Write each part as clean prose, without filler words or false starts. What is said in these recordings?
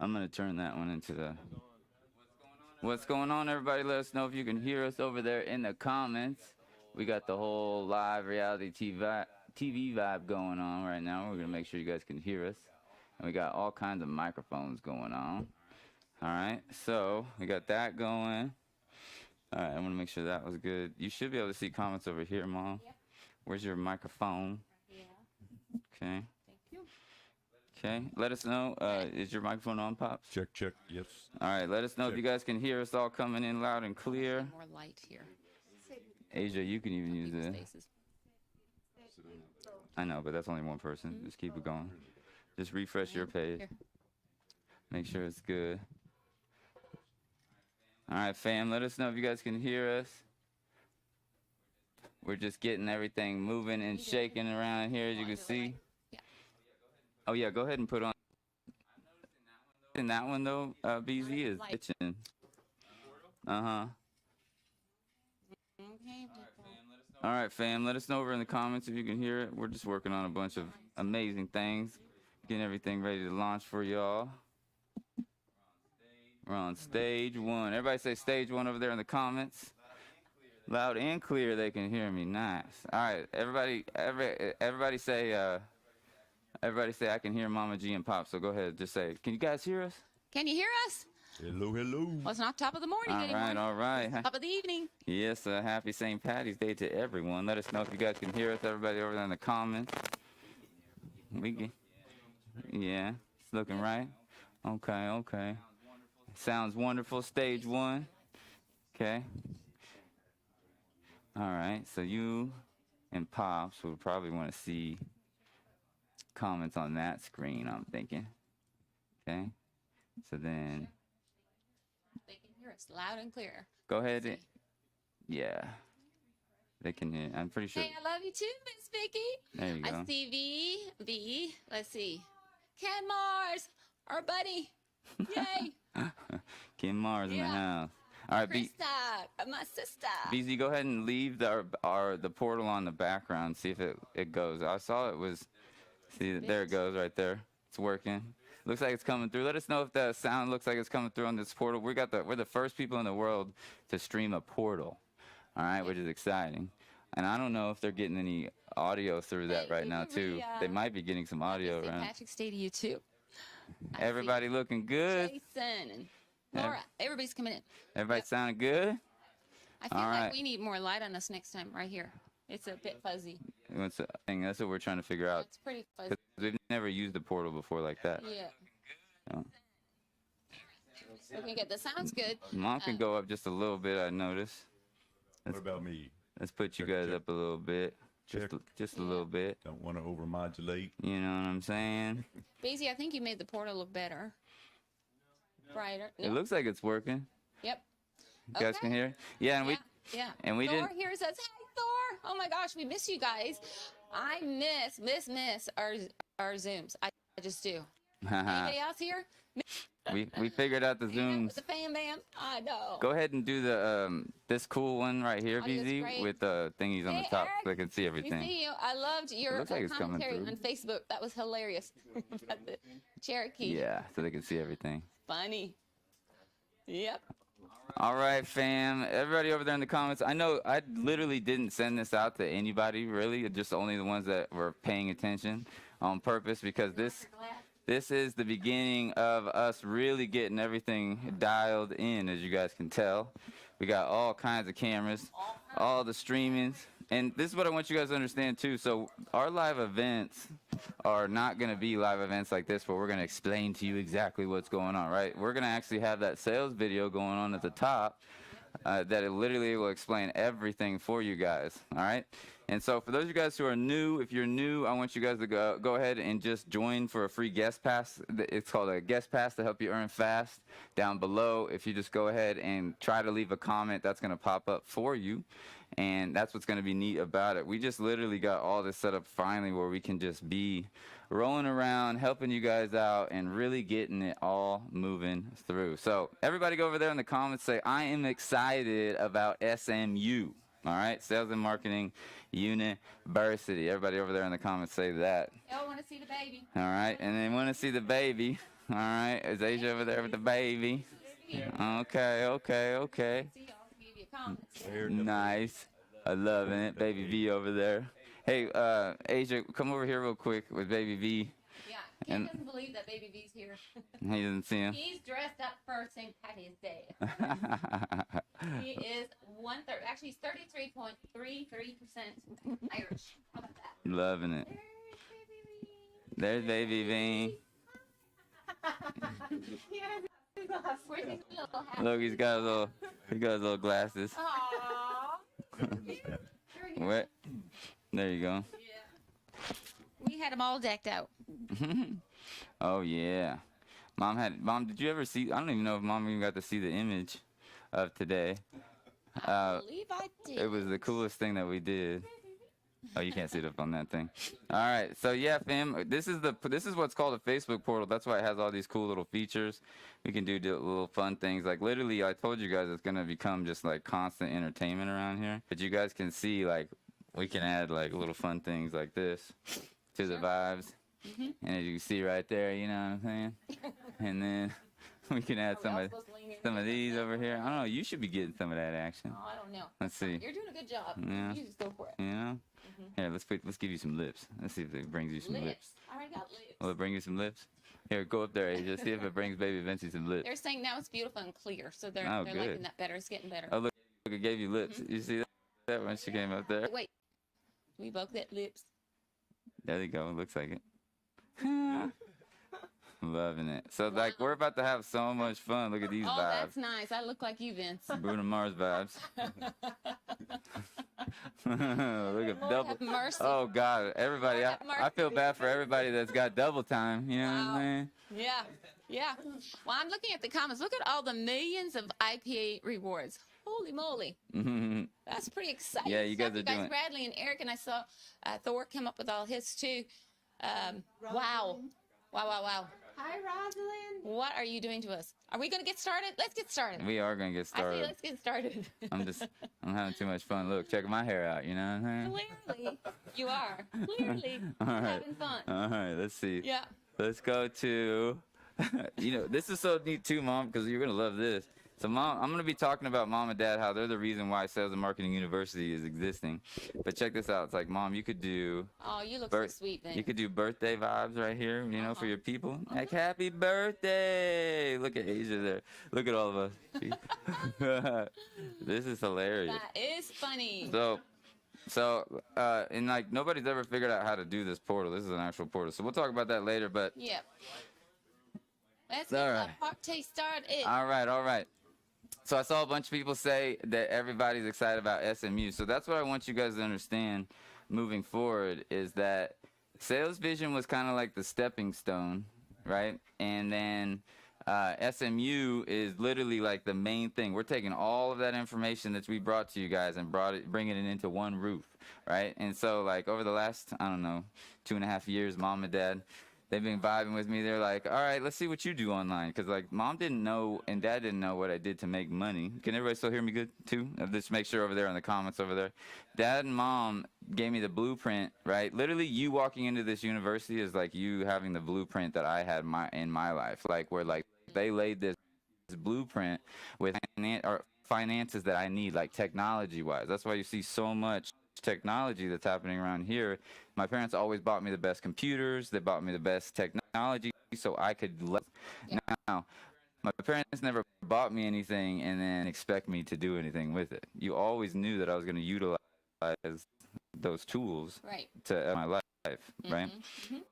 I'm going to turn that one into the... What's going on, everybody? Let us know if you can hear us over there in the comments. We got the whole live reality TV vibe going on right now. We're going to make sure you guys can hear us. And we got all kinds of microphones going on. All right, so we got that going. All right, I want to make sure that was good. You should be able to see comments over here, Mom. Yep. Where's your microphone? Yeah. Okay. Thank you. Okay, let us know. Is your microphone on, Pops? Check, check, yes. All right, let us know if you guys can hear us all coming in loud and clear. More light here. Asia, you can even use People's it. faces. I know, but that's only one person. Just keep it going. Just refresh your page. Here. Make sure it's good. All right, fam, let us know if you guys can hear us. We're just getting everything moving and shaking around here, as you can see. Yeah. Oh, yeah, go ahead and put on. In that one, though, BZ is bitching. Uh-huh. Okay. All right, fam, let us know over in the comments if you can hear it. We're just working on a bunch of amazing things, getting everything ready to launch for y'all. We're on stage one. Everybody say stage one over there in the comments. Loud and clear, they can hear me. Nice. All right, everybody say I can hear Mama G and Pop. So go ahead, just say, can you guys hear us? Can you hear us? Hello, hello. Well, it's not top of the morning anymore. All right. Top of the evening. Yes, happy St. Patty's Day to everyone. Let us know if you guys can hear us. Everybody over there in the comments. Yeah, it's looking right. Okay. Sounds wonderful. Stage one. Okay. All right. So you and Pops would probably want to see comments on that screen, I'm thinking. Okay. So then They can hear us loud and clear. go ahead. Yeah. They can hear. I'm pretty sure. Hey, I love you too, Miss Vicky. There you go. I see V. Let's see. Ken Mars, our buddy. Yay. Kim Mars in the house. All right, Krista, my sister. BZ, go ahead and leave the portal on the background. See if it goes. I saw it was. See, there it goes right there. It's working. Looks like it's coming through. Let us know if the sound looks like it's coming through on this portal. We're the first people in the world to stream a portal. All right, which is exciting. And I don't know if they're getting any audio through that right now too. They might be getting some audio St. around. Patrick's Day to you too. Everybody looking good. Jason and Laura, everybody's coming in. Everybody sounding good. I feel All like right. we need more light on us next time, right here. It's a bit fuzzy. That's what we're trying to figure out. It's pretty fuzzy. 'Cause we've never used the portal before like that. Yeah. So. Okay, good. The sound's good. Mom can go up just a little bit, I noticed. What about me? Let's put you Check, guys check. up a little bit. Check. Just a little bit. Don't want to overmodulate. You know what I'm saying? Basie, I think you made the portal look better. Brighter. It looks like it's working. Yep. You guys can hear? Yeah, and Yeah. and we Thor didn't. hears us. Hi, Thor. Oh my gosh, we miss you guys. I miss our Zooms. I just do. Anybody else here? we figured out the Zooms. The fam bam. I know. Go ahead and do the this cool one right here, Audio's BZ, great. with the thingies on the Hey, top Eric, so they can see We everything. see you. I loved your looks like it's coming commentary through. on Facebook. That was hilarious. About the Cherokee. Yeah, so they can see everything. Funny. Yep. All right, fam. Everybody over there in the comments. I know I literally didn't send this out to anybody, really. Just only the ones that were paying attention on purpose, because this is the beginning of us really getting everything dialed in, as you guys can tell. We got all kinds of cameras, all the streamings. And this is what I want you guys to understand, too. So our live events are not going to be live events like this where we're going to explain to you exactly what's going on, right? We're going to actually have that sales video going on at the top that it literally will explain everything for you guys, all right? And so for those of you guys who are new, if you're new, I want you guys to go ahead and just join for a free guest pass. It's called a guest pass to help you earn fast. Down below, if you just go ahead and try to leave a comment, that's going to pop up for you. And that's what's going to be neat about it. We just literally got all this set up finally where we can just be rolling around, helping you guys out, and really getting it all moving through. So everybody go over there in the comments, say, I am excited about SMU. All right, Sales and Marketing University. Everybody over there in the comments say that. Y'all want to see the baby? All right, and they want to see the baby. All right. Is Asia over there with the baby? Okay, okay. See, I'll give you comments. Nice. I loving it. Baby V over there. Hey, Asia, come over here real quick with Baby V. Yeah, Ken doesn't believe that Baby V's here. He doesn't see him. He's dressed up for St. Patty's Day. He is 1/3. Actually, he's 33.33% Irish. How about that? Loving it. There's Baby V. There's Baby V. Where's his little hat? Look, he got his little glasses. Aww. What? There you go. Yeah. We had them all decked out. Oh yeah. Mom, did you ever see, I don't even know if Mom even got to see the image of today. I believe I did. It was the coolest thing that we did. Oh, you can't see it up on that thing. All right, so yeah, fam, this is what's called a Facebook portal. That's why it has all these cool little features. We can do little fun things. Like literally, I told you guys it's gonna become just like constant entertainment around here. But you guys can see like we can add like little fun things like this to the vibes. And as you can see right there, you know what I'm saying? And then we can add some of these over here. I don't know. You should be getting some of that action. Oh, I don't know. Let's see. You're doing a good job. Yeah. You just go for it. You know? Here, let's give you some lips. Let's see if it brings you some lips. I already got lips. Will it bring you some lips? Here, go up there, Asia. See if it brings baby Vincent some lips. They're saying now it's beautiful and clear, so they're Oh, liking good. that better. It's getting better. Oh, look, it gave you lips. You see that when she came up there? Wait, we both got lips. There you go. It looks like it. Loving it. So, like, we're about to have so much fun. Look at these Oh, vibes. that's nice. I look like you, Vince. Bruno Mars vibes. Look at Lord double. have mercy. Oh God, everybody! Lord I have feel mercy. bad for everybody that's got double time. You know what I'm saying? Yeah, yeah. Well, I'm looking at the comments. Look at all the millions of IPA rewards. Holy moly. That's pretty exciting. Yeah, you guys stuff. are doing- Bradley and Eric, and I saw Thor come up with all his too. Wow. Wow. Hi, Rosalind. What are you doing to us? Are we going to get started? Let's get started. We are gonna get I say started. let's get started. I'm having too much fun. Look, check my hair out. You know what I'm saying? Clearly, you are. Clearly, All you're right. having fun. All right, let's see. Yeah. Let's go to, this is so neat too, Mom, because you're going to love this. So, Mom, I'm going to be talking about Mom and Dad, how they're the reason why Sales and Marketing University is existing. But check this out. It's like, Mom, you could do, Oh, you look so sweet, man. you could do birthday vibes right here, you know, for your people. Like, happy birthday. Look at Asia there. Look at all of us. This is hilarious. That is funny. And like nobody's ever figured out how to do this portal. This is an actual portal. So we'll talk about that later, but Yep. Let's All get right. the party started. all right. So I saw a bunch of people say that everybody's excited about SMU. So that's what I want you guys to understand moving forward is that Sales Vision was kind of like the stepping stone, right? And then SMU is literally like the main thing. We're taking all of that information that we brought to you guys and bringing it into one roof, right? And so like over the last, I don't know, 2.5 years, Mom and Dad, they've been vibing with me. They're like, all right, let's see what you do online. Because, like, Mom didn't know and Dad didn't know what I did to make money. Can everybody still hear me good, too? Just make sure over there in the comments over there. Dad and Mom gave me the blueprint, right? Literally, you walking into this university is like you having the blueprint that I had in my life. Like, where, like, they laid this blueprint with finances that I need, like, technology-wise. That's why you see so much technology that's happening around here. My parents always bought me the best computers. They bought me the best technology so I could Now, my parents never bought me anything and then expect me to do anything with it. You always knew that I was going to utilize those tools Right. to my life, right?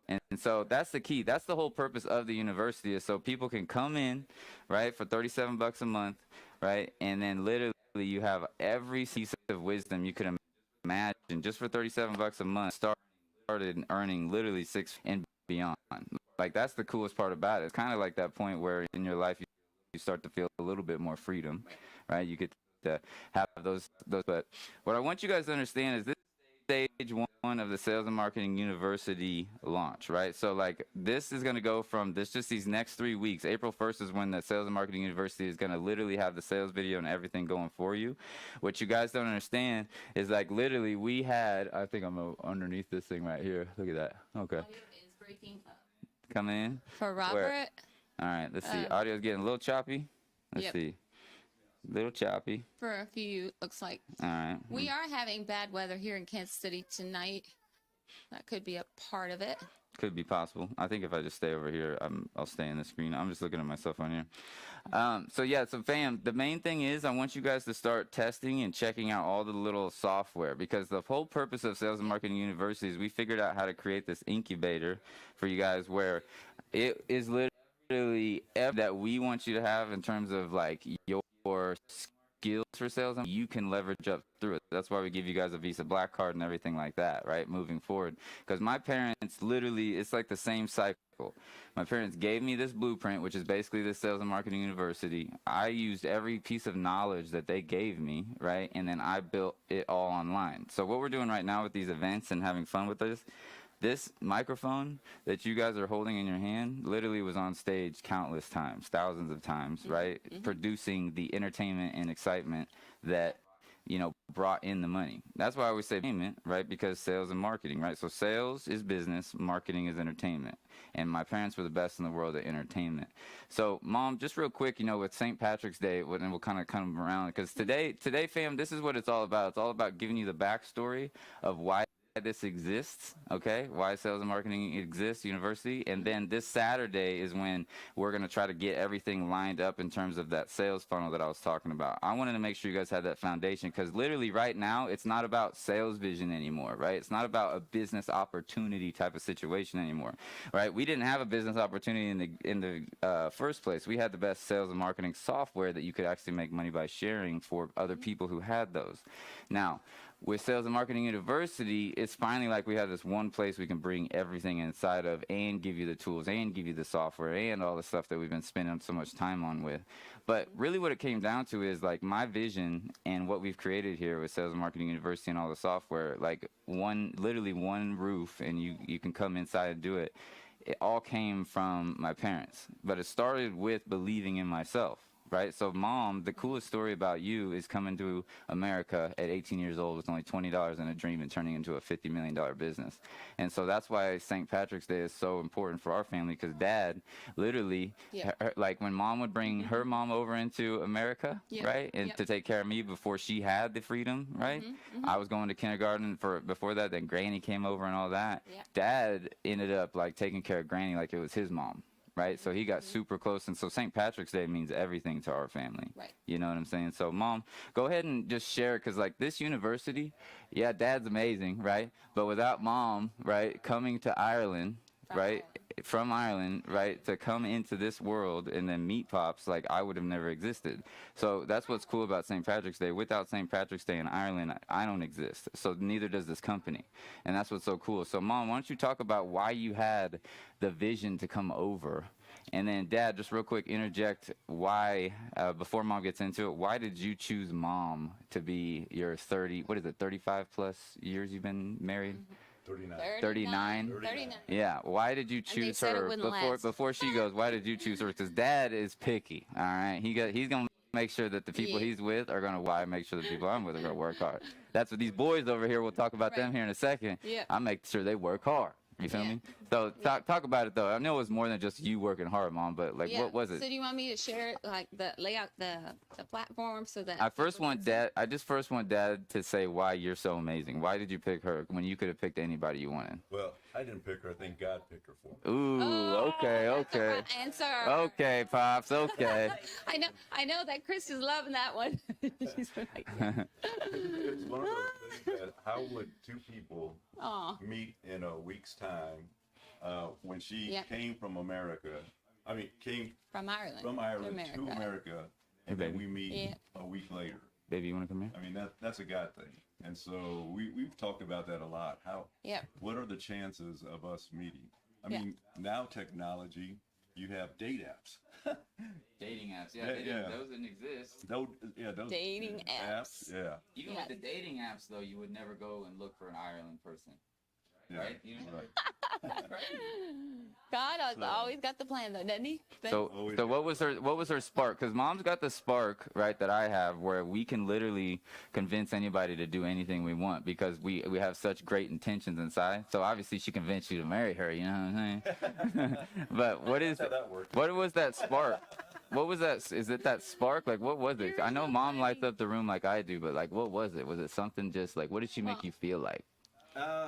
And so that's the key. That's the whole purpose of the university is so people can come in, right, for $37 a month, right? And then literally you have every piece of wisdom you could imagine just for $37 a month. Started earning literally $6 and beyond. Like that's the coolest part about it. It's kind of like that point where in your life you start to feel a little bit more freedom, right? You get to have those. But what I want you guys to understand is this stage one of the Sales and Marketing University launch, right? So like this is going to go from just these next 3 weeks. April 1st is when the Sales and Marketing University is going to literally have the sales video and everything going for you. What you guys don't understand is like literally we had, I think I'm underneath this thing right here. Look at that. Okay. Audio is breaking up. Come in. For Robert, All right, let's see. Audio's getting a little choppy. Let's see. Little choppy. For a few, looks like. All right. We are having bad weather here in Kansas City tonight. That could be a part of it. Could be possible. I think if I just stay over here, I'll stay in the screen. I'm just looking at myself on here. So fam, the main thing is I want you guys to start testing and checking out all the little software, because the whole purpose of Sales and Marketing University is we figured out how to create this incubator for you guys where it is literally everything that we want you to have in terms of like your skills for sales, and you can leverage up through it. That's why we give you guys a Visa Blackcard and everything like that, right? Moving forward. Because my parents literally, it's like the same cycle. My parents gave me this blueprint, which is basically the Sales and Marketing University. I used every piece of knowledge that they gave me, right? And then I built it all online. So what we're doing right now with these events and having fun with this microphone that you guys are holding in your hand literally was on stage countless times, thousands of times, right? Producing the entertainment and excitement that, you know, brought in the money. That's why I always say payment, right? Because sales and marketing, right? So sales is business, marketing is entertainment. And my parents were the best in the world at entertainment. So, Mom, just real quick, you know, with St. Patrick's Day, and we'll kind of come around, because today, fam, this is what it's all about. It's all about giving you the backstory of why this exists, okay? Why Sales and Marketing exists, University. And then this Saturday is when we're going to try to get everything lined up in terms of that sales funnel that I was talking about. I wanted to make sure you guys had that foundation, because literally right now, it's not about sales vision anymore, right? It's not about a business opportunity type of situation anymore, right? We didn't have a business opportunity in the first place. We had the best sales and marketing software that you could actually make money by sharing for other people who had those. Now, with Sales and Marketing University, it's finally like we have this one place we can bring everything inside of and give you the tools and give you the software and all the stuff that we've been spending so much time on with. But really what it came down to is like my vision and what we've created here with Sales and Marketing University and all the software, like literally one roof, and you can come inside and do it. It all came from my parents, but it started with believing in myself. Right? So, Mom, the coolest story about you is coming to America at 18 years old with only $20 and a dream and turning into a $50 million business. And so that's why St. Patrick's Day is so important for our family, because Dad literally, like when Mom would bring her mom over into America, right? And to take care of me before she had the freedom, right? I was going to kindergarten before that, then Granny came over and all that. Dad ended up like taking care of Granny like it was his mom. Right, so he got super close, and so St. Patrick's Day means everything to our family. Right. You know what I'm saying? So, Mom, go ahead and just share, because like this university, yeah, Dad's amazing, right? But without Mom, right, coming to Ireland, from Ireland, right, to come into this world and then meet Pops, like I would have never existed. So that's what's cool about St. Patrick's Day. Without St. Patrick's Day in Ireland, I don't exist. So neither does this company. And that's what's so cool. So, Mom, why don't you talk about why you had the vision to come over? And then, Dad, just real quick, interject why, before Mom gets into it, why did you choose Mom to be your 35 plus years you've been married? 39. Yeah. Why did you choose her before she goes? Why did you choose her? Because Dad is picky. All right. He's gonna make sure that the people he's with are gonna make sure the people I'm with are gonna work hard. That's what these boys over here. We'll talk about them here in a second. I make sure they work hard. You feel me? So talk about it though. I know it was more than just you working hard, Mom, but like what was it? So do you want me to share like lay out the platform so that I just first want Dad to say why you're so amazing. Why did you pick her when you could have picked anybody you wanted? Well, I didn't pick her. I think God picked her for me. Ooh, okay. Answer. Okay, Pops, okay. I know that Chris is loving that one. She's like, It's one of those things that how would two people meet in a week's time when she came from America? I mean, came from Ireland to America, and then we meet a week later. Baby, you want to come here? I mean, that's a God thing. And so we've talked about that a lot. What are the chances of us meeting? I mean, now technology, you have date apps. Dating apps, those didn't exist. Those dating apps. Even with the dating apps, though, you would never go and look for an Ireland person. Yeah. Right? God has always got the plan, though, doesn't he? So what was her spark? Because mom's got the spark, right, that I have, where we can literally convince anybody to do anything we want because we have such great intentions inside. So obviously she convinced you to marry her, you know what I'm saying? But what was that spark? What was that? Is it that spark? Like, what was it? I know mom lights up the room like I do, but like, what was it? Was it something just like, what did she make you feel like?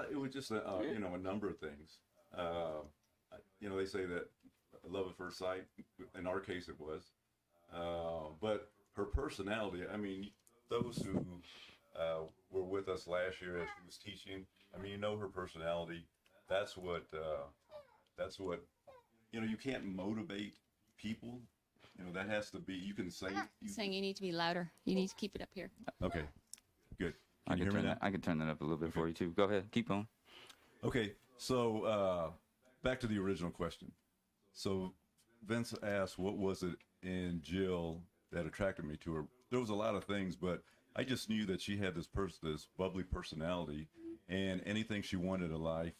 It was just a number of things. They say that love at first sight. In our case, it was. But her personality. I mean, those who were with us last year as she was teaching. I mean, her personality. That's what. You can't motivate people. That has to be. You can say. Saying you need to be louder. You need to keep it up here. Okay. Good. I can turn that up a little bit for you too. Go ahead. Keep on. Okay. So back to the original question. So Vince asked, what was it in Jill that attracted me to her? There was a lot of things, but I just knew that she had this bubbly personality, and anything she wanted in life,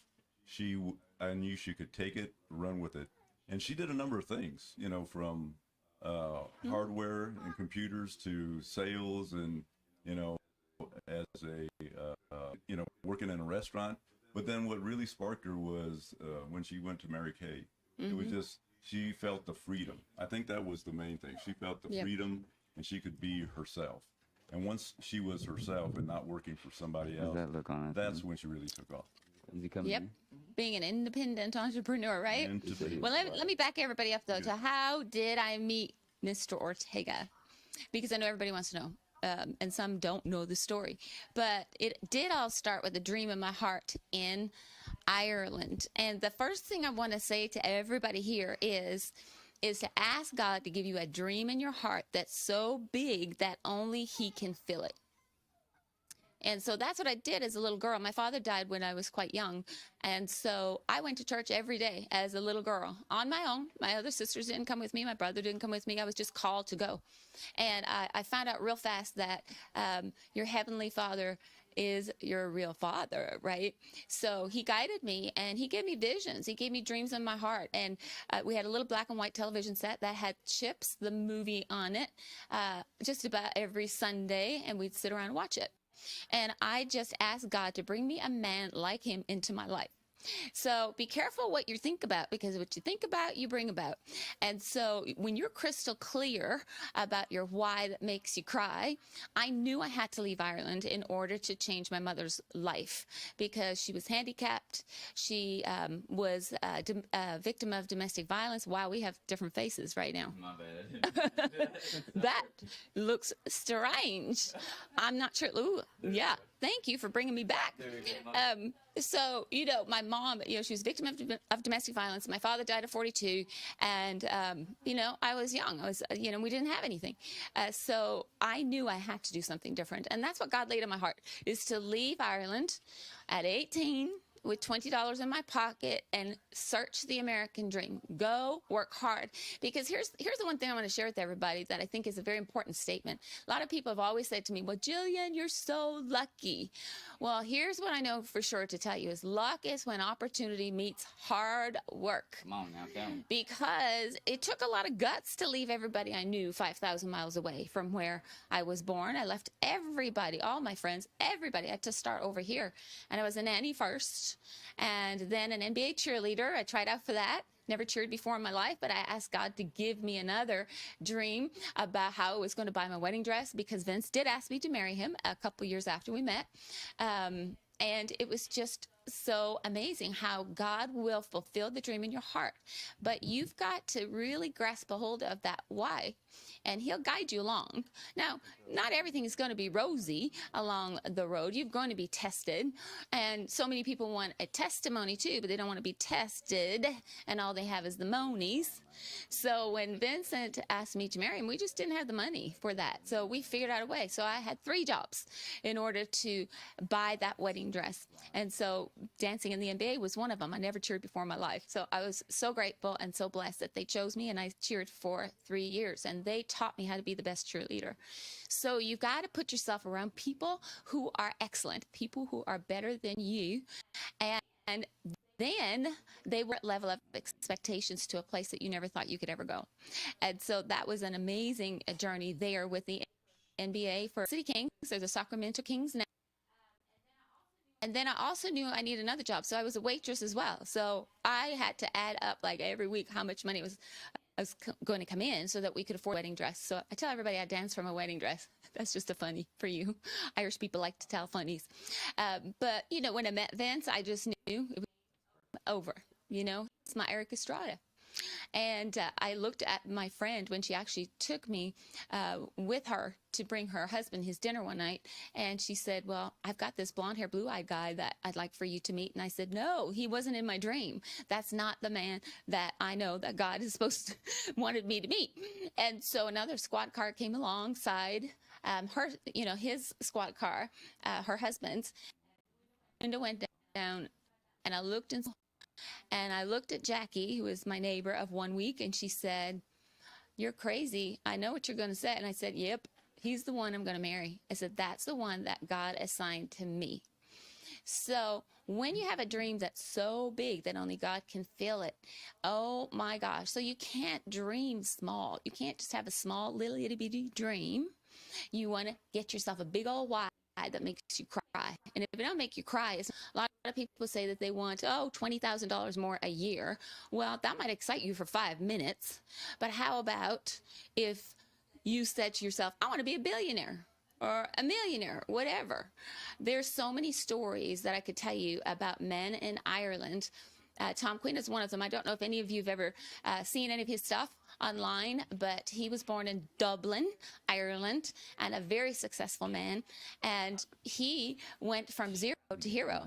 I knew she could take it, run with it. And she did a number of things, from hardware and computers to sales and, as a, working in a restaurant. But then what really sparked her was when she went to Mary Kay. It was just, she felt the freedom. I think that was the main thing. She felt the freedom, and she could be herself. And once she was herself and not working for somebody else, that's when she really took off. Is he coming? Yep. Being an independent entrepreneur, right? Well, let me back everybody up, though, to how did I meet Mr. Ortega? Because I know everybody wants to know. And some don't know the story. But it did all start with a dream in my heart in Ireland. And the first thing I want to say to everybody here is to ask God to give you a dream in your heart that's so big that only He can fill it. And so that's what I did as a little girl. My father died when I was quite young. And so I went to church every day as a little girl on my own. My other sisters didn't come with me. My brother didn't come with me. I was just called to go. And I found out real fast that your heavenly Father is your real father, right? So He guided me, and He gave me visions. He gave me dreams in my heart. And we had a little black and white television set that had Chips, the movie, on it just about every Sunday, and we'd sit around and watch it. And I just asked God to bring me a man like him into my life. So be careful what you think about, because what you think about, you bring about. And so when you're crystal clear about your why that makes you cry, I knew I had to leave Ireland in order to change my mother's life, because she was handicapped. She was a victim of domestic violence. Wow, we have different faces right now. My bad. That looks strange. I'm not sure. Ooh, yeah. Thank you for bringing me back. So, my mom, she was a victim of domestic violence. My father died at 42. And, I was young. We didn't have anything. So I knew I had to do something different. And that's what God laid in my heart, is to leave Ireland at 18 with $20 in my pocket and search the American dream. Go work hard. Because here's the one thing I want to share with everybody that I think is a very important statement. A lot of people have always said to me, well, Jillian, you're so lucky. Well, here's what I know for sure to tell you is luck is when opportunity meets hard work. Come on now, tell me. Because it took a lot of guts to leave everybody I knew 5,000 miles away from where I was born. I left everybody, all my friends, everybody. I had to start over here. And I was a nanny first, and then an NBA cheerleader. I tried out for that. Never cheered before in my life, but I asked God to give me another dream about how I was going to buy my wedding dress, because Vince did ask me to marry him a couple years after we met. And it was just so amazing how God will fulfill the dream in your heart. But you've got to really grasp a hold of that why, and He'll guide you along. Now, not everything is going to be rosy along the road. You're going to be tested. And so many people want a testimony too, but they don't want to be tested, and all they have is the monies. So when Vincent asked me to marry him, we just didn't have the money for that. So we figured out a way. So I had 3 jobs in order to buy that wedding dress. And so dancing in the NBA was one of them. I never cheered before in my life. So I was so grateful and so blessed that they chose me, and I cheered for 3 years, and they taught me how to be the best cheerleader. So you've got to put yourself around people who are excellent, people who are better than you, and And then they were level of expectations to a place that you never thought you could ever go. And so that was an amazing journey there with the NBA for City Kings. They're the Sacramento Kings now. And then I also knew I needed another job. So I was a waitress as well. So I had to add up like every week how much money was going to come in so that we could afford a wedding dress. So I tell everybody I dance from a wedding dress. That's just a funny for you. Irish people like to tell funnies. But, you know, when I met Vince, I just knew it was over. You know, it's my Eric Estrada. And I looked at my friend when she actually took me with her to bring her husband his dinner one night. And she said, well, I've got this blonde hair, blue eyed guy that I'd like for you to meet. And I said, no, he wasn't in my dream. That's not the man that I know that God is supposed to wanted me to meet. And so another squad car came alongside her, you know, his squad car, her husband's. Window went down and I looked at Jackie, who was my neighbor of 1 week, and she said, you're crazy. I know what you're going to say. And I said, yep, he's the one I'm going to marry. I said, that's the one that God assigned to me. So when you have a dream that's so big that only God can fill it, oh my gosh. So you can't dream small. You can't just have a small little itty bitty dream. You want to get yourself a big old why that makes you cry. And if it don't make you cry, it's a lot of people say that they want, $20,000 more a year. Well, that might excite you for 5 minutes. But how about if you said to yourself, I want to be a billionaire or a millionaire, whatever. There's so many stories that I could tell you about men in Ireland. Tom Quinn is one of them. I don't know if any of you have ever seen any of his stuff online, but he was born in Dublin, Ireland, and a very successful man. And he went from zero to hero.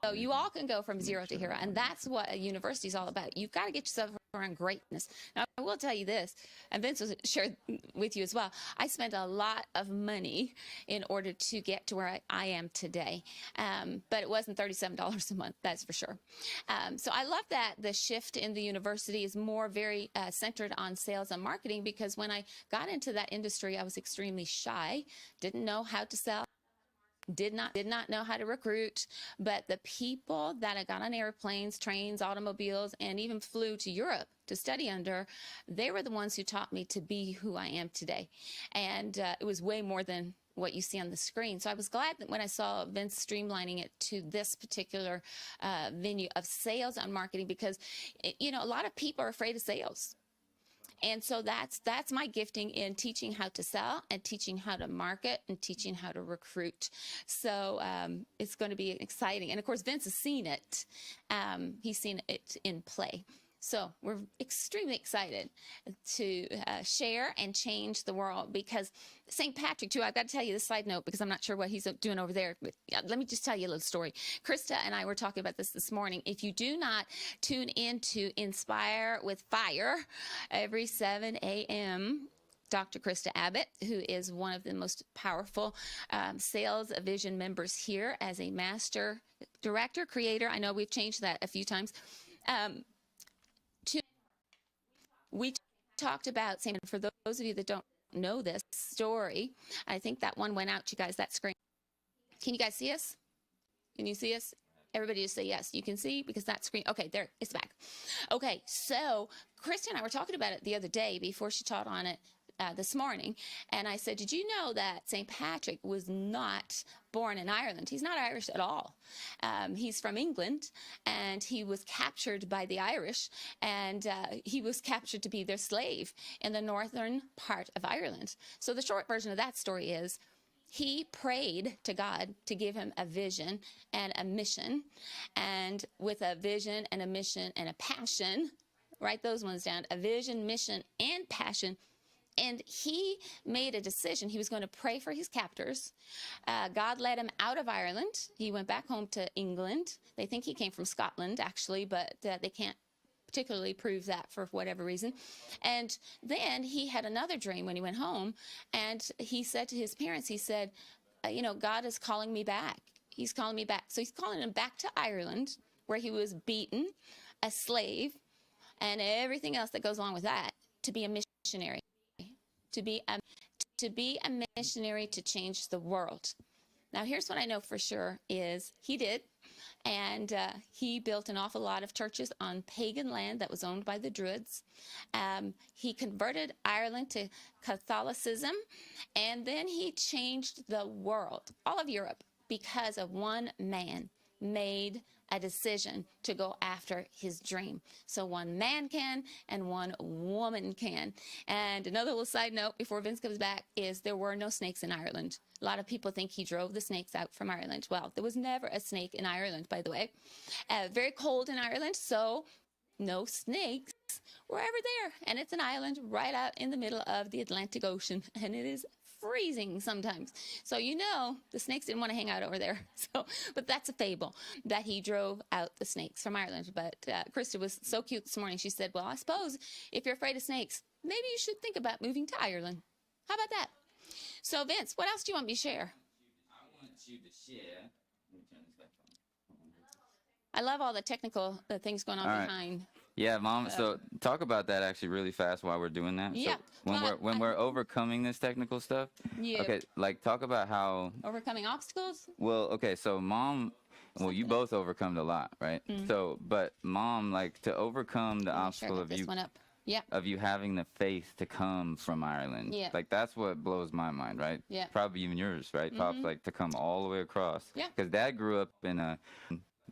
So you all can go from zero to hero. And that's what a university is all about. You've got to get yourself around greatness. Now, I will tell you this, and Vince will share with you as well. I spent a lot of money in order to get to where I am today. But it wasn't $37 a month, that's for sure. So I love that the shift in the university is more very centered on sales and marketing, because when I got into that industry, I was extremely shy, didn't know how to sell. Did not know how to recruit, but the people that I got on airplanes, trains, automobiles, and even flew to Europe to study under, they were the ones who taught me to be who I am today. And it was way more than what you see on the screen. So I was glad that when I saw Vince streamlining it to this particular venue of sales and marketing, because, you know, a lot of people are afraid of sales. And so that's my gifting in teaching how to sell and teaching how to market and teaching how to recruit. So it's going to be exciting. And of course, Vince has seen it. He's seen it in play. So we're extremely excited to share and change the world, because St. Patrick, too, I've got to tell you this side note, because I'm not sure what he's doing over there. But let me just tell you a little story. Krista and I were talking about this morning. If you do not tune in to Inspire with Fire every 7 a.m., Dr. Krista Abbott, who is one of the most powerful sales vision members here as a master director, creator. I know we've changed that a few times. We talked about, for those of you that don't know this story, I think that one went out to you guys, that screen. Can you guys see us? Can you see us? Everybody just say yes. You can see, because that screen, okay, there, it's back. Okay, so Krista and I were talking about it the other day before she taught on it this morning, and I said, did you know that St. Patrick was not born in Ireland? He's not Irish at all. He's from England, and he was captured by the Irish, and he was captured to be their slave in the northern part of Ireland. So the short version of that story is, he prayed to God to give him a vision and a mission, and with a vision and a mission and a passion, write those ones down, a vision, mission, and passion. And he made a decision. He was going to pray for his captors. God led him out of Ireland. He went back home to England. They think he came from Scotland, actually, but they can't particularly prove that for whatever reason. And then he had another dream when he went home. And he said to his parents, he said, God is calling me back. He's calling me back. So he's calling him back to Ireland, where he was beaten, a slave, and everything else that goes along with that, to be a missionary. To be a missionary to change the world. Now, here's what I know for sure is he did. And he built an awful lot of churches on pagan land that was owned by the Druids. He converted Ireland to Catholicism, and then he changed the world, all of Europe, because of one man made a decision to go after his dream. So one man can and one woman can. And another little side note before Vince comes back is there were no snakes in Ireland. A lot of people think he drove the snakes out from Ireland. Well, there was never a snake in Ireland, by the way. Very cold in Ireland, so no snakes were ever there. And it's an island right out in the middle of the Atlantic Ocean, and it is freezing sometimes. So the snakes didn't want to hang out over there. But that's a fable that he drove out the snakes from Ireland. But Krista was so cute this morning. She said, well, I suppose if you're afraid of snakes, maybe you should think about moving to Ireland. How about that? So Vince, what else do you want me to share? I want you to share. Let me turn this back on. I love all the technical things going on behind. Yeah, Mom. So talk about that actually really fast while we're doing that. Yeah. So when we're overcoming this technical stuff. Yeah. Okay. Like talk about how overcoming obstacles. Well, okay. So Mom. Well, you both overcome a lot, right? Mm-hmm. So, but Mom, like to overcome the obstacle of you. Yeah. Of you having the faith to come from Ireland. Yeah. Like that's what blows my mind, right? Yeah. Probably even yours, right? Mm-hmm. Pops, like to come all the way across. Yeah. Because Dad grew up in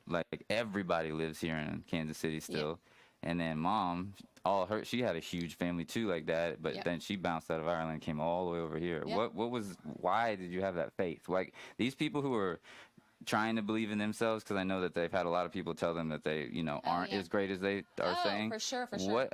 like everybody lives here in Kansas City still. Yeah. And then Mom, she had a huge family too like that, but then she bounced out of Ireland and came all the way over here. Yep. Why did you have that faith? Like these people who are trying to believe in themselves, because I know that they've had a lot of people tell them that they, aren't as great as they are saying. For sure.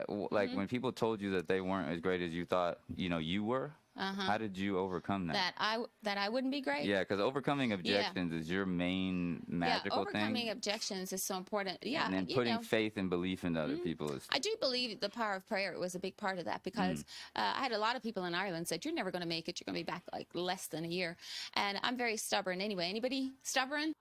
When people told you that they weren't as great as you thought, you were, how did you overcome that? That I wouldn't be great? Yeah, because overcoming objections is your main magical thing. Overcoming objections is so important. Yeah. And then putting faith and belief into other people is... I do believe the power of prayer was a big part of that, because I had a lot of people in Ireland said, you're never going to make it. You're going to be back like less than a year. And I'm very stubborn anyway. Anybody stubborn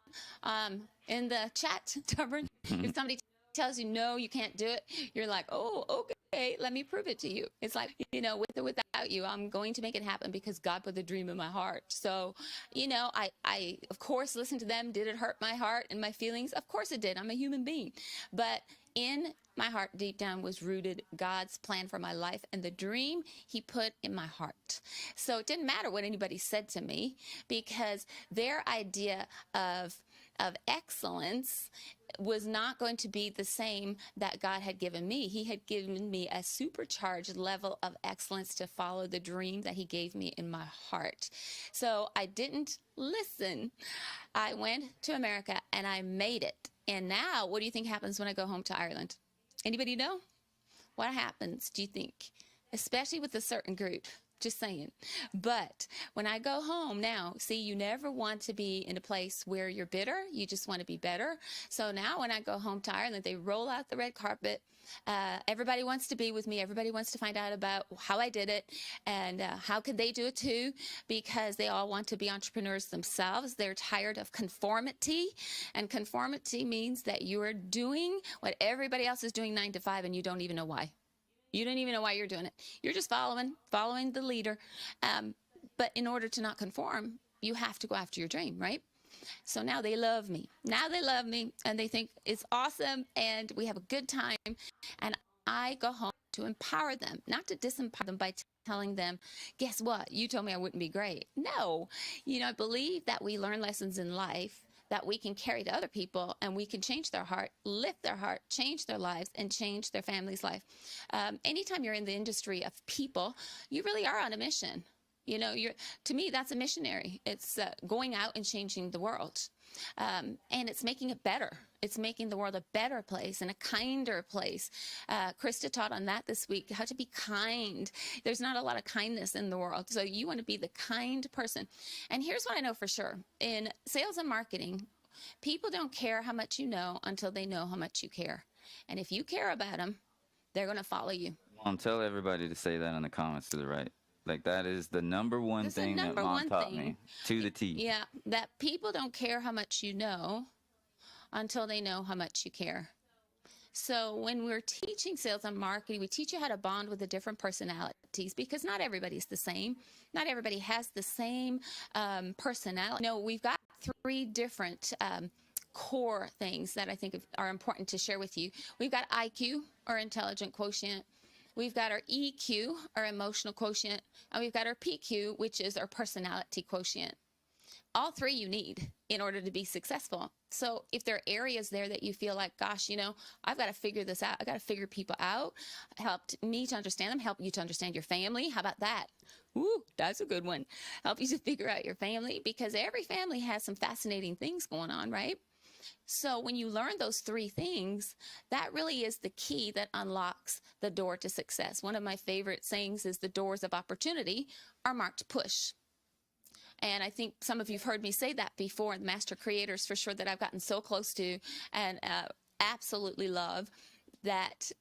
in the chat? Stubborn? If somebody tells you, no, you can't do it, you're like, oh, okay, let me prove it to you. It's like, with or without you, I'm going to make it happen because God put the dream in my heart. So, I of course listened to them. Did it hurt my heart and my feelings? Of course it did. I'm a human being. But in my heart, deep down, was rooted God's plan for my life and the dream he put in my heart. So it didn't matter what anybody said to me, because their idea of excellence was not going to be the same that God had given me. He had given me a supercharged level of excellence to follow the dream that he gave me in my heart. So I didn't listen. I went to America and I made it. And now, what do you think happens when I go home to Ireland? Anybody know? What happens, do you think? Especially with a certain group. Just saying. But when I go home now, see, you never want to be in a place where you're bitter. You just want to be better. So now when I go home to Ireland, they roll out the red carpet. Everybody wants to be with me. Everybody wants to find out about how I did it and how could they do it too, because they all want to be entrepreneurs themselves. They're tired of conformity, and conformity means that you are doing what everybody else is doing 9 to 5 and you don't even know why. You don't even know why you're doing it. You're just following the leader. But in order to not conform, you have to go after your dream, right? So now they love me. Now they love me, and they think it's awesome, and we have a good time. And I go home to empower them, not to disempower them by telling them, guess what? You told me I wouldn't be great. No. I believe that we learn lessons in life that we can carry to other people, and we can change their heart, lift their heart, change their lives, and change their family's life. Anytime you're in the industry of people, you really are on a mission. To me, that's a missionary. It's going out and changing the world. And it's making it better. It's making the world a better place and a kinder place. Krista taught on that this week, how to be kind. There's not a lot of kindness in the world. So you want to be the kind person. And here's what I know for sure. In sales and marketing, people don't care how much you know until they know how much you care. And if you care about them, they're going to follow you. Mom, tell everybody to say that in the comments to the right. Like, that is the number one thing that Mom taught me, to the T. Yeah, that people don't care how much you know until they know how much you care. So when we're teaching sales and marketing, we teach you how to bond with the different personalities, because not everybody's the same. Not everybody has the same personality. No, we've got 3 different core things that I think are important to share with you. We've got IQ, or intelligent quotient. We've got our EQ, our emotional quotient, and we've got our PQ, which is our personality quotient. All three you need in order to be successful. So if there are areas there that you feel like, gosh, I've got to figure this out. I've got to figure people out. Helped me to understand them. Help you to understand your family. How about that? Ooh, that's a good one. Help you to figure out your family, because every family has some fascinating things going on, right? So when you learn those three things, that really is the key that unlocks the door to success. One of my favorite sayings is the doors of opportunity are marked push. And I think some of you've heard me say that before, the master creators for sure, that I've gotten so close to and absolutely love, that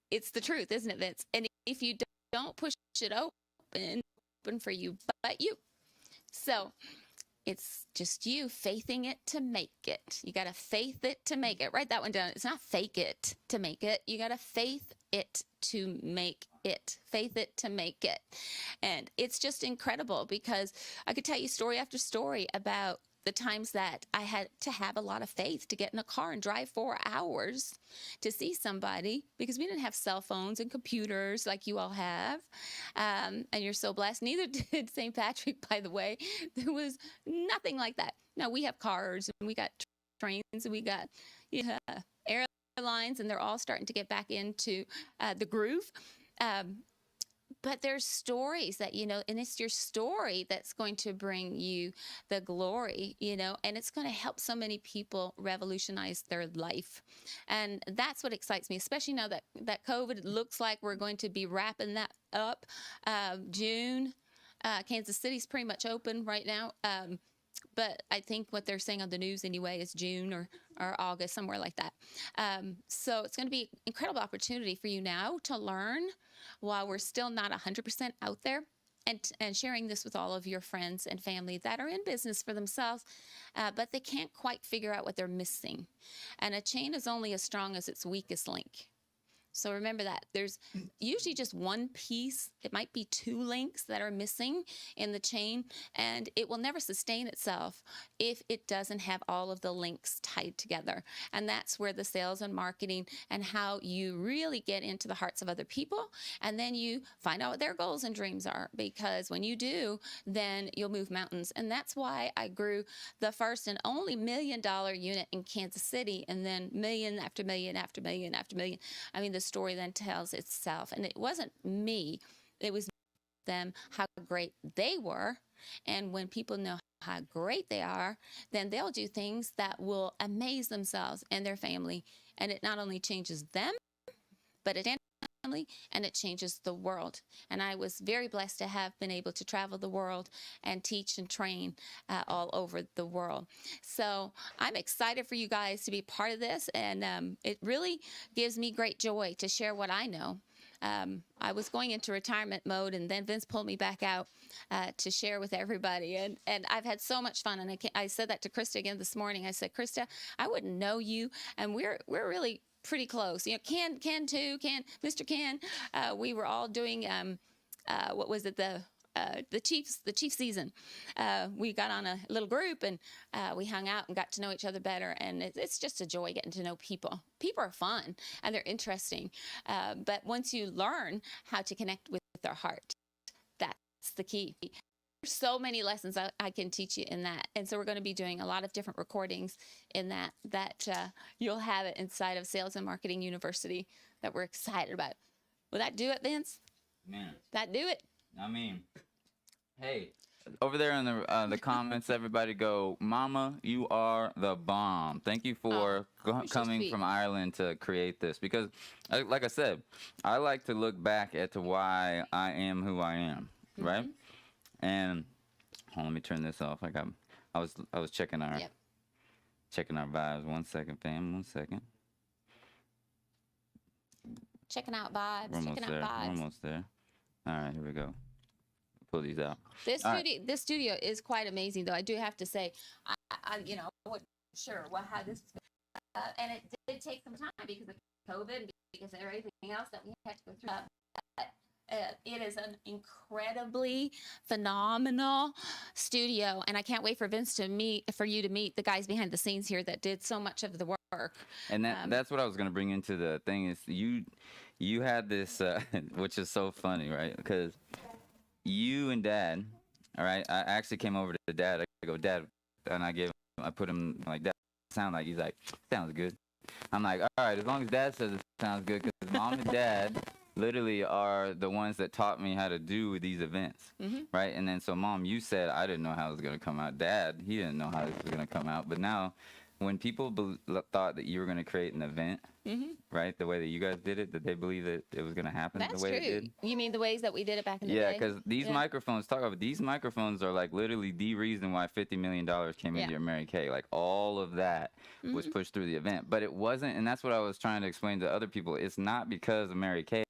it's the truth, isn't it, Vince? And if you don't push it open for you, but you. So it's just you faithing it to make it. You got to faith it to make it. Write that one down. It's not fake it to make it. You got to faith it to make it. Faith it to make it. And it's just incredible, because I could tell you story after story about the times that I had to have a lot of faith to get in a car and drive 4 hours to see somebody, because we didn't have cell phones and computers like you all have. And you're so blessed. Neither did St. Patrick, by the way. There was nothing like that. Now we have cars and we got trains and we got airlines, and they're all starting to get back into the groove. But there's stories that, and it's your story that's going to bring you the glory, and it's going to help so many people revolutionize their life. And that's what excites me, especially now that COVID looks like we're going to be wrapping that up. June, Kansas City's pretty much open right now. But I think what they're saying on the news anyway is June or August, somewhere like that. So it's going to be an incredible opportunity for you now to learn while we're still not 100% out there, and sharing this with all of your friends and family that are in business for themselves, but they can't quite figure out what they're missing. And a chain is only as strong as its weakest link. So remember that. There's usually just one piece. It might be 2 links that are missing in the chain, and it will never sustain itself if it doesn't have all of the links tied together. And that's where the sales and marketing and how you really get into the hearts of other people, and then you find out what their goals and dreams are, because when you do, then you'll move mountains. And that's why I grew the first and only $1 million unit in Kansas City, and then million after million after million after million. I mean, the story then tells itself. And it wasn't me, it was them, how great they were. And when people know how great they are, then they'll do things that will amaze themselves and their family. And it not only changes them, but it family, and it changes the world. And I was very blessed to have been able to travel the world and teach and train all over the world. So I'm excited for you guys to be part of this, and it really gives me great joy to share what I know. I was going into retirement mode, and then Vince pulled me back out to share with everybody. And I've had so much fun. And I said that to Krista again this morning. I said, Krista, I wouldn't know you, and we're really pretty close. You know, Mr. Ken, we were all doing what was it, the Chiefs season. We got on a little group, and we hung out and got to know each other better. And it's just a joy getting to know people. People are fun and they're interesting. But once you learn how to connect with their heart, that's the key. There's so many lessons I can teach you in that. And so we're going to be doing a lot of different recordings in that you'll have it inside of Sales and Marketing University that we're excited about. Will that do it, Vince? Man. That do it? I mean, hey, over there in the comments, everybody go, Mama, you are the bomb. Thank you for coming from Ireland to create this. Because, like I said, I like to look back at why I am who I am, right? And hold on, let me turn this off. I was checking our vibes. 1 second, fam. 1 second. Checking out vibes. We're almost there. All right, here we go. Pull these out. This studio is quite amazing, though. I do have to say, I wasn't sure how this, and it did take some time because of COVID, because of everything else that we had to go through. It is an incredibly phenomenal studio, and I can't wait for you to meet the guys behind the scenes here that did so much of the work. And that's what I was going to bring into the thing is you had this, which is so funny, right? Because you and Dad, all right, I actually came over to Dad. I go, Dad, and I put him like, Dad, sound like, he's like, sounds good. I'm like, all right, as long as Dad says it sounds good, because Mom and Dad literally are the ones that taught me how to do these events, right? And then so Mom, you said I didn't know how it was going to come out. Dad, he didn't know how it was going to come out. But now when people thought that you were going to create an event, right, the way that you guys did it, did they believe that it was going to happen the way it did? You mean the ways that we did it back in the day? Yeah, because these microphones, these microphones are like literally the reason why $50 million came into your Mary Kay. Like all of that was pushed through the event. But it wasn't, and that's what I was trying to explain to other people. It's not because of Mary Kay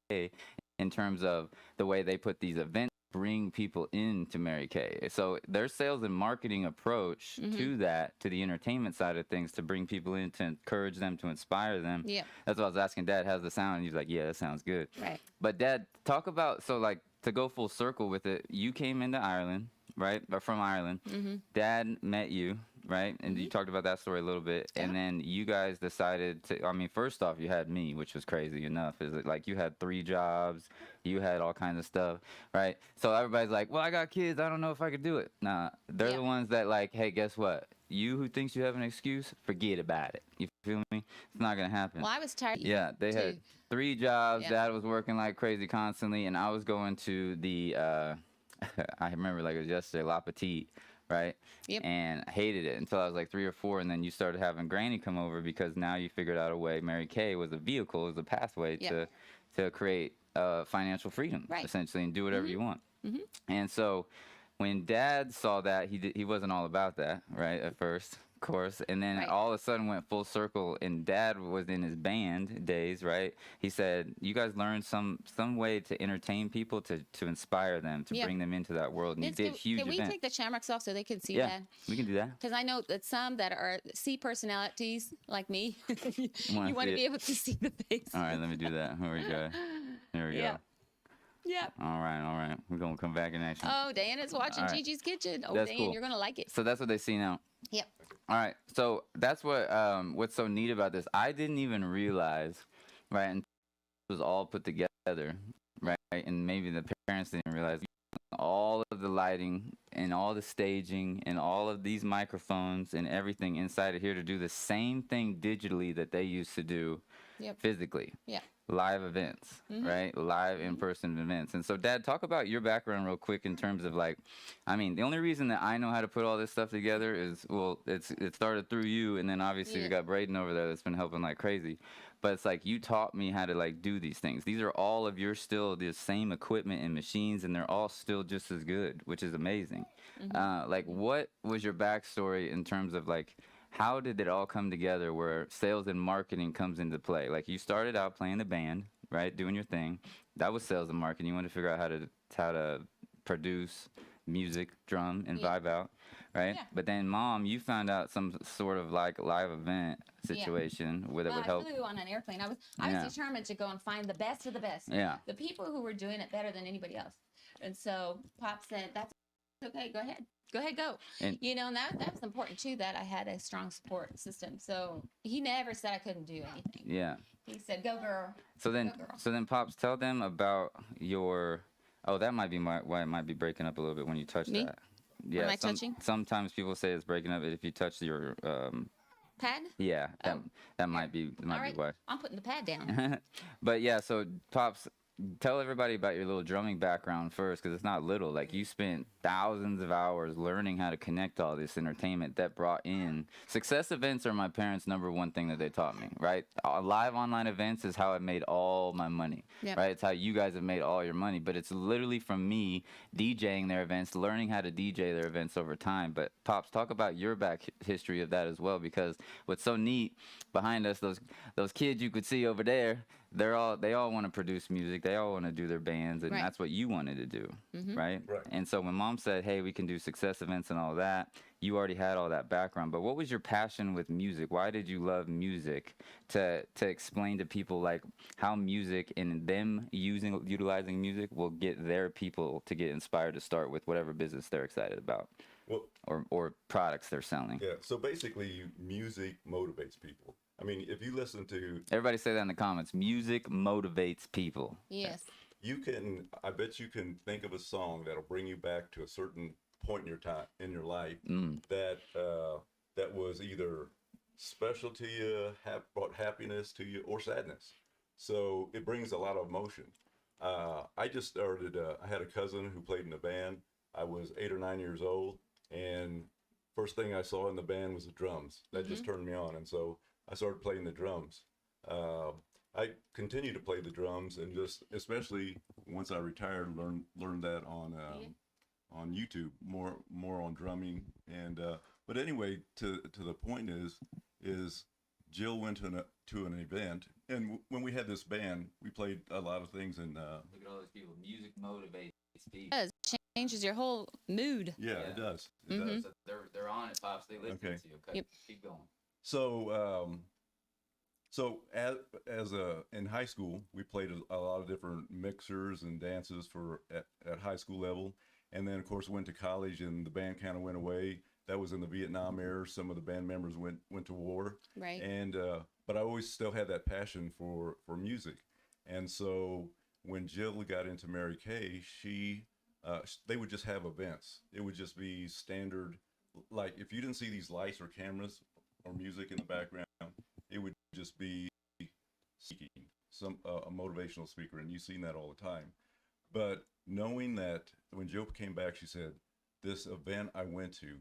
in terms of the way they put these events bring people into Mary Kay. So their sales and marketing approach to the entertainment side of things, to bring people in, to encourage them, to inspire them. Yeah. That's what I was asking Dad, how's the sound? And he's like, yeah, that sounds good. Right. But Dad, talk about, so like to go full circle with it, you came into Ireland, right? Or from Ireland. Dad met you, right? And you talked about that story a little bit. Yeah. And then you guys decided to, I mean, first off, you had me, which was crazy enough. Is it like you had 3 jobs, you had all kinds of stuff, right? So everybody's like, well, I got kids, I don't know if I could do it. Nah, they're the ones that like, hey, guess what? You who thinks you have an excuse, forget about it. You feel me? It's not going to happen. Well, I was tired. Yeah, they had 3 jobs. Yep. Dad was working like crazy constantly, and I was going to the, I remember like it was yesterday, La Petite, right? Yep. And I hated it until I was like 3 or 4, and then you started having Granny come over because now you figured out a way. Mary Kay was a vehicle, was a pathway to create financial freedom, essentially, and do whatever you want. And so when Dad saw that, he wasn't all about that, right, at first, of course. And then all of a sudden went full circle, and Dad was in his band days, right? He said, you guys learned some way to entertain people, to inspire them, to bring them into that world. And you did huge events. Can we take the shamrocks off so they can see that? Yeah, we can do that. Because I know that some that are C personalities, like me, you want to be able to see the face. All right, let me do that. Here we go. Here we go. Yep. All right. We're going to come back in action. Oh, Diana's watching Gigi's Kitchen. Oh, that's cool. You're going to like it. So that's what they see now. Yep. All right. So that's what's so neat about this. I didn't even realize, right, and it was all put together, right, and maybe the parents didn't realize all of the lighting and all the staging and all of these microphones and everything inside of here to do the same thing digitally that they used to do physically. Yeah. Live events, right? Live in-person events. And so, Dad, talk about your background real quick in terms of like, I mean, the only reason that I know how to put all this stuff together is, well, it started through you, and then obviously we got Braden over there that's been helping like crazy. But it's like you taught me how to like do these things. These are all of your still the same equipment and machines, and they're all still just as good, which is amazing. Like, what was your backstory in terms of like, how did it all come together where sales and marketing comes into play? Like, you started out playing the band, right, doing your thing. That was sales and marketing. You wanted to figure out how to produce music, drum, and vibe out, right? Yeah. But then, Mom, you found out some sort of like live event situation where it would help. I flew on an airplane. I was determined to go and find the best of the best. Yeah. The people who were doing it better than anybody else. And so Pop said, that's okay, go ahead. Go ahead, go. And, and that was important too, that I had a strong support system. So he never said I couldn't do anything. Yeah. He said, go girl. So then Pops, tell them about your, that might be why it might be breaking up a little bit when you touch that. Yeah. Am I touching? Sometimes people say it's breaking up if you touch your pad? Yeah. That might be why. I'm putting the pad down. But yeah, so Pops, tell everybody about your little drumming background first, because it's not little. Like, you spent thousands of hours learning how to connect all this entertainment that brought in. Success events are my parents' #1 thing that they taught me, right? Live online events is how I made all my money, right? It's how you guys have made all your money. But it's literally from me DJing their events, learning how to DJ their events over time. But Pops, talk about your back history of that as well, because what's so neat behind us, those kids you could see over there, they all want to produce music. They all want to do their bands, and Right. that's what you wanted to do, right? Right. And so when Mom said, "Hey, we can do success events and all that," you already had all that background. But what was your passion with music? Why did you love music? To explain to people like how music and them utilizing music will get their people to get inspired to start with whatever business they're excited about, Well, or products they're selling. yeah. So basically, music motivates people. I mean, if you listen to, Everybody say that in the comments. Music motivates people. Yes. I bet you can think of a song that'll bring you back to a certain point in your life that was either special to you, brought happiness to you, or sadness. So it brings a lot of emotion. I just started. I had a cousin who played in a band. I was 8 or 9 years old, and first thing I saw in the band was the drums. That just turned me on, and so I started playing the drums. I continued to play the drums, and just especially once I retired, learned that on YouTube, more on drumming. And but anyway, to the point is Jill went to an event, and when we had this band, we played a lot of things. And Look at all these people. Music motivates people. It does. Changes your whole mood. yeah, it does. It does. So they're on it, Pops. They listen Okay. to you. Okay. Yep. Keep going. So as in high school, we played a lot of different mixers and dances at high school level, and then of course went to college, and the band kind of went away. That was in the Vietnam era. Some of the band members went to war, Right. and but I always still had that passion for music, and so when Jill got into Mary Kay, they would just have events. It would just be standard, like if you didn't see these lights or cameras or music in the background, it would just be speaking, a motivational speaker, and you've seen that all the time. But knowing that when Jill came back, she said, "This event I went to,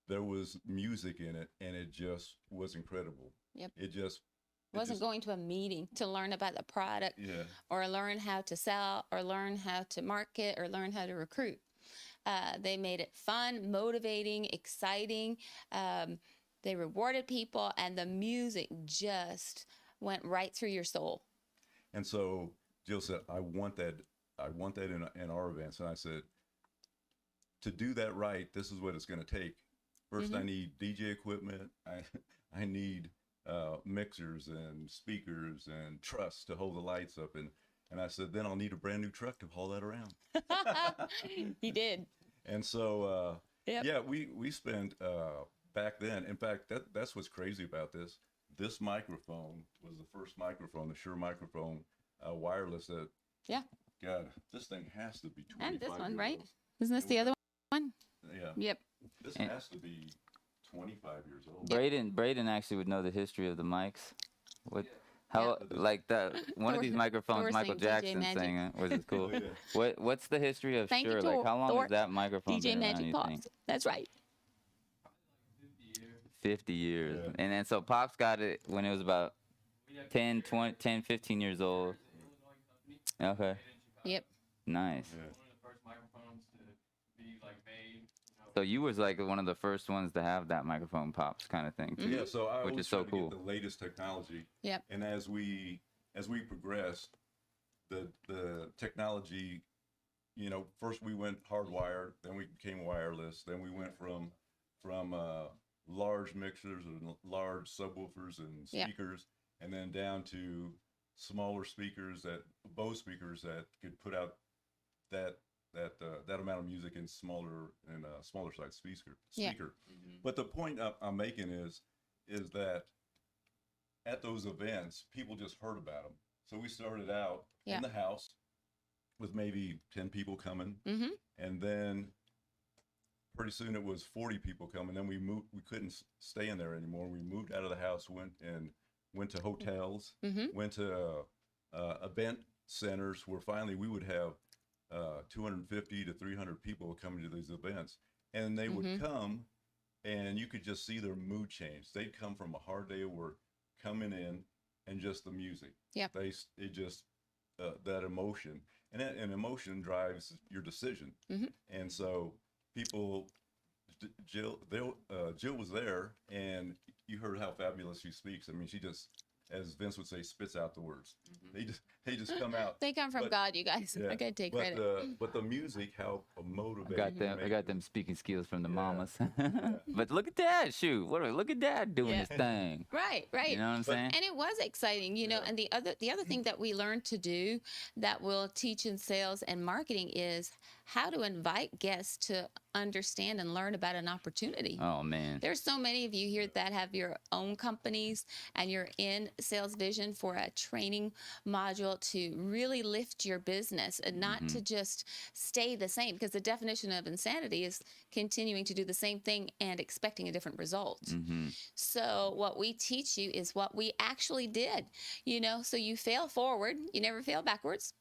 there was music in it, and it just was incredible." Yep. It Wasn't going to a meeting to learn about the product, Yeah. or learn how to sell, or learn how to market, or learn how to recruit. They made it fun, motivating, exciting. They rewarded people, and the music just went right through your soul. And so Jill said, "I want that. I want that in our events." And I said, "To do that right, this is what it's going to take. First, I need DJ equipment. I need mixers and speakers and truss to hold the lights up. And I said, then I'll need a brand new truck to haul that around." He did. And so, Yep. yeah, we spent back then. In fact, that's what's crazy about this. This microphone was the first microphone, the Shure microphone, wireless. That Yeah. God, this thing has to be 25 And this one, years right? old. Isn't this the other one? Yeah. Yep. This And- has to be 25 years old. Braden actually would know the history of the mics. How like that one of these microphones Thor Michael sang DJ Jackson Magic. sang it, which is cool. Oh, yeah. What's the history of Thank you, Shure? Thor. Like how long Thor. has that microphone DJ been around, Magic you Pops. think? That's right. 50 years. Yeah. And then so Pops got it when it was about 10, 20, 10, 15 years old. Okay. Yep. Nice. Yeah. One of the first microphones to be like made. So you was like one of the first ones to have that microphone Pops kind of thing too. Yeah, so I Which always is so try to cool. get the latest technology. Yep. And as we progressed, the technology, first we went hardwired, then we became wireless, then we went from large mixers and large subwoofers and Yeah. speakers, and then down to smaller speakers Bose speakers that could put out that amount of music in smaller size speaker. Yeah. But the point I'm making is that at those events, people just heard about them. So we started out Yeah. in the house with maybe 10 people coming, Mm-hmm. and then pretty soon it was 40 people coming. Then we moved. We couldn't stay in there anymore. We moved out of the house, went to hotels, Mm-hmm. went to event centers where finally we would have 250 to 300 people coming to these events, and they would come, and you could just see their mood change. They'd come from a hard day of work, coming in, and just the music. Yeah. It just that emotion, and emotion drives your decision. Mhm. And so people, Jill was there, and you heard how fabulous she speaks. I mean, she just as Vince would say, spits out the words. They just come out. They come from God, you guys. Yeah, I gotta take but credit. but the music helped motivate. I got them speaking skills from the mamas. But look at Dad, shoot! Look at Dad doing this thing. Right. You know what I'm saying? And it was exciting, you know. And the other thing that we learned to do that we'll teach in sales and marketing is how to invite guests to understand and learn about an opportunity. Oh man, there's so many of you here that have your own companies and you're in Sales Vision for a training module to really lift your business and not to just stay the same, because the definition of insanity is continuing to do the same thing and expecting a different result. So what we teach you is what we actually did, you know. So you fail forward, you never fail backwards.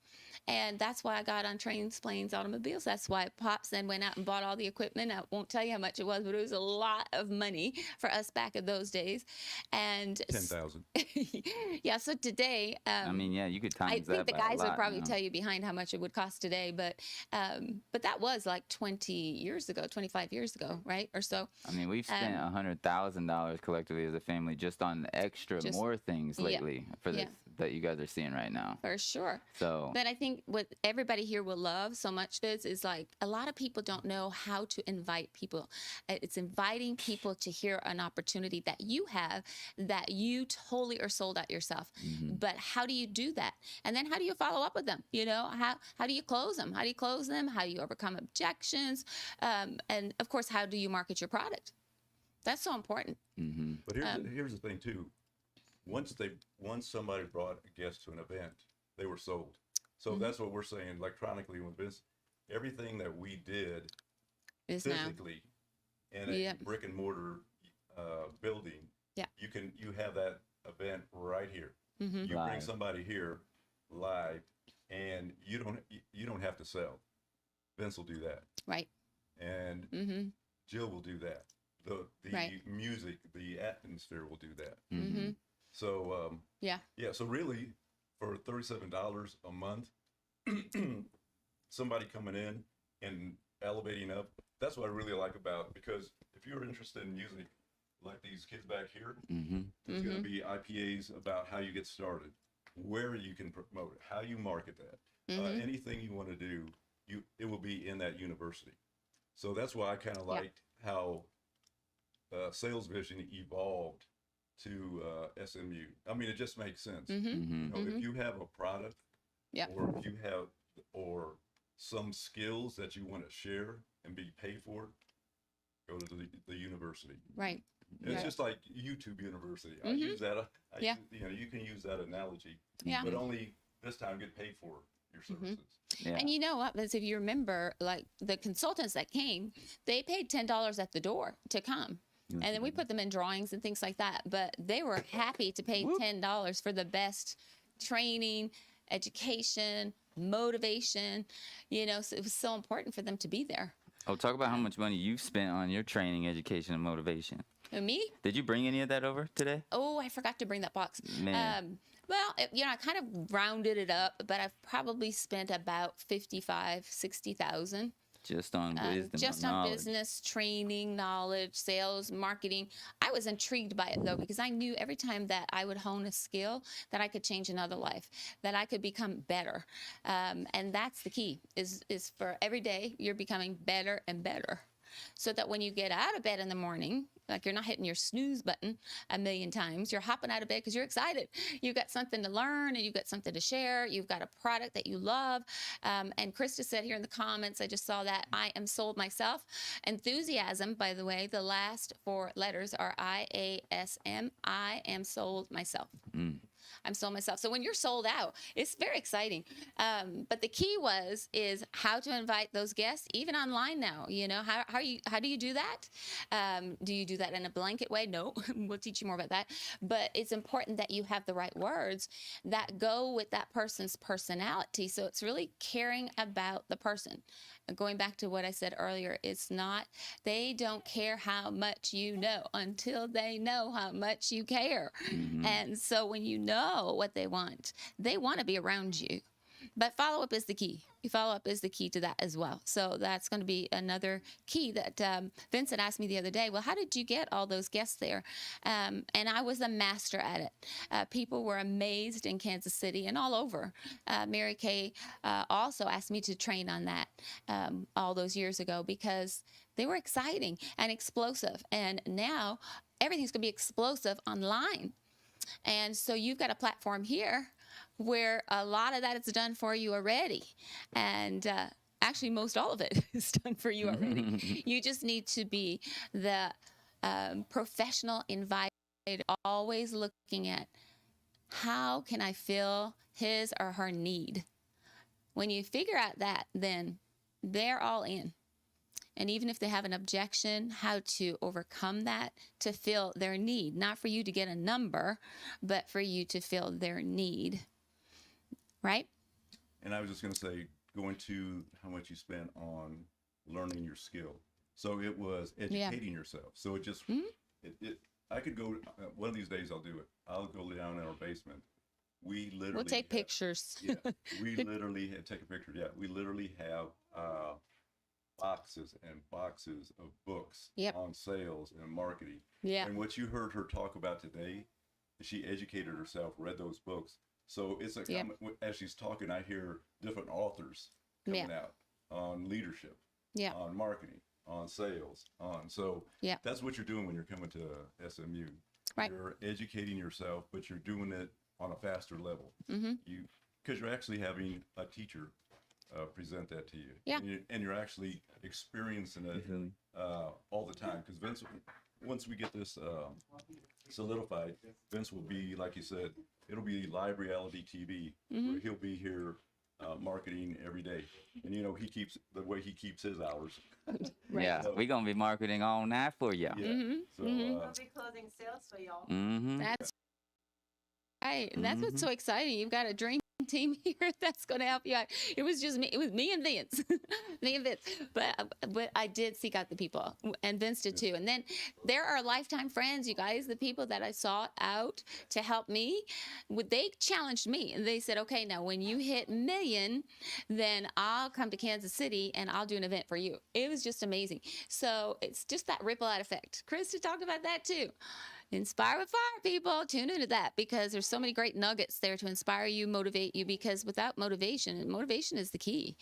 And that's why I got on trains, planes, automobiles. That's why Pops then went out and bought all the equipment. I won't tell you how much it was, but it was a lot of money for us back in those days. And 10,000. Yeah. So today, I mean, yeah, you could times I that think the by a guys lot, would probably you know? tell you behind how much it would cost today, but that was like 20 years ago, 25 years ago, right? Or so. I mean, we've spent $100,000 collectively as a family just on extra more things lately for this that you guys are seeing right now. For sure. So, but I think what everybody here will love so much is like a lot of people don't know how to invite people. It's inviting people to hear an opportunity that you have that you totally are sold out yourself. But how do you do that? And then how do you follow up with them? You know, how do you close them? How do you close them? How do you overcome objections? And of course, how do you market your product? That's so important. But here's the thing too. Once somebody brought a guest to an event, they were sold. So that's what we're saying electronically with this. Everything that we did physically in a brick and mortar building, you have that event right here. You bring somebody here live, and you don't have to sell. Vince will do that. Right. And Jill will do that. The music, the atmosphere will do that. So so really, for $37 a month, somebody coming in and elevating up, that's what I really like about, because if you're interested in music like these kids back here, there's going to be IPAs about how you get started, where you can promote it, how you market that, anything you want to do, it will be in that university. So that's why I kind of liked how Sales Vision evolved to SMU. I mean, it just makes sense. You know, if you have a product, or if you have some skills that you want to share and be paid for, go to the university. Right. It's just like YouTube University. I use that. You know, you can use that analogy, but only this time get paid for your services. And you know what? Because if you remember, like the consultants that came, they paid $10 at the door to come. And then we put them in drawings and things like that. But they were happy to pay $10 for the best training, education, motivation. You know, so it was so important for them to be there. Oh, talk about how much money you've spent on your training, education, and motivation. Me? Did you bring any of that over today? Oh, I forgot to bring that box. Man. Well, you know, I kind of rounded it up, but I've probably spent about $60,000. Just on wisdom, just on business, training, knowledge, sales, marketing. I was intrigued by it though, because I knew every time that I would hone a skill that I could change another life, that I could become better. And that's the key, is for every day you're becoming better and better. So that when you get out of bed in the morning, like you're not hitting your snooze button a million times, you're hopping out of bed because you're excited. You've got something to learn and you've got something to share. You've got a product that you love. And Krista said here in the comments, I just saw that, I am sold myself. Enthusiasm, by the way, the last 4 letters are IASM. I am sold myself. I'm sold myself. So when you're sold out, it's very exciting. But the key is how to invite those guests, even online now. You know, how do you do that? Do you do that in a blanket way? No, we'll teach you more about that. But it's important that you have the right words that go with that person's personality. So it's really caring about the person. Going back to what I said earlier, they don't care how much you know until they know how much you care. And so when you know what they want to be around you. But follow-up is the key. Follow-up is the key to that as well. So that's going to be another key that Vincent asked me the other day. Well, how did you get all those guests there? And I was a master at it. People were amazed in Kansas City and all over. Mary Kay also asked me to train on that all those years ago because they were exciting and explosive. And now everything's going to be explosive online. And so you've got a platform here where a lot of that is done for you already. And actually, most all of it is done for you already. You just need to be the professional invited, always looking at how can I fill his or her need. When you figure out that, then they're all in. And even if they have an objection, how to overcome that to fill their need. Not for you to get a number, but for you to fill their need. Right? And I was just going to say, go into how much you spent on learning your skill. So it was educating yourself. So it just, I could go, one of these days I'll do it. I'll go down in our basement. We'll take pictures. We literally take a picture. Yeah. We literally have, boxes and boxes of books on sales and marketing. Yeah. And what you heard her talk about today, she educated herself, read those books. So it's as she's talking, I hear different authors coming out on leadership, on marketing, on sales, so that's what you're doing when you're coming to SMU. Right. You're educating yourself, but you're doing it on a faster level. Because you're actually having a teacher present that to you. Yeah. And you're actually experiencing it all the time. Because Vince, once we get this solidified, Vince will be, like you said, it'll be live reality TV. Where he'll be here marketing every day. And, he keeps the way he keeps his hours. Right. Yeah, so, we're going to be marketing all night for y'all. Yeah. So, we'll be closing sales for y'all. That's right. And that's what's so exciting. You've got a dream team here that's going to help you out. It was just me. It was me and Vince. But I did seek out the people, and Vince did too. And then there are lifetime friends, you guys, the people that I sought out to help me. They challenged me, and they said, okay, now when you hit million, then I'll come to Kansas City and I'll do an event for you. It was just amazing. So it's just that ripple out effect. Krista talked about that too. Inspire with Fire, people. Tune into that because there's so many great nuggets there to inspire you, motivate you, because without motivation, and motivation is the key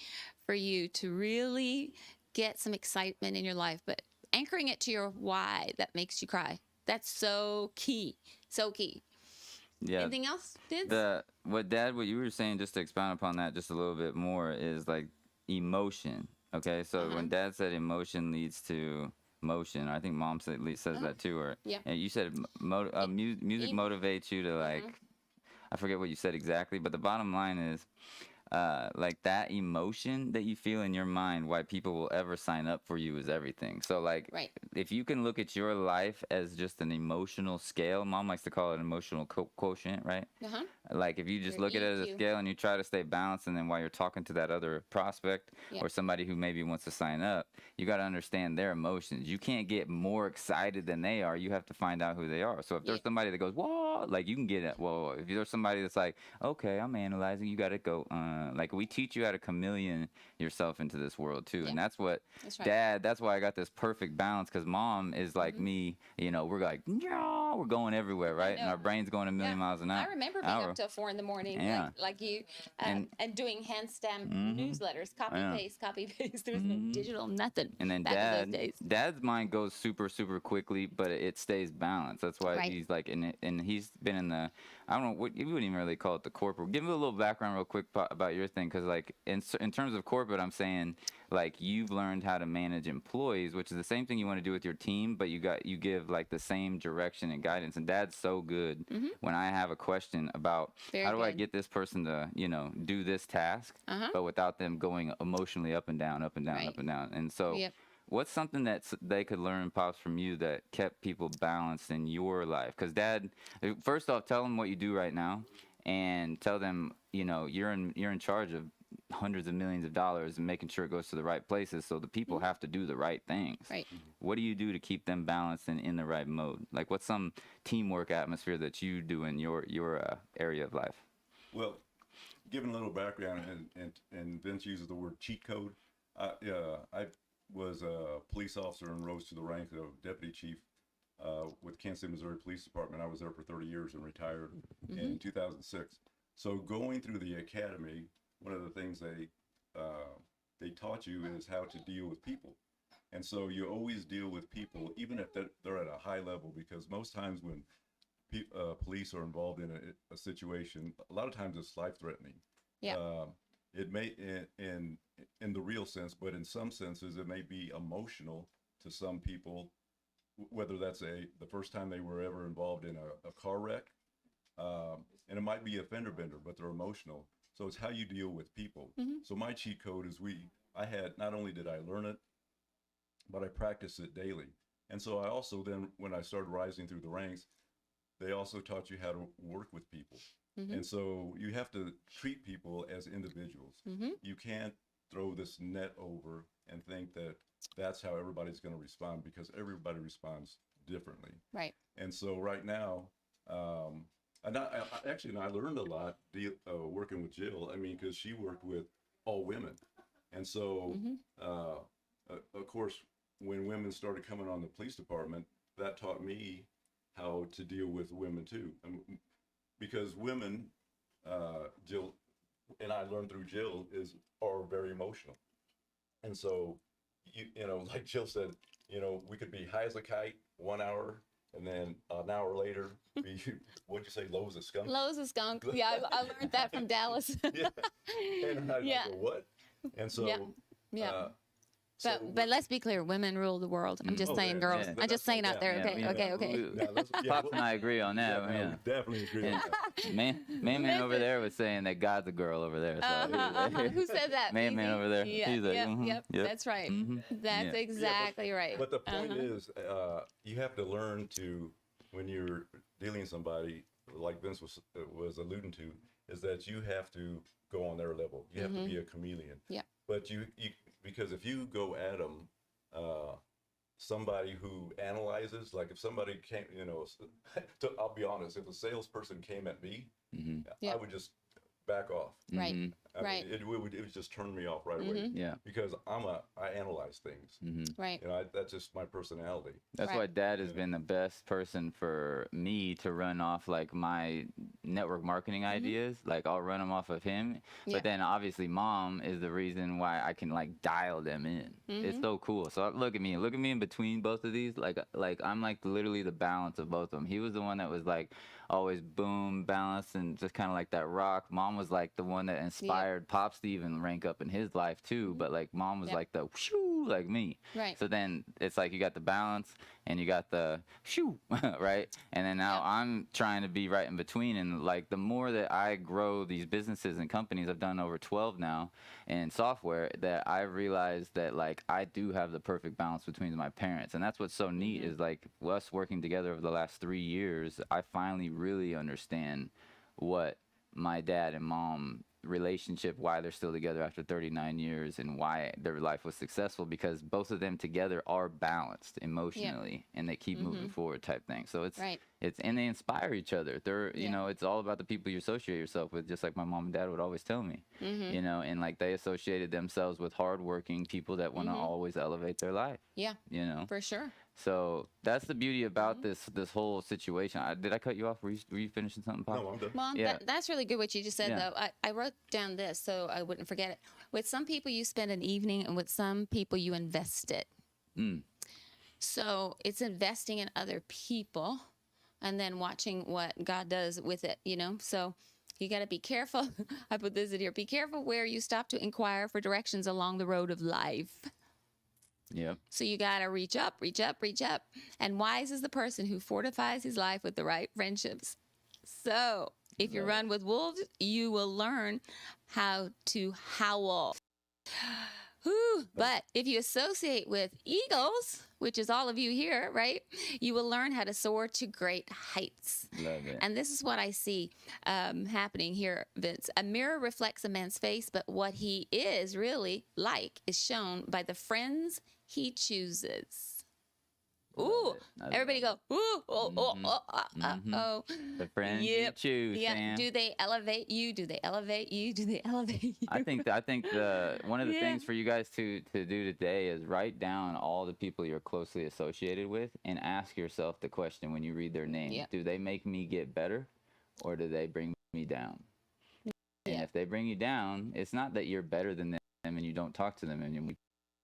for you to really get some excitement in your life, but anchoring it to your why that makes you cry. That's so key. So key. Yeah. Anything else, Vince? What you were saying, just to expound upon that just a little bit more, is like emotion. Okay, so when Dad said emotion leads to motion, I think Mom says that too, or and you said music motivates you to like, I forget what you said exactly, but the bottom line is like that emotion that you feel in your mind, why people will ever sign up for you is everything. So like, if you can look at your life as just an emotional scale, Mom likes to call it emotional quotient, right? Like if you just look at it as a scale and you try to stay balanced, and then while you're talking to that other prospect or somebody who maybe wants to sign up, you got to understand their emotions. You can't get more excited than they are. You have to find out who they are. So if there's somebody that goes, whoa, like you can get it. Whoa, if there's somebody that's like, okay, I'm analyzing, you got to go, like we teach you how to chameleon yourself into this world too. And that's what Dad, that's why I got this perfect balance, because Mom is like me, we're like, no, we're going everywhere, right? And our brain's going a million miles an hour. I remember being up till 4 a.m, like you, and doing hand stamp newsletters, copy paste. There was no digital, nothing. And then Dad's mind goes super, super quickly, but it stays balanced. That's why he's like, and he's been in the, I don't know, what you wouldn't even really call it the corporate. Give me a little background real quick about your thing, because like in terms of corporate, I'm saying like you've learned how to manage employees, which is the same thing you want to do with your team, but you give like the same direction and guidance. And Dad's so good when I have a question about how do I get this person to do this task, but without them going emotionally up and down, up and down, up and down. And so what's something that they could learn, Pops, from you that kept people balanced in your life? Because Dad, first off, tell them what you do right now, and tell them you're in charge of hundreds of millions of dollars and making sure it goes to the right places, so the people have to do the right things. Right. What do you do to keep them balanced and in the right mode? Like, what's some teamwork atmosphere that you do in your area of life? Well, giving a little background, and Vince uses the word cheat code. I was a police officer and rose to the rank of deputy chief with Kansas City, Missouri Police Department. I was there for 30 years and retired in 2006. So going through the academy, one of the things they taught you is how to deal with people. And so you always deal with people, even if they're at a high level, because most times when police are involved in a situation, a lot of times it's life-threatening. Yeah. It may, in the real sense, but in some senses, it may be emotional to some people, whether that's the first time they were ever involved in a car wreck, and it might be a fender bender, but they're emotional. So it's how you deal with people. So my cheat code is not only did I learn it, but I practiced it daily. And so I also then, when I started rising through the ranks, they also taught you how to work with people. And so you have to treat people as individuals. You can't throw this net over and think that that's how everybody's going to respond, because everybody responds differently. Right. And so right now, and I learned a lot working with Jill. I mean, because she worked with all women. And so, of course, when women started coming on the police department, that taught me how to deal with women too. Because women, Jill, and I learned through Jill, are very emotional. And so, you know, like Jill said, you know, we could be high as a kite 1 hour, and then an hour later, what'd you say, low as a skunk? Low as a skunk. Yeah, I learned that from Dallas. Yeah. And I go, what? And so, but let's be clear, women rule the world. I'm just saying, girls. I'm just saying out there. Okay. Pops and I agree on that. We definitely agree on that. Man over there was saying that God's a girl over there. So. Who said that? Man over there. Yeah, He's like, yep, that's right. That's exactly right. But the point is, you have to learn to, when you're dealing with somebody, like Vince was alluding to, is that you have to go on their level. You have to be a chameleon. Yeah. But because if you go at them, somebody who analyzes, like if somebody came, you know, I'll be honest, if a salesperson came at me, I would just back off. Right. I mean, it would just turn me off right away. Yeah. Because I analyze things. Right. You know, that's just my personality. That's why Dad has been the best person for me to run off like my network marketing ideas. Like I'll run them off of him. But then obviously Mom is the reason why I can like dial them in. It's so cool. So look at me in between both of these. Like I'm like literally the balance of both of them. He was the one that was like always boom, balance, and just kind of like that rock. Mom was like the one that inspired Pops to even rank up in his life too. But like Mom was like the shoo, like me. Right. So then it's like you got the balance and you got the shoo, right? And then now I'm trying to be right in between. And like the more that I grow these businesses and companies, I've done over 12 now in software, that I realized that like I do have the perfect balance between my parents. And that's what's so neat is like us working together over the last 3 years, I finally really understand what my dad and mom relationship, why they're still together after 39 years, and why their life was successful, because both of them together are balanced emotionally and they keep moving forward type thing. So it's and they inspire each other. They're you know, it's all about the people you associate yourself with, just like my mom and dad would always tell me. You know, and like they associated themselves with hardworking people that want to always elevate their life. Yeah. You know, For sure. so that's the beauty about this whole situation. Did I cut you off? Were you finishing something, Pop? No, I'm done. Mom, that's really good what you just said, though. I wrote down this so I wouldn't forget it. With some people, you spend an evening, and with some people, you invest it. So it's investing in other people and then watching what God does with it, you know? So you got to be careful. I put this in here. Be careful where you stop to inquire for directions along the road of life. Yep. So you got to reach up, reach up, reach up. And wise is the person who fortifies his life with the right friendships. So if you run with wolves, you will learn how to howl. Whew. But if you associate with eagles, which is all of you here, right, you will learn how to soar to great heights. Love it. And this is what I see happening here, Vince. A mirror reflects a man's face, but what he is really like is shown by the friends he chooses. Ooh, everybody go, ooh, oh. The friends Yep. you choose, Yeah. Sam. Do they elevate you? Do they elevate you? Do they elevate you? I think the one of the things for you guys to do today is write down all the people you're closely associated with and ask yourself the question when you read their name: Yep. Do they make me get better, or do they bring me down? And Yeah. if they bring you down, it's not that you're better than them and you don't talk to them and you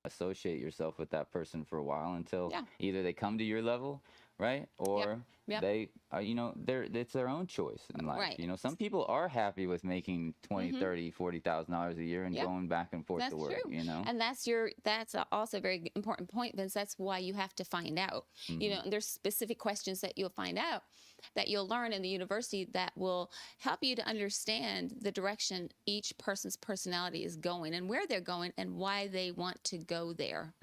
associate yourself with that person for a while until either they come to your level, right, or they it's their own choice in life. Right. You know, some people are happy with making $20,000, $30,000, $40,000 a year and going back and forth That's to work. true. You know, And that's also a very important point, Vince. That's why you have to find out. You know, and there's specific questions that you'll find out that you'll learn in the university that will help you to understand the direction each person's personality is going and where they're going and why they want to go there.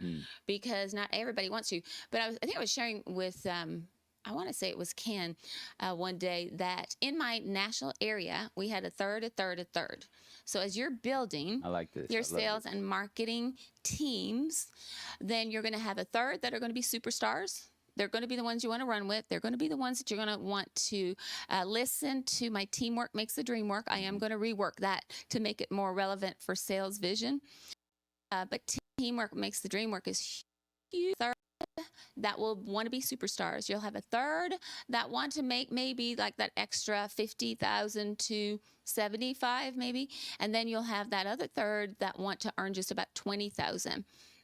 Because not everybody wants to. But I think I was sharing with I want to say it was Ken one day that in my national area, we had a third. So as you're building I like this. your sales and marketing teams, then you're going to have a third that are going to be superstars. They're going to be the ones you want to run with. They're going to be the ones that you're going to want to listen to. My teamwork makes the dream work. I am going to rework that to make it more relevant for sales vision. But teamwork makes the dream work is huge. Third that will want to be superstars. You'll have a third that want to make maybe like that extra 50,000 to 75 maybe. And then you'll have that other third that want to earn just about 20,000.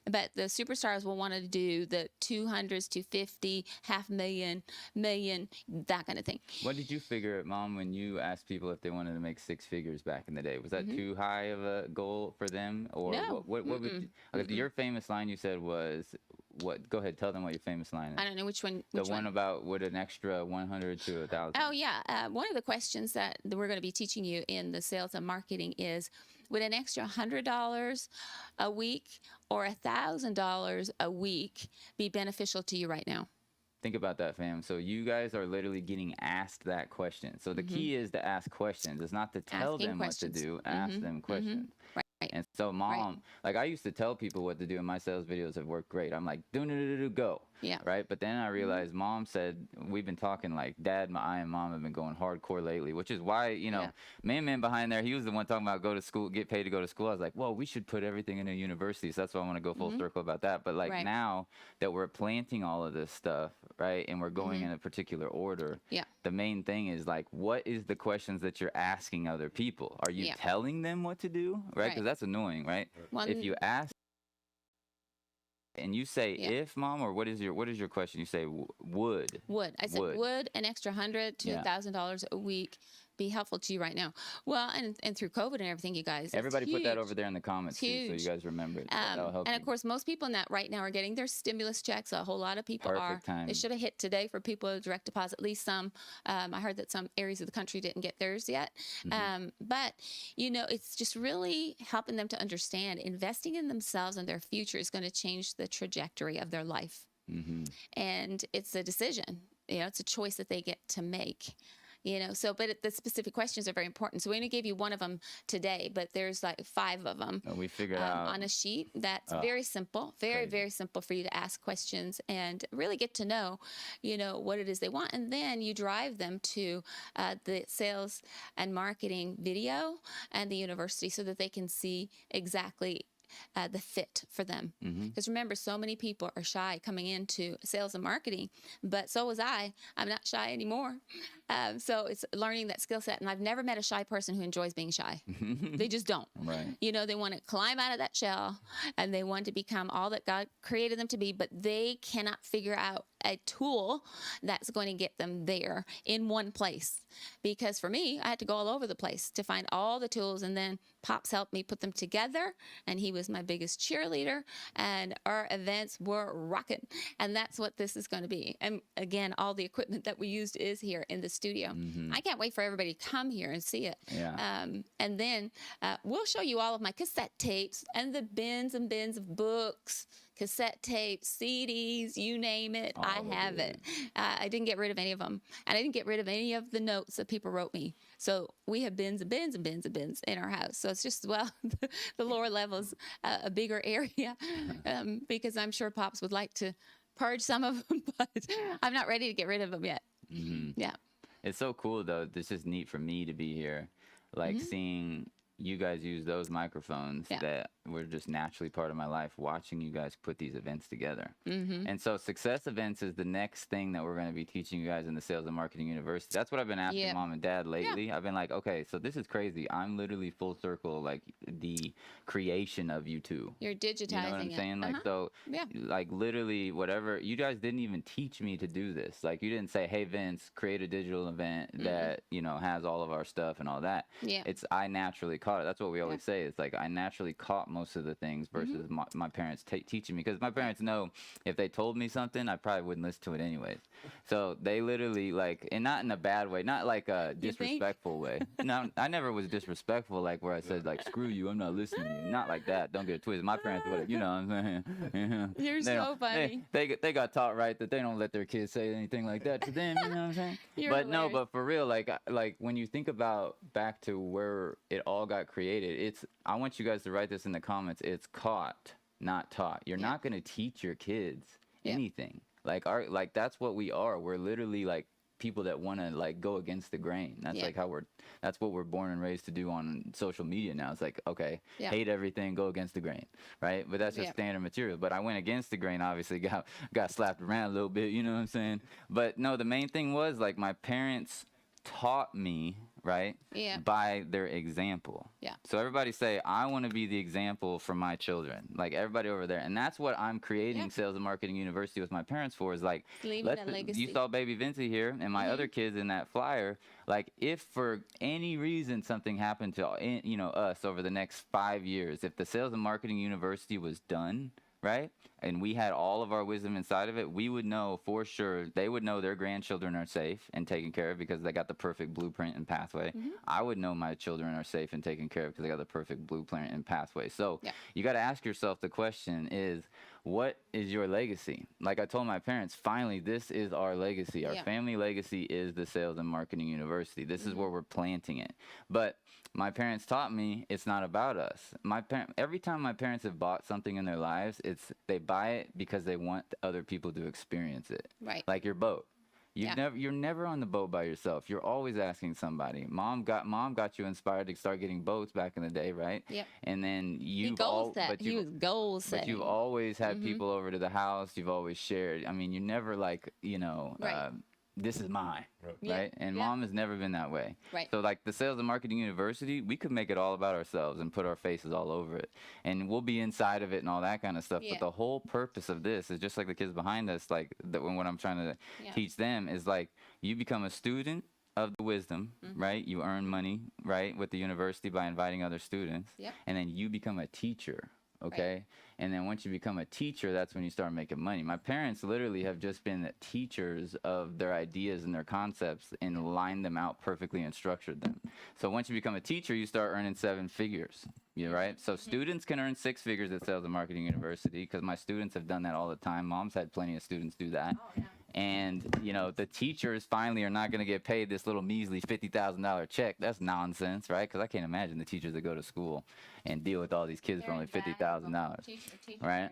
But the superstars will want to do the 200s to 50, $500,000, million, that kind of thing. What did you figure, Mom, when you asked people if they wanted to make six figures back in the day? Was that too high of a goal for them? Or no. what would your famous line you said was, what? Go ahead, tell them what your famous line is. I don't know which one. The one about would an extra 100 to 1,000. Oh, yeah. One of the questions that we're going to be teaching you in the sales and marketing is, would an extra $100 a week or $1,000 a week be beneficial to you right now? Think about that, fam. So you guys are literally getting asked that question. So the key is to ask questions. It's not to tell them what to do. Ask them questions. Right. And so, Mom, like I used to tell people what to do, and my sales videos have worked great. I'm like, do, go. Yeah. Right. But then I realized Mom said, we've been talking like Dad, I and Mom have been going hardcore lately, which is why, you know, man behind there, he was the one talking about go to school, get paid to go to school. I was like, well, we should put everything in a university. So that's why I want to go full circle about that. But like now that we're planting all of this stuff, right, and we're going in a particular order, the main thing is like, what is the questions that you're asking other people? Are you telling them what to do? Right. Because that's annoying, right? If you ask, and you say if, Mom, or what is your question? You say would. I said would an extra $100 to $1,000 a week be helpful to you right now? Well, and through COVID and everything, you guys. Everybody put that over there in the comments too, so you guys remember it. That'll help. And of course, most people in that right now are getting their stimulus checks. A whole lot of people Perfect are. time. It should have hit today for people to direct deposit. At least some. I heard that some areas of the country didn't get theirs yet. But you know, it's just really helping them to understand investing in themselves and their future is going to change the trajectory of their life. And it's a decision. You know, it's a choice that they get to make. You know, so, but the specific questions are very important. So we only gave you one of them today, but there's like 5 of them. We figured out on a sheet that's very simple, very simple for you to ask questions and really get to know, you know, what it is they want. And then you drive them to the sales and marketing video and the university so that they can see exactly the fit for them. Because remember, so many people are shy coming into sales and marketing, but so was I. I'm not shy anymore. So it's learning that skill set. And I've never met a shy person who enjoys being shy. They just don't. Right. You know, they want to climb out of that shell and they want to become all that God created them to be, but they cannot figure out a tool that's going to get them there in one place. Because for me, I had to go all over the place to find all the tools, and then Pops helped me put them together, and he was my biggest cheerleader, and our events were rocking. And that's what this is going to be. And again, all the equipment that we used is here in the studio. I can't wait for everybody to come here and see it. And then we'll show you all of my cassette tapes and the bins and bins of books, cassette tapes, CDs, you name it, I have it. I didn't get rid of any of them. And I didn't get rid of any of the notes that people wrote me. So we have bins and bins and bins and bins in our house. So it's just, well, the lower level's a bigger area because I'm sure Pops would like to purge some of them, but I'm not ready to get rid of them yet. Yeah. It's so cool though. This is neat for me to be here, like seeing you guys use those microphones that were just naturally part of my life, watching you guys put these events together. And so success events is the next thing that we're going to be teaching you guys in the Sales and Marketing University. That's what I've been asking Mom and Dad lately. I've been like, okay, so this is crazy. I'm literally full circle, like the creation of you two. You're digitizing You know what I'm saying? Like, so, like literally whatever, you guys didn't even teach me to do this. Like you didn't say, hey, Vince, create a digital event that, you know, has all of our stuff and all that. It's, I naturally caught it. That's what we always say. It's like I naturally caught most of the things versus my parents teaching me, because my parents know if they told me something, I probably wouldn't listen to it anyways. So they literally like, and not in a bad way, not like a disrespectful way. No, I never was disrespectful, like where I said like, screw you, I'm not listening to you. Not like that. Don't get it twisted. My parents would have, you know what I'm saying? You're so funny. They got taught right that they don't let their kids say anything like that to them, you know what I'm saying? But no, but for real, like when you think about back to where it all got created, it's, I want you guys to write this in the comments. It's caught, not taught. You're not going to teach your kids anything. Like that's what we are. We're literally like people that want to like go against the grain. That's like how that's what we're born and raised to do on social media now. It's like, okay, hate everything, go against the grain, right? But that's just standard material. But I went against the grain, obviously got slapped around a little bit, you know what I'm saying? But no, the main thing was like my parents taught me, right? By their example. So everybody say, I want to be the example for my children. Like everybody over there. And that's what I'm creating Sales and Marketing University with my parents for, is like, you saw baby Vincent here and my other kids in that flyer. Like if for any reason something happened to, you know, us over the next 5 years, if the Sales and Marketing University was done, right? And we had all of our wisdom inside of it, we would know for sure, they would know their grandchildren are safe and taken care of because they got the perfect blueprint and pathway. I would know my children are safe and taken care of because they got the perfect blueprint and pathway. So you got to ask yourself, the question is, what is your legacy? Like I told my parents, finally, this is our legacy. Our family legacy is the Sales and Marketing University. This is where we're planting it. But my parents taught me it's not about us. Every time my parents have bought something in their lives, they buy it because they want other people to experience it. Right. Like your boat. You're never on the boat by yourself. You're always asking somebody. Mom got you inspired to start getting boats back in the day, right? Yep. And then you've always had people over to the house. You've always shared. I mean, you never like, you know, this is mine, right? And Mom has never been that way. Right. So like the Sales and Marketing University, we could make it all about ourselves and put our faces all over it. And we'll be inside of it and all that kind of stuff. But the whole purpose of this is just like the kids behind us, like what I'm trying to teach them is like, you become a student of the wisdom, right? You earn money, right, with the university by inviting other students. And then you become a teacher. Okay. And then once you become a teacher, that's when you start making money. My parents literally have just been teachers of their ideas and their concepts and lined them out perfectly and structured them. So once you become a teacher, you start earning 7 figures. Right? So students can earn 6 figures at Sales and Marketing University because my students have done that all the time. Mom's had plenty of students do that. And, you know, the teachers finally are not going to get paid this little measly $50,000 check. That's nonsense, right? Because I can't imagine the teachers that go to school and deal with all these kids for only $50,000, right?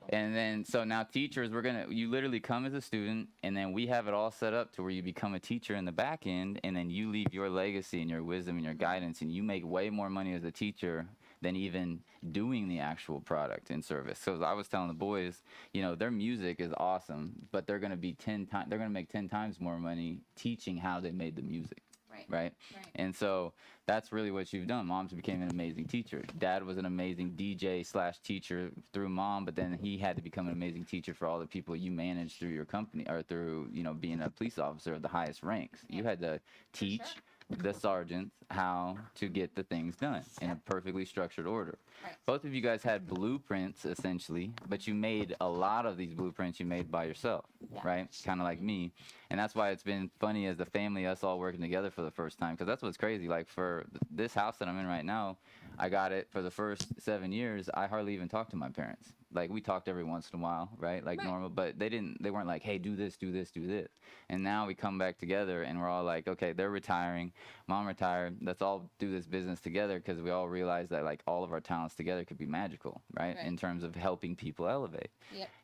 And then, so now teachers, you literally come as a student, and then we have it all set up to where you become a teacher in the back end, and then you leave your legacy and your wisdom and your guidance, and you make way more money as a teacher than even doing the actual product and service. So I was telling the boys, you know, their music is awesome, but they're going to be they're going to make 10 times more money teaching how they made the music. Right. And so that's really what you've done. Mom's became an amazing teacher. Dad was an amazing DJ/teacher through Mom, but then he had to become an amazing teacher for all the people you managed through your company or through, you know, being a police officer of the highest ranks. You had to teach the sergeants how to get the things done in a perfectly structured order. Both of you guys had blueprints essentially, but you made a lot of these blueprints you made by yourself, right? Kind of like me. And that's why it's been funny as the family, us all working together for the first time, because that's what's crazy. Like for this house that I'm in right now, I got it for the first 7 years. I hardly even talked to my parents. Like we talked every once in a while, right? Like normal, but they weren't like, hey, do this, do this, do this. And now we come back together and we're all like, okay, they're retiring, Mom retired. Let's all do this business together because we all realize that like all of our talents together could be magical, right? In terms of helping people elevate.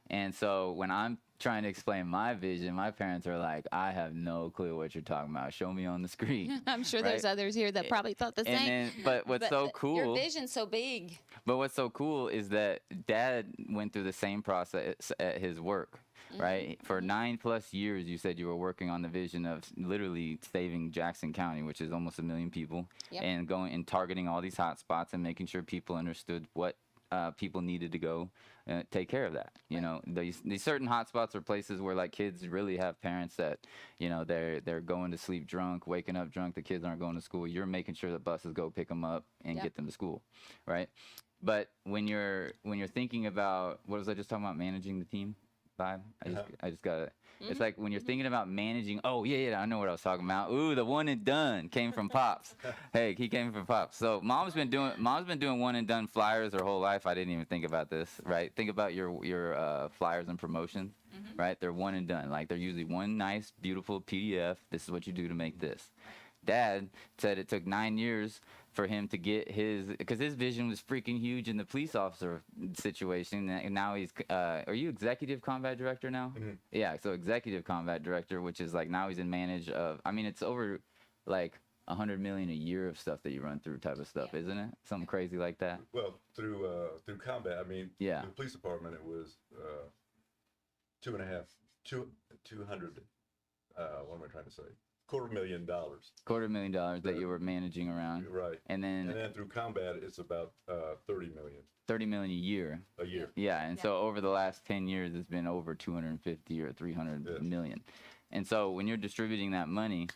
And so when I'm trying to explain my vision, my parents are like, I have no clue what you're talking about. Show me on the screen. I'm sure right? there's others here that probably thought the same. Then, but what's so cool? Your vision's so big. But what's so cool is that Dad went through the same process at his work, right? For 9+ years, you said you were working on the vision of literally saving Jackson County, which is almost 1 million people, and going and targeting all these hot spots and making sure people understood what people needed to go take care of that. You know, these certain hotspots are places where like kids really have parents that, you know, they're going to sleep drunk, waking up drunk. The kids aren't going to school. You're making sure that buses go pick them up and get them to school, right? But when you're thinking about, what was I just talking about, managing the team? I just got it. It's like when you're thinking about managing. Oh yeah, I know what I was talking about. Ooh, the one and done came from Pops. Hey, he came from Pops. So mom's been doing one and done flyers her whole life. I didn't even think about this. Right? Think about your flyers and promotions. Right? They're one and done. Like they're usually one nice, beautiful PDF. This is what you do to make this. Dad said it took 9 years for him to get because his vision was freaking huge in the police officer situation. And now he's, are you executive combat director now? Yeah, so executive combat director, which is like now he's in manage of, I mean, it's over like 100 million a year of stuff that you run through type of stuff, isn't it? Something crazy like that. Well, through combat, I mean, the police department, it was 200, what am I trying to say? $250,000. $250,000 that you were managing around. Right. And then through combat, it's about 30 million. 30 million a year. Yeah, and so over the last 10 years, it's been over 250 or 300 million. And so when you're distributing that money,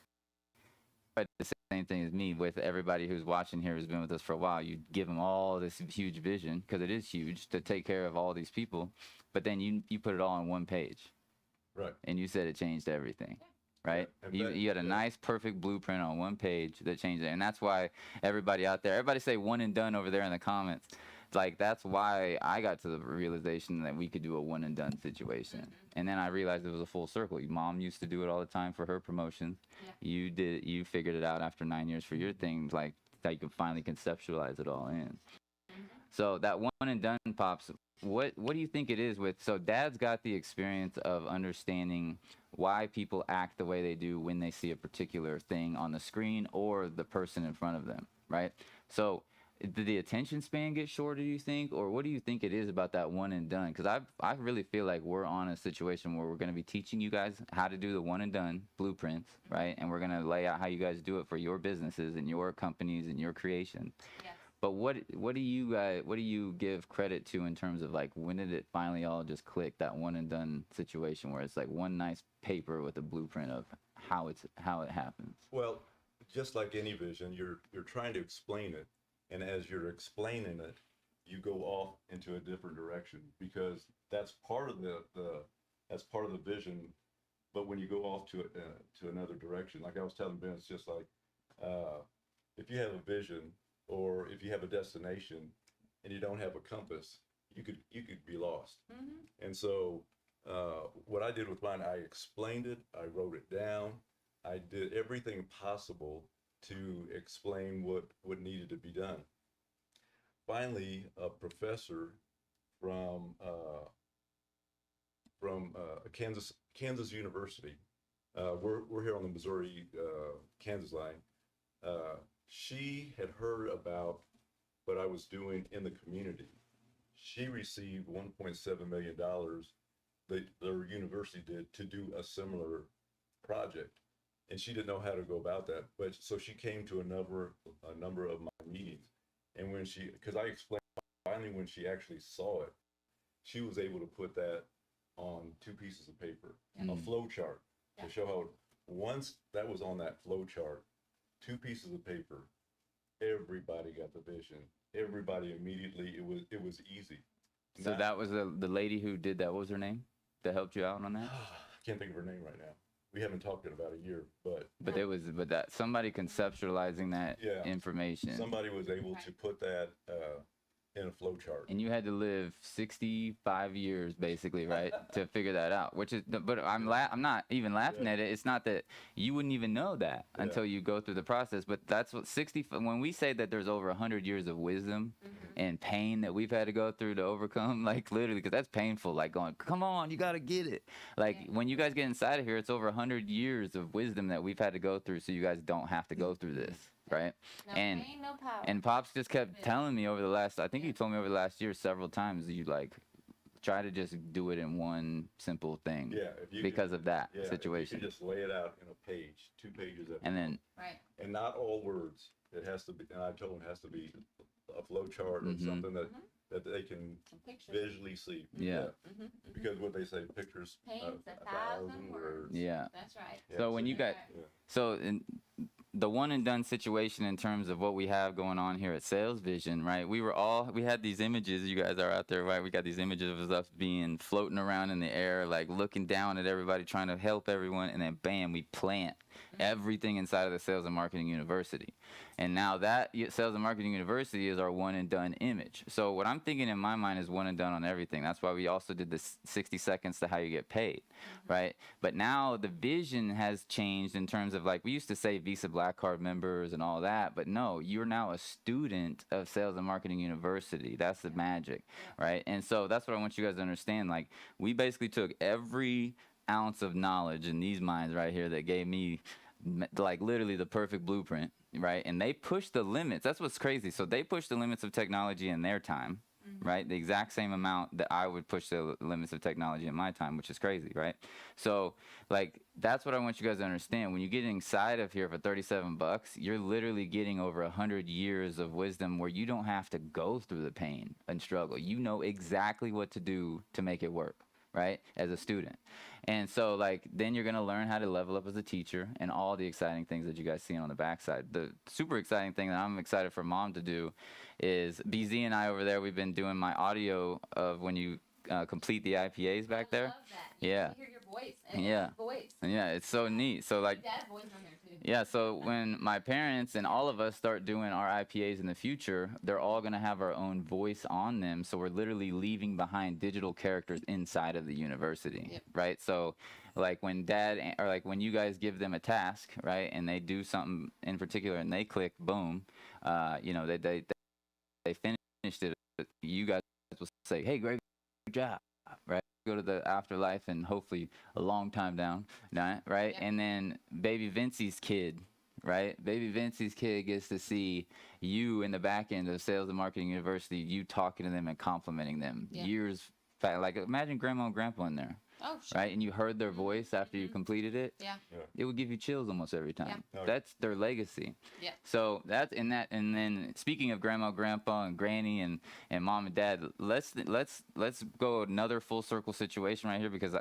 but the same thing as me, with everybody who's watching here who's been with us for a while, you give them all this huge vision, because it is huge, to take care of all these people, but then you put it all on one page. Right. And you said it changed everything. Right? You had a nice, perfect blueprint on one page that changed it. And that's why everybody out there, everybody say one and done over there in the comments. Like, that's why I got to the realization that we could do a one and done situation. And then I realized it was a full circle. Your mom used to do it all the time for her promotions. You figured it out after 9 years for your thing, like that you could finally conceptualize it all in. So that one and done, Pops, what do you think it is with, so Dad's got the experience of understanding why people act the way they do when they see a particular thing on the screen or the person in front of them, right? So did the attention span get shorter, do you think? Or what do you think it is about that one and done? Because I really feel like we're on a situation where we're going to be teaching you guys how to do the one and done blueprints, right? And we're going to lay out how you guys do it for your businesses and your companies and your creation. Yes. But what do you give credit to in terms of, like, when did it finally all just click, that one and done situation where it's like one nice paper with a blueprint of how it happens? Well, just like any vision, you're trying to explain it, and as you're explaining it, you go off into a different direction, because that's part of the vision. But when you go off to another direction, like I was telling Ben, it's just like if you have a vision, or if you have a destination and you don't have a compass, you could be lost. And so what I did with mine, I explained it, I wrote it down, I did everything possible to explain what needed to be done. Finally, a professor from Kansas University, we're here on the Missouri Kansas line. She had heard about what I was doing in the community. She received $1.7 million that their university did to do a similar project, and she didn't know how to go about that. But so she came to a number of my meetings, and because I explained, finally when she actually saw it, she was able to put that on 2 pieces of paper, a flow chart, to show how once that was on that flow chart, 2 pieces of paper, everybody got the vision. Everybody immediately, it was easy. So that was the lady who did that. What was her name that helped you out on that? I can't think of her name right now. We haven't talked in about a year, but that somebody conceptualizing that information. Somebody was able to put that in a flow chart. And you had to live 65 years basically, right, to figure that out. Which is, but I'm not even laughing at it. It's not that you wouldn't even know that until you go through the process. But that's what when we say that there's over 100 years of wisdom and pain that we've had to go through to overcome, like literally, because that's painful. Like going, come on, you got to get it. Like when you guys get inside of here, it's over 100 years of wisdom that we've had to go through, so you guys don't have to go through this. Right. No pain, no power. And Pops just kept telling me over the last, I think he told me over the last year several times, you like try to just do it in one simple thing. Yeah. If you because of that if situation. you can just lay it out in a page, 2 pages at and then Right. and not all words. It has to be, and I told him it has to be a flow chart or something that they can visually see. Yeah. Because what they say, pictures Paints 1,000 words. Yeah. That's right. So when you got, so in the one and done situation in terms of what we have going on here at Sales Vision, right? We had these images, you guys are out there, right? We got these images of us being floating around in the air, like looking down at everybody, trying to help everyone. And then bam, we plant everything inside of the Sales and Marketing University. And now that Sales and Marketing University is our one and done image. So what I'm thinking in my mind is one and done on everything. That's why we also did the 60 seconds to how you get paid, right? But now the vision has changed in terms of, like, we used to say Visa Blackcard members and all that, but no, you're now a student of Sales and Marketing University. That's the magic, right? And so that's what I want you guys to understand. Like, we basically took every ounce of knowledge in these minds right here that gave me, like, literally the perfect blueprint, right? And they pushed the limits. That's what's crazy. So they pushed the limits of technology in their time, right? The exact same amount that I would push the limits of technology in my time, which is crazy, right? So, like, that's what I want you guys to understand. When you get inside of here for $37, you're literally getting over 100 years of wisdom where you don't have to go through the pain and struggle. You know exactly what to do to make it work, right? As a student. And so, like, then you're going to learn how to level up as a teacher and all the exciting things that you guys see on the backside. The super exciting thing that I'm excited for Mom to do is BZ and I over there, we've been doing my audio of when you complete the IPAs back there. I love that. Yeah. You hear your voice. And Yeah. Voice. Yeah, it's so neat. So, like, Dad's voice on there too. yeah, so when my parents and all of us start doing our IPAs in the future, they're all going to have our own voice on them. So we're literally leaving behind digital characters inside of the university, right? So, like, when Dad, or like when you guys give them a task, right, and they do something in particular and they click, boom, you know, they finished it, you guys will say, hey, great job, right? Go to the afterlife and hopefully a long time down, right? Yep. And then baby Vincey's kid, right? Baby Vincey's kid gets to see you in the back end of Sales and Marketing University, you talking to them and complimenting them. Yeah. Years back, like imagine grandma and grandpa in there. Oh, sure. Right, and you heard their voice after you completed it. Yeah. It would give you chills almost every time. Yeah. That's their legacy. Yeah. So that's in that. And then speaking of grandma, grandpa, and granny, and mom and dad, let's go another full circle situation right here, because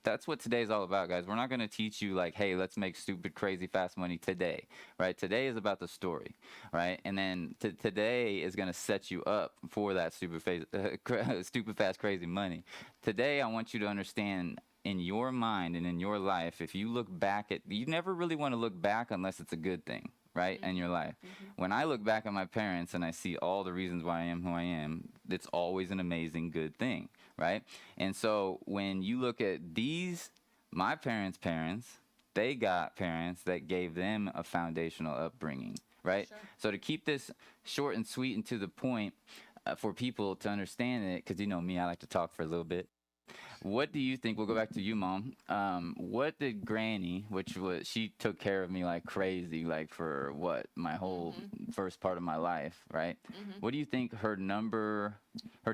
that's what today's all about, guys. We're not going to teach you like, hey, let's make stupid, crazy, fast money today, right? Today is about the story, right? And then today is going to set you up for that stupid, fast, crazy money. Today, I want you to understand in your mind and in your life, if you look back at, you never really want to look back unless it's a good thing, right, in your life. When I look back at my parents and I see all the reasons why I am who I am, it's always an amazing good thing, right? And so when you look at my parents' they got parents that gave them a foundational upbringing, right? Sure. So to keep this short and sweet and to the point, for people to understand it, because you know me, I like to talk for a little bit. What do you think? We'll go back to you, Mom. What did Granny, she took care of me like crazy, like for my whole first part of my life, right? What do you think her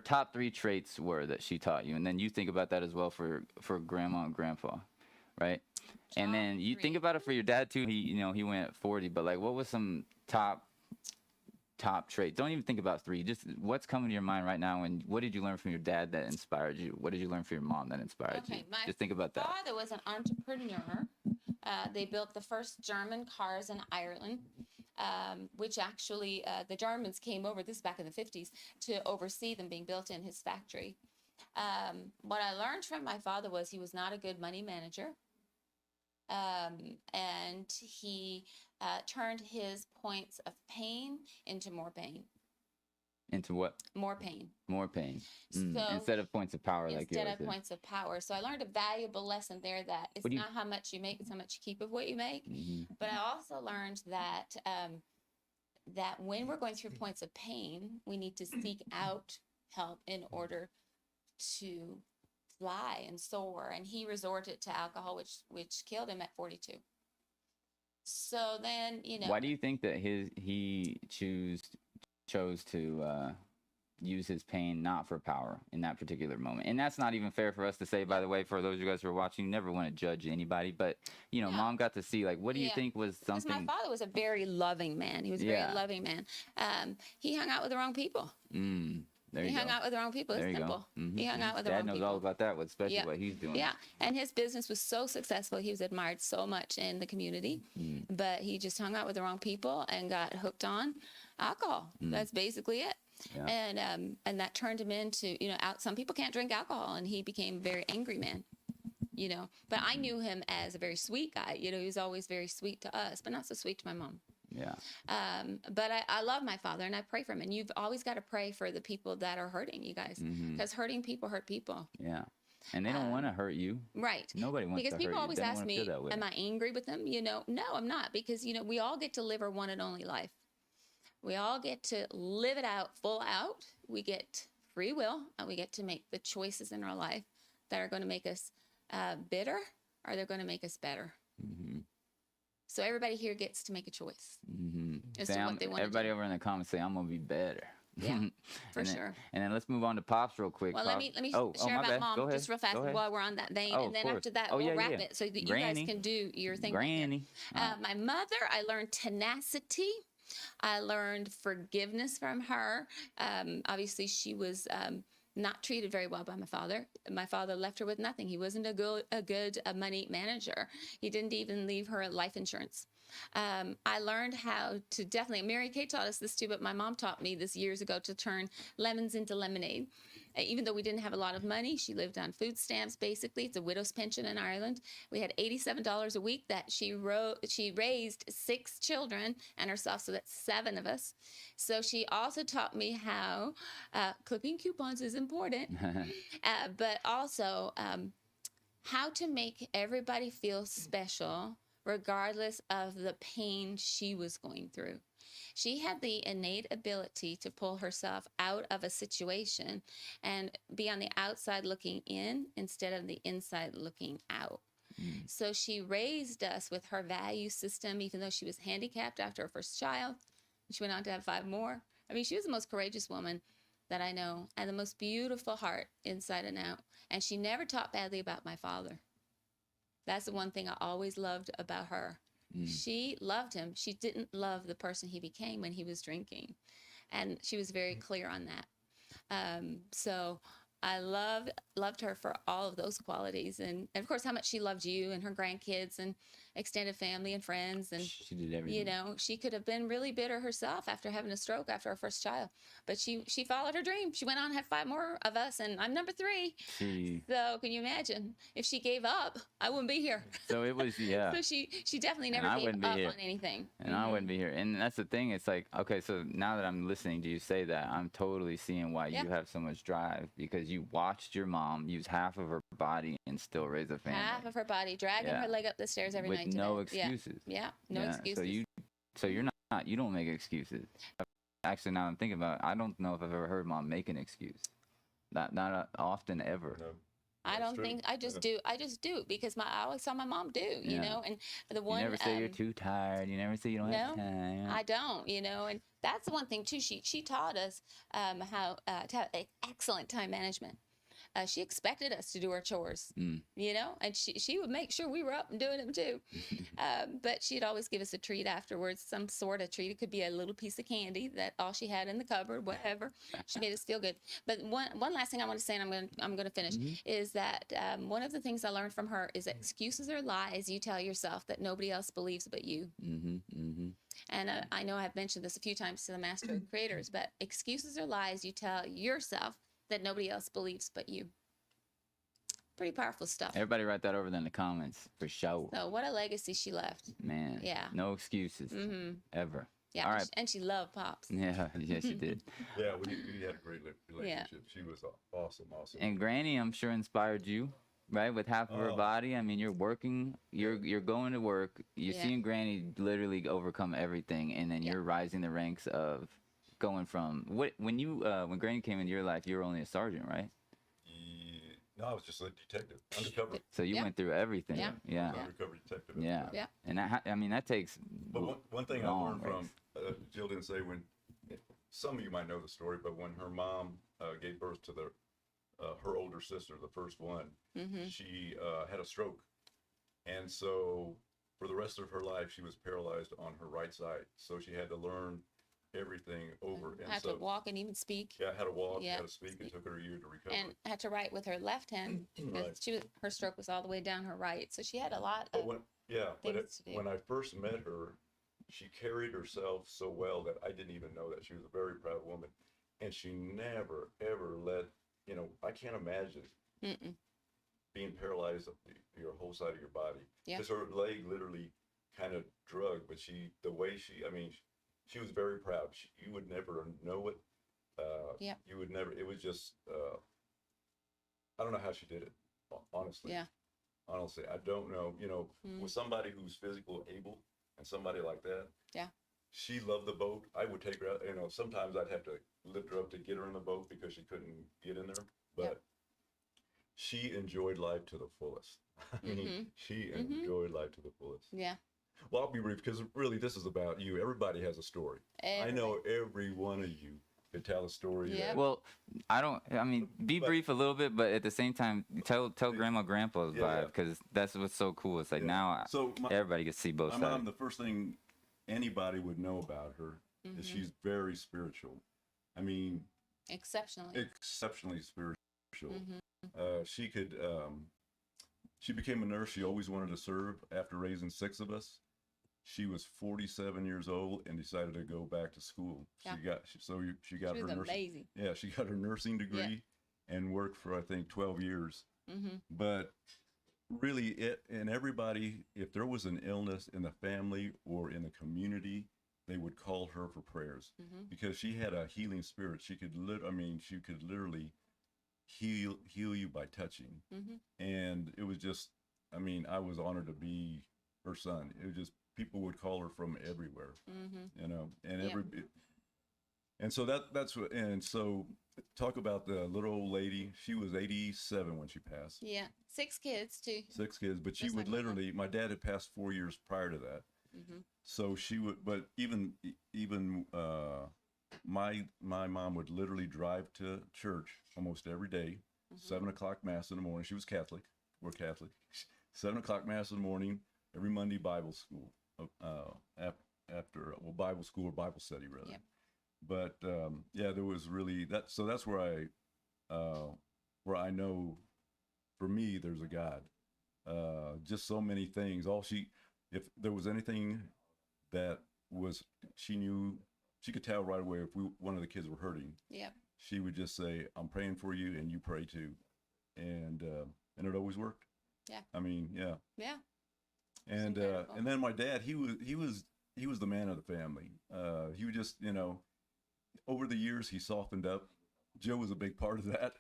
top 3 traits were that she taught you? And then you think about that as well for Grandma and Grandpa, right? And then you think about it for your dad too. He went at 40, but like, what was some top trait? Don't even think about 3. Just what's coming to your mind right now, and what did you learn from your dad that inspired you? What did you learn from your mom that inspired you? Just think about that. My father was an entrepreneur. They built the first German cars in Ireland, which actually the Germans came over, this is back in the 50s, to oversee them being built in his factory. What I learned from my father was he was not a good money manager. And he turned his points of pain into more pain. Into what? More pain. More pain. So Instead of points of power, like you instead of points of power. So I learned a valuable lesson there that it's not how much you make, it's how much you keep of what you make. But I also learned that that when we're going through points of pain, we need to seek out help in order to fly and soar. And he resorted to alcohol, which killed him at 42. So then, you know. Why do you think that he chose to use his pain not for power in that particular moment? And that's not even fair for us to say, by the way, for those of you guys who are watching. You never want to judge anybody, but you know, Mom got to see, like, what do you think was something? Because my father was a very loving man. He was a very loving man. He hung out with the wrong people. He hung out with the wrong people. It's simple. He hung out with the wrong people. Dad knows all about that, especially what he's doing. Yeah, and his business was so successful. He was admired so much in the community, but he just hung out with the wrong people and got hooked on alcohol. That's basically it. Yeah. And that turned him into, you know, some people can't drink alcohol, and he became a very angry man. You know, but I knew him as a very sweet guy. You know, he was always very sweet to us, but not so sweet to my mom. Yeah. But I love my father, and I pray for him. And you've always got to pray for the people that are hurting you guys, because hurting people hurt people. Yeah. And they don't want to hurt you. Right. Nobody wants to hurt you. Because people always ask me, am I angry with them? You know, no, I'm not. Because, you know, we all get to live our one and only life. We all get to live it out, full out. We get free will, and we get to make the choices in our life that are going to make us bitter, or they're going to make us better. So everybody here gets to make a choice as to what they want to do. Everybody over in the comments say, I'm going to be better. Yeah, for sure. And then let's move on to Pops real quick. Well, let me share about Mom just real fast while we're on that vein. And then after that, we'll wrap it so that you guys can do your thing. Granny. My mother, I learned tenacity. I learned forgiveness from her. Obviously, she was not treated very well by my father. My father left her with nothing. He wasn't a good money manager. He didn't even leave her life insurance. I learned how to definitely, Mary Kay taught us this too, but my mom taught me this years ago, to turn lemons into lemonade. Even though we didn't have a lot of money, she lived on food stamps, basically. It's a widow's pension in Ireland. We had $87 a week that she raised 6 children and herself, so that's 7 of us. So she also taught me how clipping coupons is important, but also how to make everybody feel special regardless of the pain she was going through. She had the innate ability to pull herself out of a situation and be on the outside looking in instead of the inside looking out. So she raised us with her value system, even though she was handicapped after her first child. She went on to have 5 more. I mean, she was the most courageous woman that I know, and the most beautiful heart inside and out. And she never talked badly about my father. That's the one thing I always loved about her. She loved him. She didn't love the person he became when he was drinking. And she was very clear on that. So I loved her for all of those qualities. And of course, how much she loved you and her grandkids and extended family and friends. And she did everything. You know, she could have been really bitter herself after having a stroke after her first child. But she followed her dream. She went on and had 5 more of us, and I'm number 3. So can you imagine? If she gave up, I wouldn't be here. So it was, yeah. So she definitely never gave up on anything. And I wouldn't be here. And that's the thing. It's like, okay, so now that I'm listening to you say that, I'm totally seeing why you have so much drive, because you watched your mom use half of her body and still raise a family. Half of her body, dragging her leg up the stairs every night. With no excuses. Yeah, no excuses. So you're not, you don't make excuses. Actually, now I'm thinking about it, I don't know if I've ever heard Mom make an excuse. Not often ever. No. I don't think I just do because I always saw my mom do, you know, and the one. You never say you're too tired. You never say you don't have time. I don't, you know, and that's the one thing too. She taught us how to have excellent time management. She expected us to do our chores, you know, and she would make sure we were up and doing them too. But she'd always give us a treat afterwards, some sort of treat. It could be a little piece of candy that all she had in the cupboard, whatever. She made us feel good. But one last thing I want to say, and I'm going to finish, is that one of the things I learned from her is that excuses are lies you tell yourself that nobody else believes but you. And I know I've mentioned this a few times to the Master Creators, but excuses are lies you tell yourself that nobody else believes but you. Pretty powerful stuff. Everybody write that over there in the comments, for sure. So what a legacy she left. Man. Yeah. No excuses. Ever. Yeah, All right. and she loved Pops. Yeah, yes, you did. Yeah, we had a great relationship. She was awesome. And Granny, I'm sure inspired you, right? With half of her body. I mean, you're working, you're going to work, you're seeing Granny literally overcome everything, and then you're rising the ranks of going from when Granny came into your life, you were only a sergeant, right? No, I was just a detective, undercover. So you went through everything. Yeah. Undercover detective. Yeah. And that takes. But one thing I learned from Jill didn't say when some of you might know the story, but when her mom gave birth to her older sister, the first one, she had a stroke, and so for the rest of her life she was paralyzed on her right side. So she had to learn everything over. And had to walk and even speak. Yeah, had to walk, had to speak. It took her a year to recover. And had to write with her left hand because her stroke was all the way down her right. So she had a lot of things to do. When I first met her, she carried herself so well that I didn't even know that she was a very proud woman, and she never ever let I can't imagine being paralyzed your whole side of your body because her leg literally kind of drug, but she was very proud. You would never know it. You would never. It was just. I don't know how she did it. Honestly. Yeah. Honestly, I don't know. With somebody who's physically able and somebody like that. Yeah. She loved the boat. I would take her out. Sometimes I'd have to lift her up to get her in the boat because she couldn't get in there. But she enjoyed life to the fullest. She enjoyed life to the fullest. Yeah. Well, I'll be brief because really this is about you. Everybody has a story. I know every one of you could tell a story. Yeah. Well, be brief a little bit, but at the same time, tell Grandma Grandpa's vibe because that's what's so cool. It's like now everybody can see both sides. My mom, the first thing anybody would know about her is she's very spiritual. I mean, exceptionally spiritual. She became a nurse. She always wanted to serve. After raising 6 of us, she was 47 years old and decided to go back to school. Yeah. She got her nursing. Amazing. Yeah, she got her nursing degree and worked for I think 12 years. But really, and everybody, if there was an illness in the family or in the community, they would call her for prayers because she had a healing spirit. She could literally heal you by touching. And it was just, I was honored to be her son. It was just, people would call her from everywhere, and so that's what, and so talk about the little old lady. She was 87 when she passed. Yeah. 6 kids too. 6 kids, but she would literally, my dad had passed 4 years prior to that. So she would, but even my mom would literally drive to church almost every day, 7 o'clock mass in the morning. She was Catholic. We're Catholic. 7 o'clock mass in the morning, every Monday Bible school, after Bible school or Bible study rather. Yep. But there was really that. So that's where I know, for me, there's a God. Just so many things. If there was anything that she knew, she could tell right away if one of the kids were hurting. Yeah. She would just say, "I'm praying for you, and you pray too," and it always worked. Yeah. Yeah. And then my dad, he was the man of the family. He would just, over the years he softened up. Joe was a big part of that.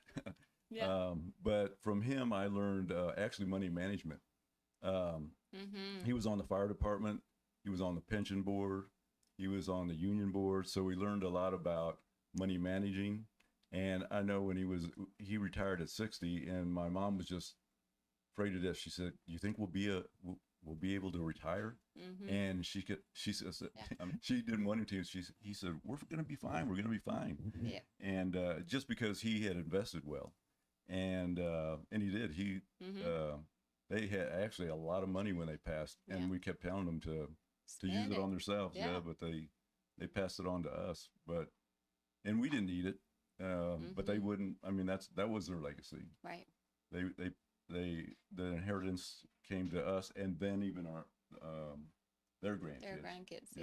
Yeah. But from him I learned actually money management. He was on the fire department. He was on the pension board. He was on the union board. So we learned a lot about money managing. And I know when he retired at 60, and my mom was just afraid to death. She said, "You think we'll be able to retire?" And she says, she didn't want him to. He said, "We're going to be fine. We're going to be fine." Yeah. And just because he had invested well, and he did. They had actually a lot of money when they passed, and we kept telling them to use it on themselves. Yeah. But they passed it on to us. And we didn't need it. But they wouldn't. That was their legacy. Right. The inheritance came to us, and then even their grandkids. Their grandkids.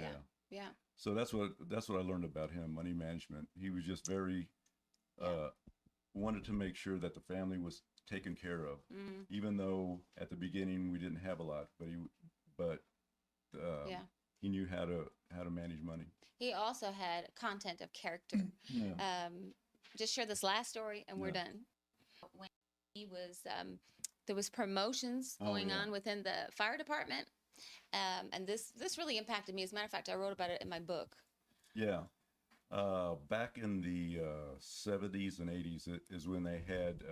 Yeah. So that's what I learned about him, money management. He was just very wanted to make sure that the family was taken care of, even though at the beginning we didn't have a lot. But he knew how to manage money. He also had content of character. Yeah. Just share this last story and we're done. When he was, there was promotions going on within the fire department. And this really impacted me. As a matter of fact, I wrote about it in my book. Yeah. Back in the 70s and 80s is when they had,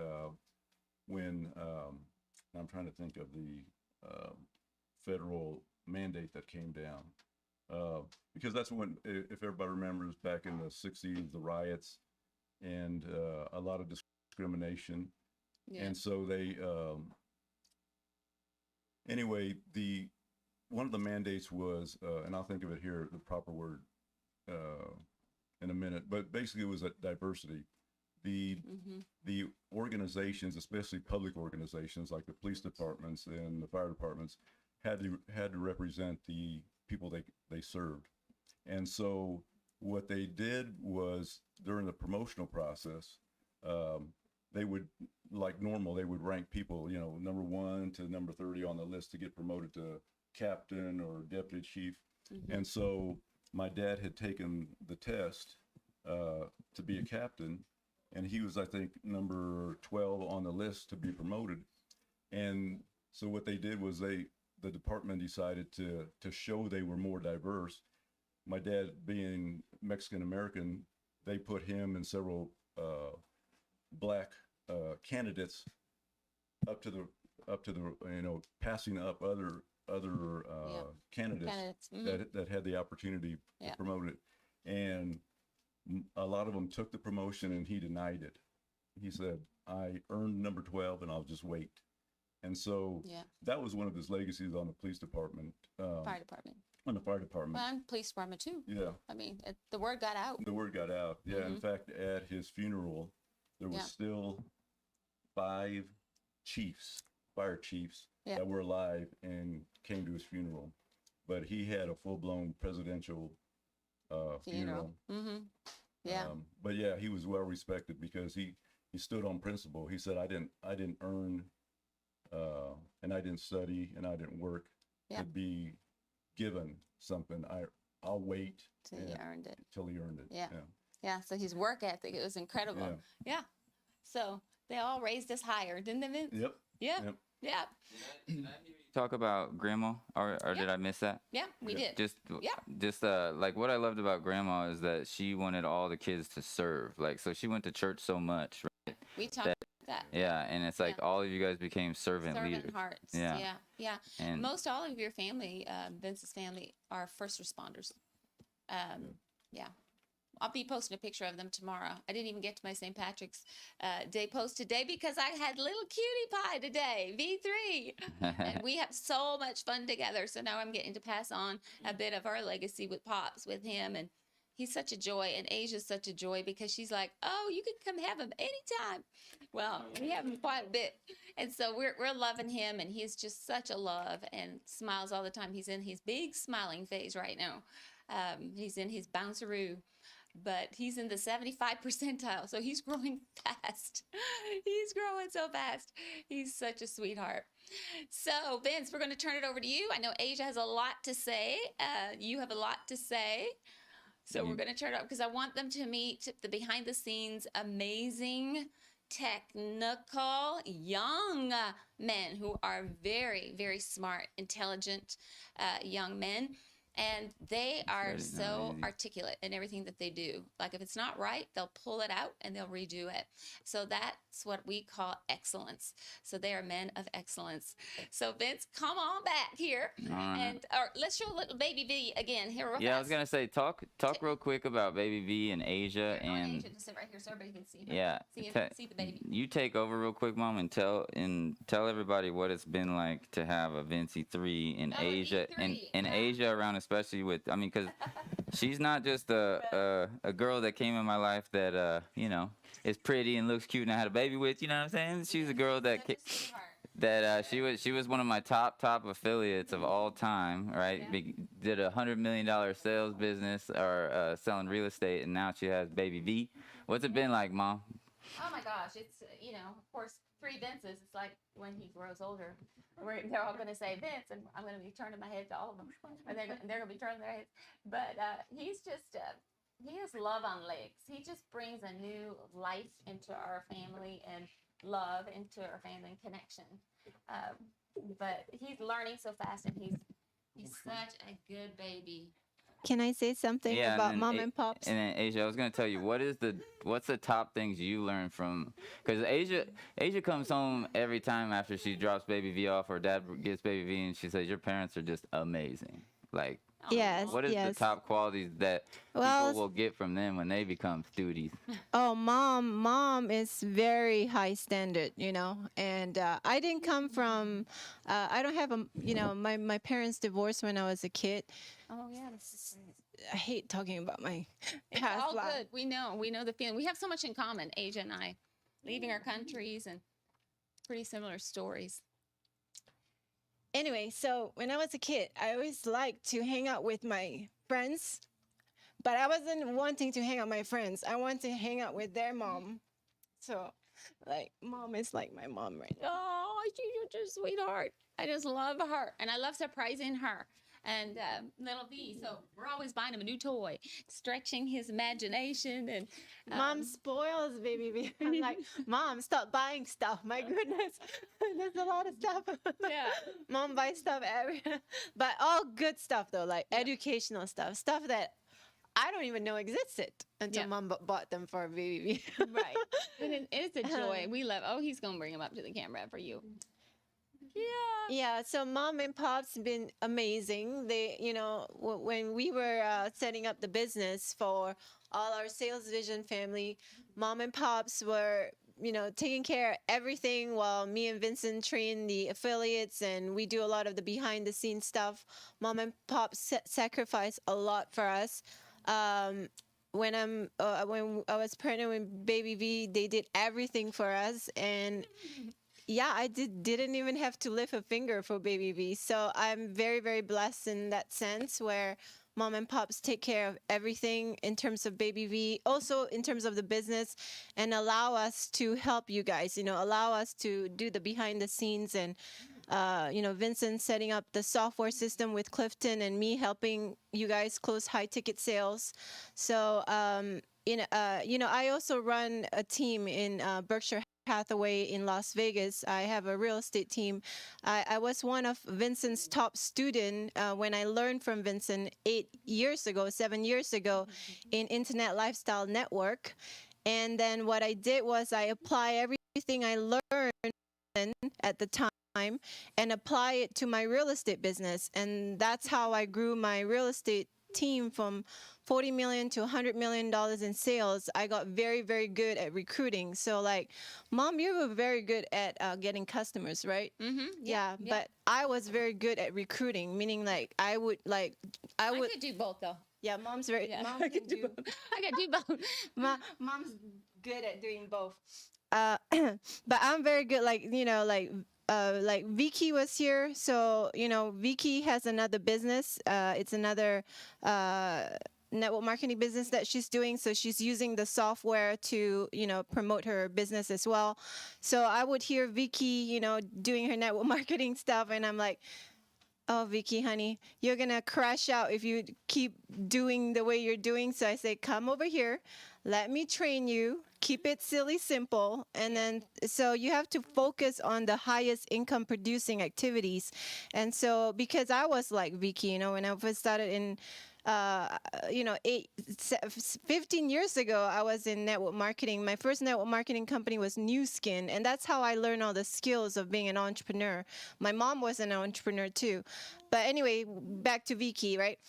I'm trying to think of the federal mandate that came down. Because that's when, if everybody remembers, back in the 60s, the riots and a lot of discrimination. Yeah. And so they, anyway, one of the mandates was, and I'll think of it here, the proper word, in a minute, but basically it was a diversity. The organizations, especially public organizations like the police departments and the fire departments, had to represent the people they served. And so what they did was, during the promotional process, they would, like normal, they would rank people, number 1 to number 30 on the list to get promoted to captain or deputy chief. And so my dad had taken the test to be a captain, and he was, I think, number 12 on the list to be promoted. And so what they did was the department decided to show they were more diverse. My dad being Mexican American, they put him and several black candidates up to the passing up other candidates that had the opportunity to promote it. And a lot of them took the promotion and he denied it. He said, I earned number 12 and I'll just wait. And so that was one of his legacies on the police department. Fire department. On the fire department. Well, and police department too. Yeah. I mean, the word got out. The word got out. Yeah. In fact, at his funeral, there was still 5 fire chiefs that were alive and came to his funeral. But he had a full-blown presidential funeral. Yeah. But yeah, he was well respected because he stood on principle. He said, I didn't earn and I didn't study and I didn't work to be given something. I'll wait till he earned it. Till he earned it. Yeah. So his work ethic, it was incredible. Yeah. So they all raised us higher, didn't they, Vince? Yep. Yeah. Yeah. Did I hear you talk about grandma, or did I miss that? Yeah, we did. Just like what I loved about grandma is that she wanted all the kids to serve. Like, so she went to church so much, right? We talked about that. Yeah, and it's like all of you guys became servant leaders. Hearts. Yeah. And most all of your family, Vince's family, are first responders. Yeah. I'll be posting a picture of them tomorrow. I didn't even get to my St. Patrick's Day post today because I had little cutie pie today, V3. And we have so much fun together. So now I'm getting to pass on a bit of our legacy with Pops, with him. And he's such a joy. And Asia's such a joy because she's like, oh, you can come have him anytime. Well, we have him quite a bit. And so we're loving him. And he's just such a love and smiles all the time. He's in his big smiling phase right now. He's in his bounceroo. But he's in the 75 percentile, so he's growing fast. He's growing so fast. He's such a sweetheart. So, Vince, we're going to turn it over to you. I know Asia has a lot to say. You have a lot to say. So we're going to turn it up because I want them to meet the behind-the-scenes amazing, technical, young men who are very, very smart, intelligent young men. And they are so articulate in everything that they do. Like if it's not right, they'll pull it out and they'll redo it. So that's what we call excellence. So they are men of excellence. So Vince, come on back here. And let's show little baby V again. Here real fast. I was going to say, talk real quick about baby V and Asia. And Asia, just sit right here so everybody can see her. Yeah. See the baby. You take over real quick, Mom, and tell everybody what it's been like to have a Vincey 3 in Asia. In Asia around, especially with, I mean, because she's not just a girl that came in my life that, is pretty and looks cute and I had a baby with, you know what I'm saying? She's a girl that she was one of my top affiliates of all time, right? Yeah. Did a $100 million sales business or selling real estate, and now she has baby V. What's it been like, Mom? Oh my gosh, it's, of course, 3 Vinces. It's like when he grows older. they're all going to say Vince, and I'm going to be turning my head to all of them, and they're going to be turning their heads. But he's just he has love on legs. He just brings a new life into our family and love into our family and connection. But he's learning so fast, and he's such a good baby. Can I say something about mom and pops? And then Asia, I was gonna tell you what's the top things you learned from, because Asia comes home every time after she drops baby V off or dad gets baby V, and she says your parents are just amazing. Like, yes, what is the top qualities that people will get from them when they become students? Oh, mom is very high standard, and I didn't come from, I don't have my parents divorced when I was a kid. Oh yeah, I hate talking about my it's past all life. good. We know the feeling. We have so much in common, Asia and I, leaving our countries and pretty similar stories. Anyway, so when I was a kid, I always liked to hang out with my friends, but I wasn't wanting to hang out with my friends. I want to hang out with their mom. So, mom is like my mom right now. Oh, she's such a sweetheart. I just love her, and I love surprising her. And little V, so we're always buying him a new toy, stretching his imagination. And mom spoils baby V. I'm like, Mom, stop buying stuff. My goodness, there's a lot of stuff. Yeah, Mom buys stuff but all good stuff though, like educational stuff that I don't even know existed until mom bought them for baby V. Right. And it's a joy. We love. Oh, he's gonna bring him up to the camera for you. Yeah, so mom and pops been amazing. They, when we were setting up the business for all our sales vision family, mom and pops were, taking care of everything while me and Vincent train the affiliates and we do a lot of the behind the scenes stuff. Mom and pops sacrifice a lot for us. When I was pregnant with baby V, they did everything for us, and yeah, I didn't even have to lift a finger for baby V. So I'm very, very blessed in that sense where mom and pops take care of everything in terms of baby V, also in terms of the business, and allow us to help you guys, allow us to do the behind the scenes and, Vincent setting up the software system with Clifton and me helping you guys close high ticket sales. So, I also run a team in Berkshire Hathaway in Las Vegas. I have a real estate team. I was one of Vincent's top student when I learned from Vincent 7 years ago in Internet Lifestyle Network. And then what I did was I apply everything I learned at the time and apply it to my real estate business. And that's how I grew my real estate team from $40 million to $100 million in sales. I got very, very good at recruiting. So Mom, you were very good at getting customers, right? Mm-hmm. Yeah, but I was very good at recruiting, meaning I could do both though. Yeah, Mom's very. Yeah. Mom can do. I could do both. Mom's good at doing both. But I'm very good, like Vicky was here, so Vicky has another business. It's another network marketing business that she's doing, so she's using the software to promote her business as well. So I would hear Vicky doing her network marketing stuff, and I'm like, oh, Vicky, honey, you're gonna crash out if you keep doing the way you're doing. So I say, come over here, let me train you, keep it silly simple, and then so you have to focus on the highest income producing activities. And so because I was like Vicky, when I first started in 15 years ago, I was in network marketing. My first network marketing company was New Skin, and that's how I learned all the skills of being an entrepreneur. My mom was an entrepreneur too. But anyway, back to Vicky, right?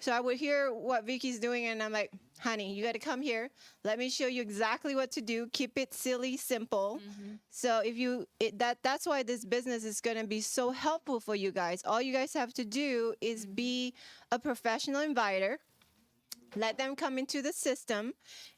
So I would hear what Vicky's doing, and I'm like, honey, you got to come here. Let me show you exactly what to do. Keep it silly, simple. Mm-hmm. So that's why this business is going to be so helpful for you guys. All you guys have to do is be a professional inviter. Let them come into the system.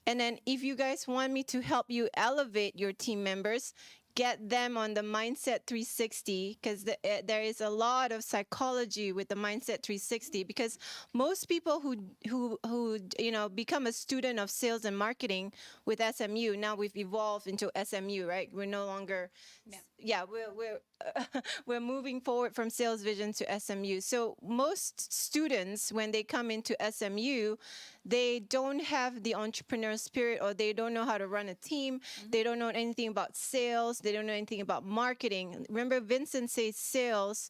And then if you guys want me to help you elevate your team members, get them on the Mindset 360, because there is a lot of psychology with the Mindset 360, because most people who become a student of sales and marketing with SMU, now we've evolved into SMU, right? We're no longer we're moving forward from Sales Vision to SMU. So most students, when they come into SMU, they don't have the entrepreneur spirit, or they don't know how to run a team. They don't know anything about sales. They don't know anything about marketing. Remember, Vincent says sales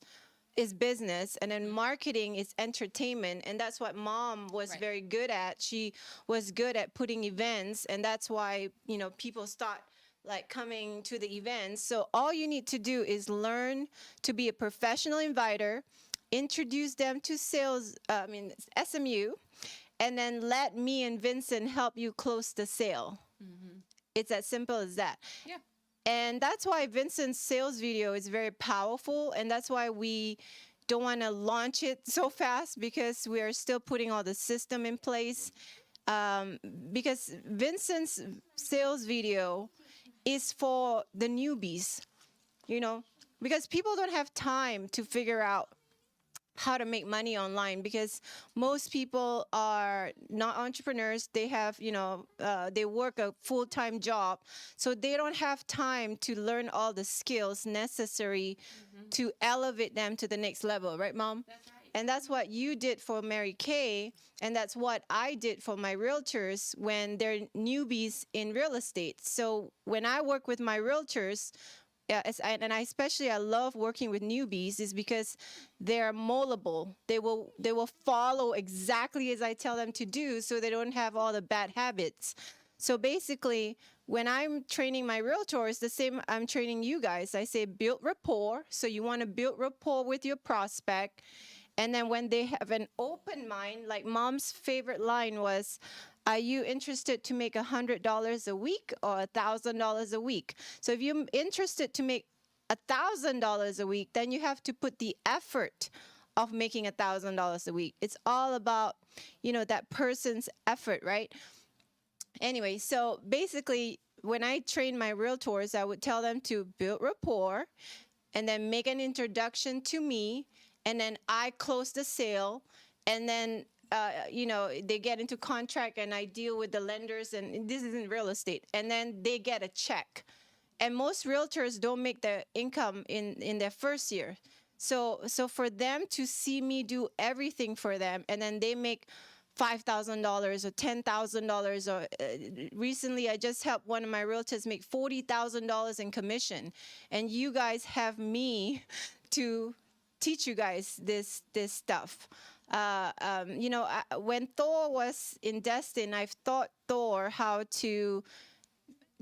is business, and then marketing is entertainment, and that's what Mom was very good at. She was good at putting events, and that's why people start like coming to the events. So all you need to do is learn to be a professional inviter, introduce them to SMU, and then let me and Vincent help you close the sale. It's as simple as that. Yeah. And that's why Vincent's sales video is very powerful, and that's why we don't want to launch it so fast, because we are still putting all the system in place. Because Vincent's sales video is for the newbies, because people don't have time to figure out how to make money online, because most people are not entrepreneurs. They have, they work a full-time job. So they don't have time to learn all the skills necessary to elevate them to the next level. Right, Mom? That's right. And that's what you did for Mary Kay. And that's what I did for my realtors when they're newbies in real estate. So when I work with my realtors, I love working with newbies, is because they're moldable. They will follow exactly as I tell them to do, so they don't have all the bad habits. So basically, when I'm training my realtors, the same I'm training you guys. I say build rapport. So you want to build rapport with your prospect. And then when they have an open mind, like Mom's favorite line was, are you interested to make $100 a week or $1,000 a week? So if you're interested to make $1,000 a week, then you have to put the effort of making $1,000 a week. It's all about, that person's effort, right? Anyway, so basically, when I train my realtors, I would tell them to build rapport and then make an introduction to me, and then I close the sale, and then they get into contract, and I deal with the lenders, and this is in real estate, and then they get a check. And most realtors don't make their income in their first year. So for them to see me do everything for them, and then they make $5,000 or $10,000, or recently I just helped one of my realtors make $40,000 in commission, and you guys have me to teach you guys this stuff. When Thor was in Destin, I've taught Thor how to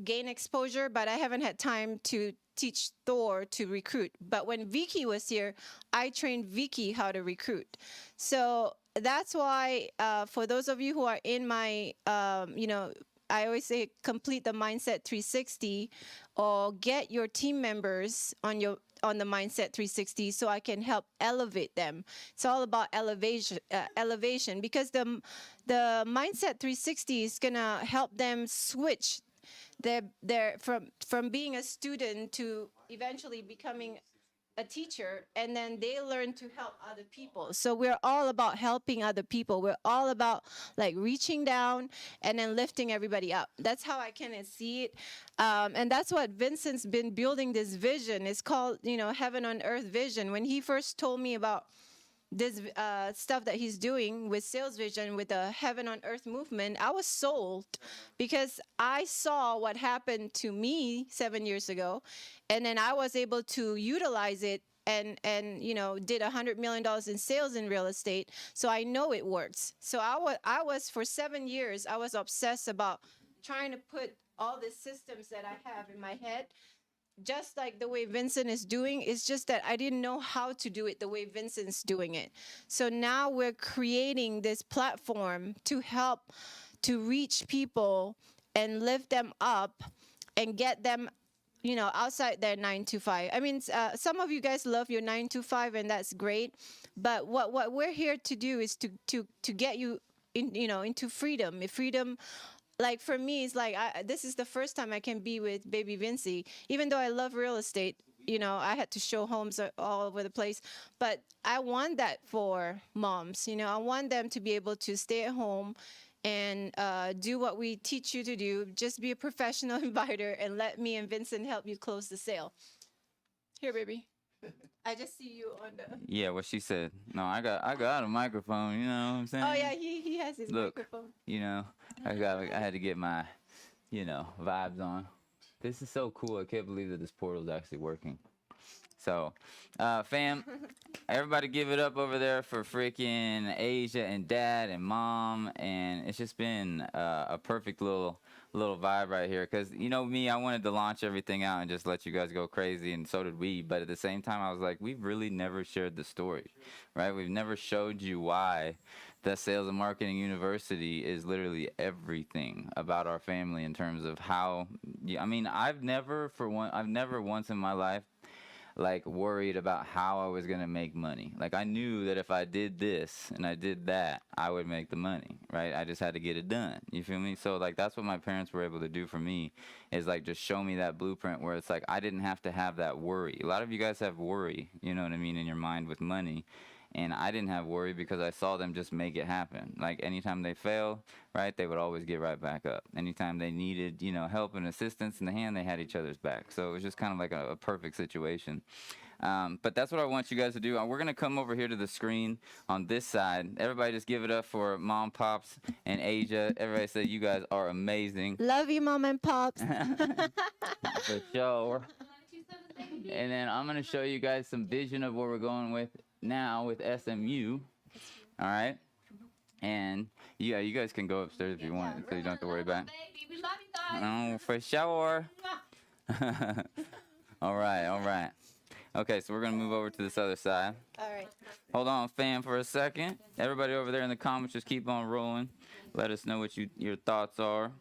gain exposure, but I haven't had time to teach Thor to recruit. But when Vicky was here, I trained Vicky how to recruit. So that's why, for those of you who are in my, I always say complete the Mindset 360, or get your team members on the Mindset 360, so I can help elevate them. It's all about elevation, because the Mindset 360 is gonna help them switch their from being a student to eventually becoming a teacher, and then they learn to help other people. So we're all about helping other people. We're all about like reaching down and then lifting everybody up. That's how I kind of see it. And that's what Vincent's been building this vision. It's called, Heaven on Earth Vision. When he first told me about this stuff that he's doing with Sales Vision, with the Heaven on Earth movement, I was sold, because I saw what happened to me 7 years ago, and then I was able to utilize it and did $100 million in sales in real estate. So I know it works. So I was for 7 years, I was obsessed about trying to put all the systems that I have in my head, just like the way Vincent is doing. It's just that I didn't know how to do it the way Vincent's doing it. So now we're creating this platform to help to reach people and lift them up and get them, outside their 9 to 5. I mean, some of you guys love your 9 to 5, and that's great. But what we're here to do is to get you into freedom. Freedom like for me, it's like this is the first time I can be with baby Vincey. Even though I love real estate, you know, I had to show homes all over the place, but I want that for moms. You know, I want them to be able to stay at home and do what we teach you to do. Just be a professional inviter and let me and Vincent help you close the sale. Here, baby. I just see you on the. Yeah, what she said. No, I got a microphone. You know what I'm saying? Oh yeah, he has his microphone. You know, I had to get my, you know, vibes on. This is so cool. I can't believe that this portal is actually working. So, fam, everybody give it up over there for freaking Asia and Dad and Mom, and it's just been a perfect little vibe right here. Cause you know me, I wanted to launch everything out and just let you guys go crazy, and so did we. But at the same time, I was like, we've really never shared the story, right? We've never showed you why the Sales and Marketing University is literally everything about our family in terms of how. I mean, I've never once in my life like worried about how I was gonna make money. Like I knew that if I did this and I did that, I would make the money, right? I just had to get it done. You feel me? So like that's what my parents were able to do for me, is like just show me that blueprint where it's like I didn't have to have that worry. A lot of you guys have worry, you know what I mean, in your mind with money. And I didn't have worry because I saw them just make it happen. Like anytime they fail, right, they would always get right back up. Anytime they needed, you know, help and assistance in the hand, they had each other's back. So it was just kind of like a perfect situation. But that's what I want you guys to do. We're going to come over here to the screen on this side. Everybody just give it up for Mom, Pops, and Asia. Everybody say you guys are amazing. Love you, Mom and Pops. For sure. And then I'm going to show you guys some vision of where we're going with now with SMU. All right. And yeah, you guys can go upstairs if you want, so you don't have to worry about it. Oh, for sure. All right. Okay, so we're gonna move over to this other side. All right. Hold on, fam, for a second. Everybody over there in the comments, just keep on rolling. Let us know what your thoughts are.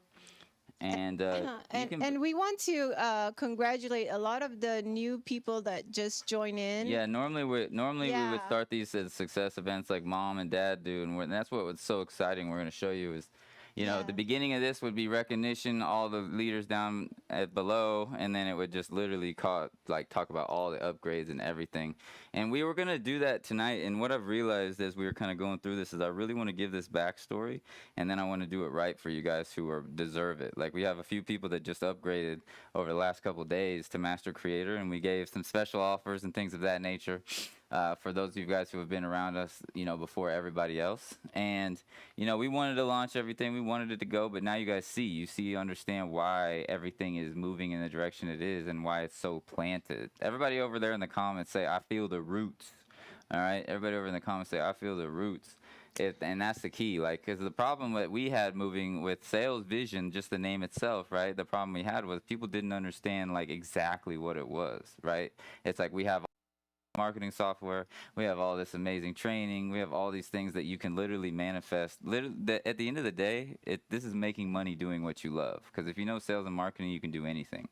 And and we want to congratulate a lot of the new people that just join in. Yeah, normally we would start these as success events like Mom and Dad do, and that's what was so exciting. We're going to show you is, you know, the beginning of this would be recognition, all the leaders down at below, and then it would just literally talk about all the upgrades and everything. And we were going to do that tonight, and what I've realized as we were kind of going through this is I really want to give this backstory, and then I want to do it right for you guys who deserve it. Like we have a few people that just upgraded over the last couple of days to Master Creator, and we gave some special offers and things of that nature. For those of you guys who have been around us, you know, before everybody else. And, you know, we wanted to launch everything. We wanted it to go, but now you guys understand why everything is moving in the direction it is and why it's so planted. Everybody over there in the comments say, I feel the roots. All right? Everybody over in the comments say, I feel the roots. And that's the key, like, because the problem that we had moving with Sales Vision, just the name itself, right? The problem we had was people didn't understand, like, exactly what it was, right? It's like we have marketing software, we have all this amazing training, we have all these things that you can literally manifest. At the end of the day, this is making money doing what you love, because if you know sales and marketing, you can do anything,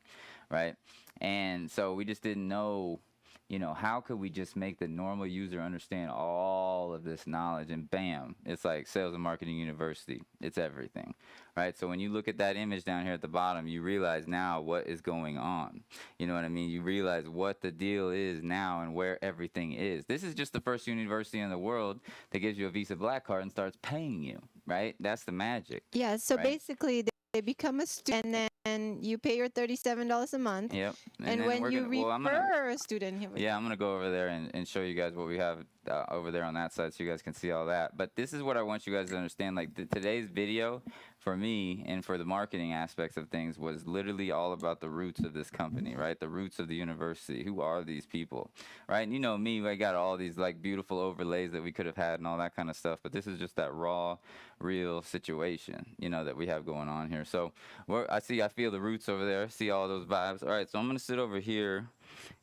right? And so we just didn't know, you know, how could we just make the normal user understand all of this knowledge, and bam, it's like Sales and Marketing University. It's everything, right? So when you look at that image down here at the bottom, you realize now what is going on. You know what I mean? You realize what the deal is now and where everything is. This is just the first university in the world that gives you a Visa Blackcard and starts paying you, right? That's the magic. Yeah, so basically they become a student, and then you pay your $37 a month. Yep. And when you refer a student here. Yeah, I'm going to go over there and show you guys what we have over there on that side so you guys can see all that. But this is what I want you guys to understand. Like today's video for me and for the marketing aspects of things was literally all about the roots of this company, right? The roots of the university. Who are these people, right? And you know me, I got all these like beautiful overlays that we could have had and all that kind of stuff. But this is just that raw, real situation, you know, that we have going on here. So I feel the roots over there. I see all those vibes. All right, so I'm going to sit over here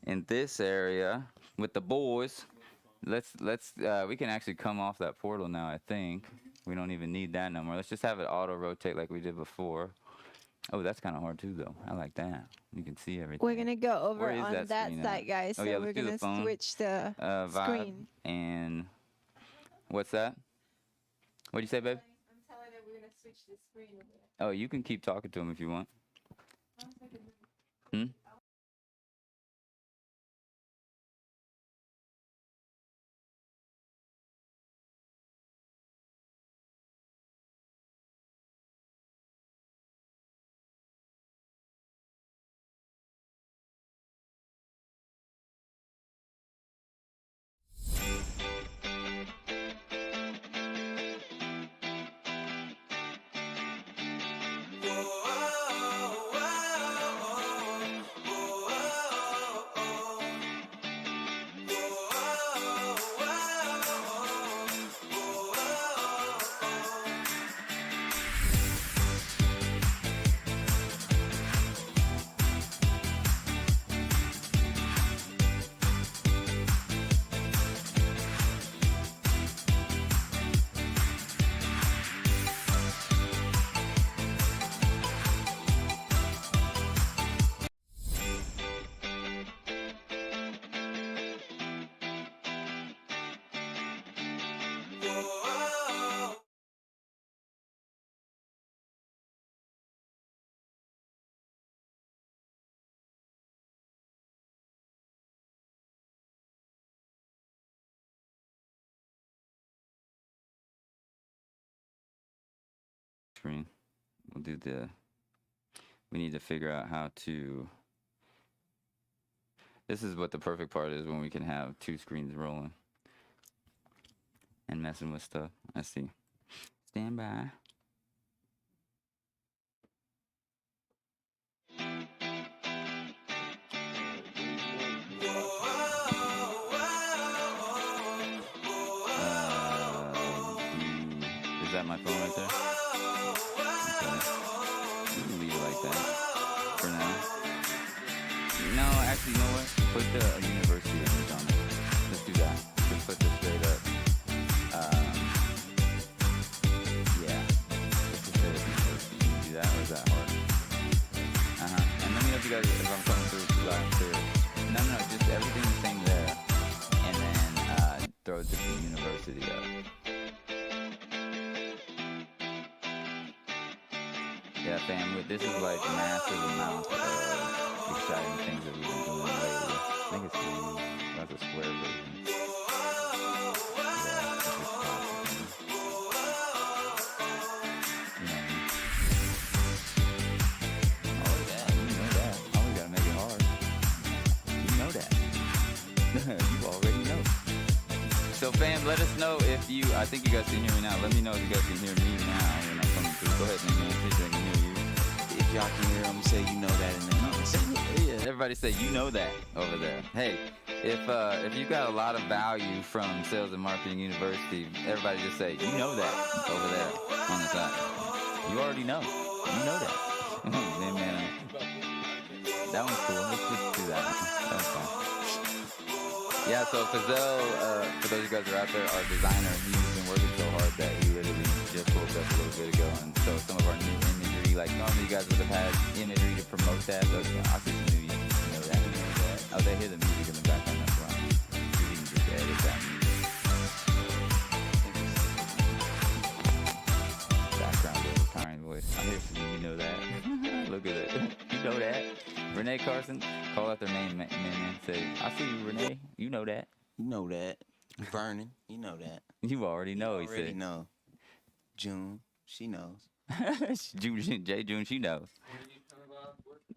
in this area with the boys. We can actually come off that portal now, I think. We don't even need that no more. Let's just have it auto-rotate like we did before. Oh, that's kind of hard too, though. I like that. You can see everything. We're going to go over on that side, guys. Oh, so yeah, we're going to switch the screen. And what's that? What'd you say, babe? I'm telling her we're going to switch switch the screen over there. Oh, you can keep talking to him if you want. Hmm? Screen. We'll do the. We need to figure out how to. This is what the perfect part is when we can have two screens rolling and messing with stuff. Let's see. Stand by. Is that my phone right there? Okay. You can leave it like that for now. No, actually, you know what? Put the university image on it. Let's do that. Just put this straight up. Yeah. Let's just straight up university. Can you do that, or is that hard? And let me know if you guys, if I'm coming through loud and clear. No, just everything the same there. And then throw just the university up. Yeah, fam, this is like massive amount of exciting things that we've been doing lately. I think it's that's a square version. Yeah, it's just classic. Oh yeah, you know that. Oh, we gotta make it hard. You know that. You already know. So fam, let us know if you, I think you guys can hear me now. Let me know if you guys can hear me now when I'm coming through. Go ahead, man. See if I can hear you. If y'all can hear them, say you know that in the comments. Yeah, everybody say you know that over there. Hey, if you got a lot of value from Sales and Marketing University, everybody just say you know that over there on the side. You already know. You know that. Man, that one's cool. Let's just do that one. That was fun. Yeah, so Fazell, for those of you guys that are out there, our designer, he's been working so hard that he literally just woke up a little bit ago. And so some of our new imagery, like normally you guys would have had imagery to promote that, but I'll see some new, you know that. Oh, they hear the music in the background, that's why. You can just edit that music. Background with a retiring voice. I hear some, you know that. Look at it. You know that. Renee Carson, call out their name, man. Say, I see you, Renee. You know that. You know that. Vernon, you know that. You already know, he already said. know. June, she knows. June, she knows.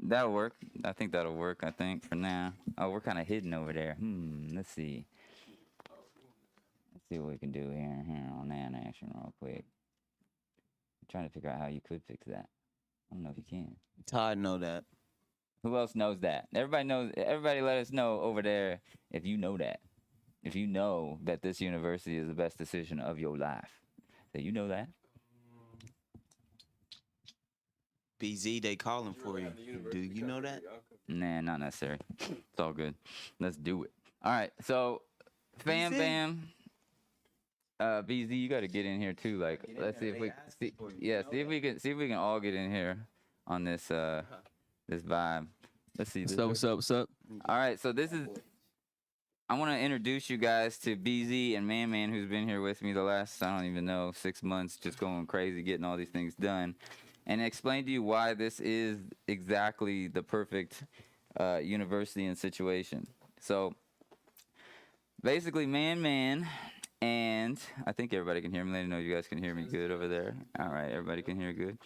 That'll work. I think that'll work, for now. Oh, we're kind of hidden over there. Let's see. Let's see what we can do here on that action real quick. I'm trying to figure out how you could fix that. I don't know if you can. Todd know that. Who else knows that? Everybody knows. Everybody let us know over there if you know that. If you know that this university is the best decision of your life. So you know that? BZ, they calling for you. Do you know that? Nah, not necessary. It's all good. Let's do it. All right. So, bam. BZ, you got to get in here too. Like, let's see if we see if we can all get in here on this this vibe. Let's see. What's up? All right. So this is I want to introduce you guys to BZ and Man, who's been here with me the last, I don't even know, 6 months, just going crazy, getting all these things done, and explain to you why this is exactly the perfect university and situation. So, basically, Man, and I think everybody can hear me. Let me know you guys can hear me good over there. All right, everybody can hear good.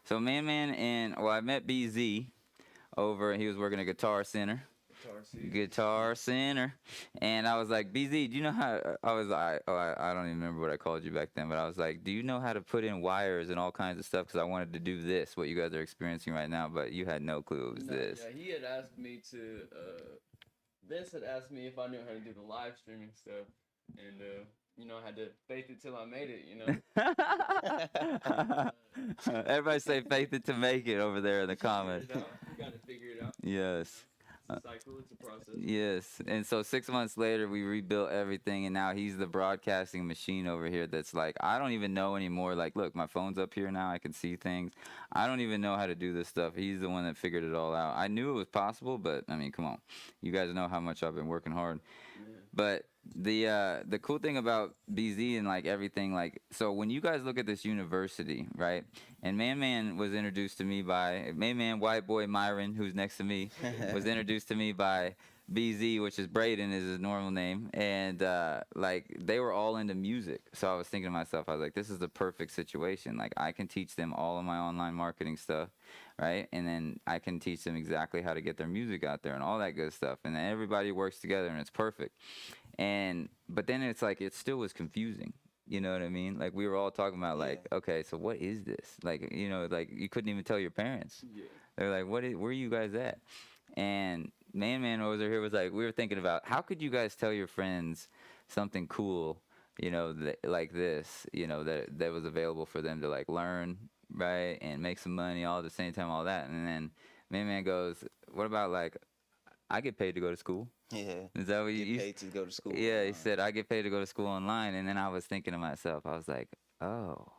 So, Man, and, well, I met BZ over, he was working at Guitar Center. Guitar Center, and I was like, BZ, do you know how? I was like, I don't even remember what I called you back then, but I was like, do you know how to put in wires and all kinds of stuff? Because I wanted to do this, what you guys are experiencing right now, but you had no clue it was this. Yeah, he had asked me to. Vincent asked me if I knew how to do the live streaming stuff, and you know, I had to faith it till I made it. You know. Everybody say faith it to make it over there in the comments. You got to figure it out. Yes. It's a cycle, it's a process. Yes, and so 6 months later, we rebuilt everything, and now he's the broadcasting machine over here that's like, I don't even know anymore. Like, look, my phone's up here now. I can see things. I don't even know how to do this stuff. He's the one that figured it all out. I knew it was possible, but, I mean, come on. You guys know how much I've been working hard. Yeah. But the cool thing about BZ and, like, everything, like, so when you guys look at this university, right, and Man was introduced to me by, Man, white boy Myron, who's next to me, was introduced to me by BZ, which is Braden is his normal name, and like they were all into music. So I was thinking to myself, I was like, this is the perfect situation. Like I can teach them all of my online marketing stuff, right? And then I can teach them exactly how to get their music out there and all that good stuff. And then everybody works together and it's perfect. But then it's like it still was confusing. You know what I mean? Like we were all talking about like, okay, so what is this? Like, you know, like you couldn't even tell your parents. Yeah. They're like, where are you guys at? And Man over here was like, we were thinking about how could you guys tell your friends something cool, you know, like this, you know, that was available for them to like learn, right, and make some money all at the same time, all that. And then Man goes, what about like, I get paid to go to school. Yeah. Is that what you get paid to go to school? Yeah, online. He said, I get paid to go to school online. And then I was thinking to myself, I was like, oh,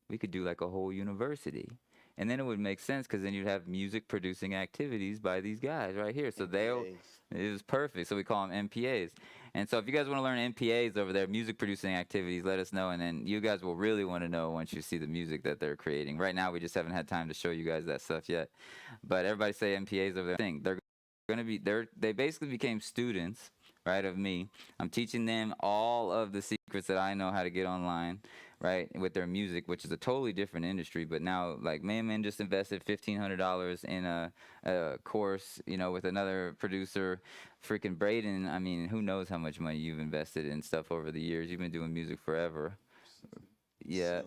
we could do like a whole university. And then it would make sense because then you'd have music producing activities by these guys right here. So it was perfect. So we call them MPAs. And so if you guys want to learn MPAs over there, music producing activities, let us know. And then you guys will really want to know once you see the music that they're creating. Right now, we just haven't had time to show you guys that stuff yet. But everybody say MPAs over there. They're going to be, they basically became students, right, of me. I'm teaching them all of the secrets that I know how to get online, right, with their music, which is a totally different industry. But now, like, Man just invested $1,500 in a course, you know, with another producer, freaking Braden. I mean, who knows how much money you've invested in stuff over the years. You've been doing music forever. Yeah.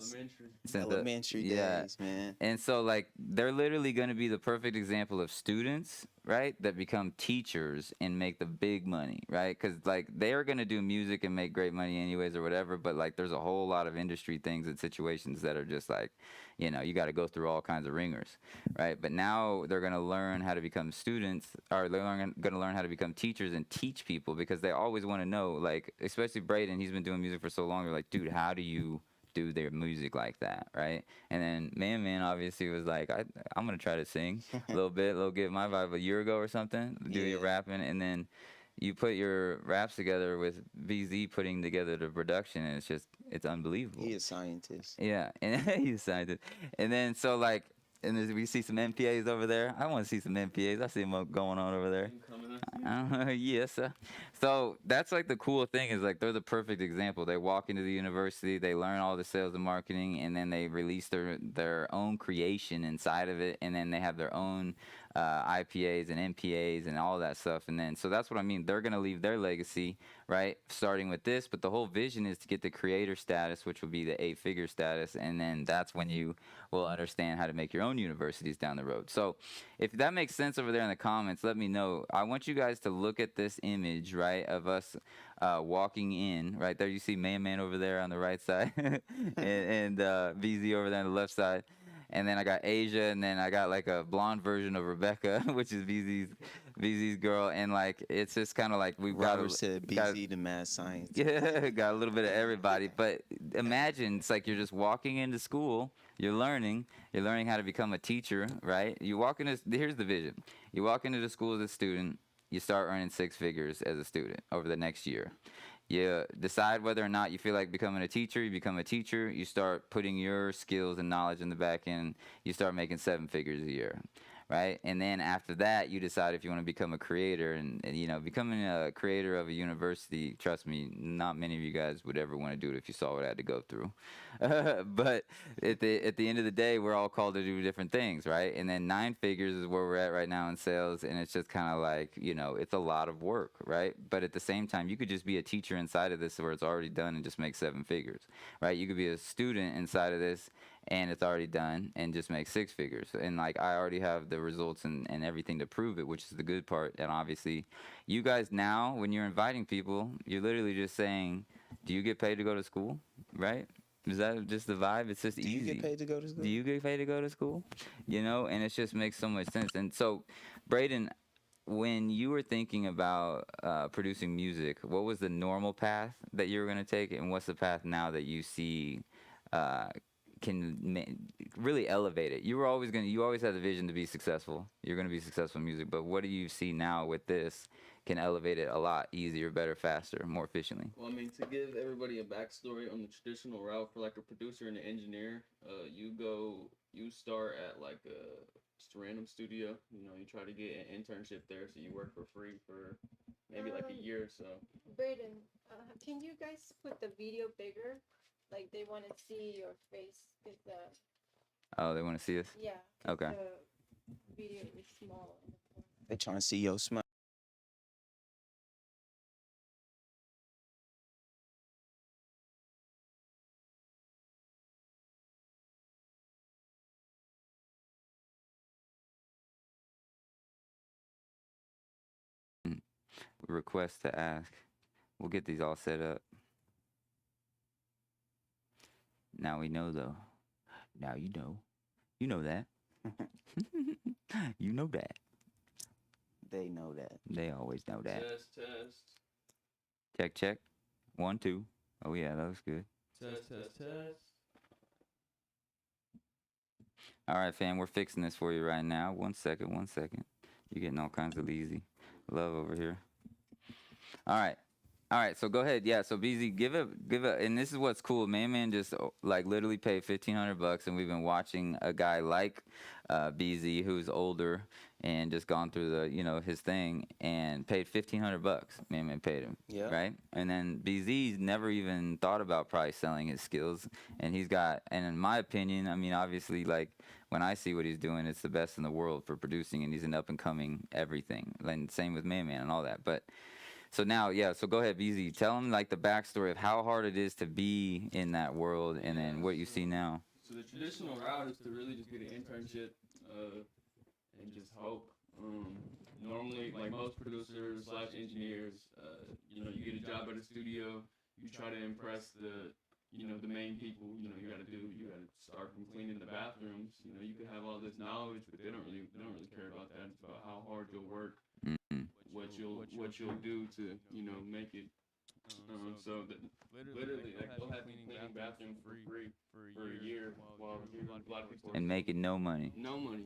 Elementary days, man. And so, like, they're literally going to be the perfect example of students, right, that become teachers and make the big money, right? Because, like, they're going to do music and make great money anyways or whatever, but, like, there's a whole lot of industry things and situations that are just, like, you know, you got to go through all kinds of ringers, right? But now they're going to learn how to become students, or they're going to learn how to become teachers and teach people because they always want to know, like, especially Braden, he's been doing music for so long, they're like, dude, how do you do their music like that, right? And then Man obviously was like, I'm gonna try to sing a little get my vibe a year ago or something, do your rapping, and then you put your raps together with BZ putting together the production, and it's unbelievable. He is a scientist. Yeah, and he's a scientist. And then so like, and then we see some MPAs over there. I want to see some MPAs. I see them going on over there. Yes. So that's like the cool thing is like they're the perfect example. They walk into the university, they learn all the sales and marketing, and then they release their own creation inside of it, and then they have their own IPAs and MPAs and all that stuff. And then so that's what I mean. They're gonna leave their legacy, right? Starting with this, but the whole vision is to get the creator status, which will be the 8-figure status, and then that's when you will understand how to make your own universities down the road. So if that makes sense over there in the comments, let me know. I want you guys to look at this image, right, of us walking in. Right there, you see Man over there on the right side, and BZ over there on the left side. And then I got Asia, and then I got like a blonde version of Rebecca, which is BZ's girl, and like it's just kind of like we've got BZ the mad science. Yeah, got a little bit of everybody. But imagine it's like you're just walking into school, you're learning how to become a teacher, right? You walk into, here's the vision. You walk into the school as a student, you start earning six figures as a student over the next year. You decide whether or not you feel like becoming a teacher. You become a teacher. You start putting your skills and knowledge in the back end. You start making seven figures a year, right? And then after that, you decide if you want to become a creator. And you know, becoming a creator of a university, trust me, not many of you guys would ever want to do it if you saw what I had to go through. But at the end of the day, we're all called to do different things, right? And then nine figures is where we're at right now in sales, and it's just kind of like, you know, it's a lot of work, right? But at the same time, you could just be a teacher inside of this where it's already done and just make seven figures, right? You could be a student inside of this and it's already done and just make six figures. And like, I already have the results and everything to prove it, which is the good part. And obviously, you guys now, when you're inviting people, you're literally just saying, do you get paid to go to school, right? Is that just the vibe? It's just easy. Do you get paid to go to school? Do you get paid to go to school? You know, and it just makes so much sense. And so, Braden, when you were thinking about producing music, what was the normal path that you were going to take, and what's the path now that you see can really elevate it? You always had the vision to be successful. You're going to be successful in music, but what do you see now with this can elevate it a lot easier, better, faster, more efficiently? Well, I mean, to give everybody a backstory on the traditional route for like a producer and an engineer, you start at like just a random studio. You know, you try to get an internship there, so you work for free for maybe like a year or so. Braden, can you guys put the video bigger? Like, they want to see your face. Oh, they want to see us? Yeah. Okay. The video is small. They trying to see your smile. Request to ask. We'll get these all set up. Now we know, though. Now you know. You know that. You know that. They know that. They always know that. Test. Check, check. 1, 2. Oh, yeah, that was good. Test. All right, fam, we're fixing this for you right now. 1 second. You're getting all kinds of easy love over here. All right, so go ahead. Yeah, so BZ, give it, and this is what's cool. Man just like literally paid $1,500, and we've been watching a guy like BZ who's older and just gone through the, you know, his thing and paid $1,500. Man paid him. Yeah. Right. And then BZ's never even thought about probably selling his skills, and he's got, and in my opinion, I mean, obviously, like when I see what he's doing, it's the best in the world for producing, and he's an up and coming everything. And same with Man and all that, but. So now, yeah, so go ahead, BZ. Tell him, like, the backstory of how hard it is to be in that world and then what you see now. So the traditional route is to really just get an internship and just hope. Normally, like most producers / engineers, you know, you get a job at a studio, you try to impress the main people. You know, you got to start from cleaning the bathrooms. You know, you can have all this knowledge, but they don't really care about that. It's about how hard you'll work. Mm-hmm. What you'll do to, you know, make it. So literally, like, they'll have you cleaning bathrooms for free for a year while a lot of people and making no money. No money.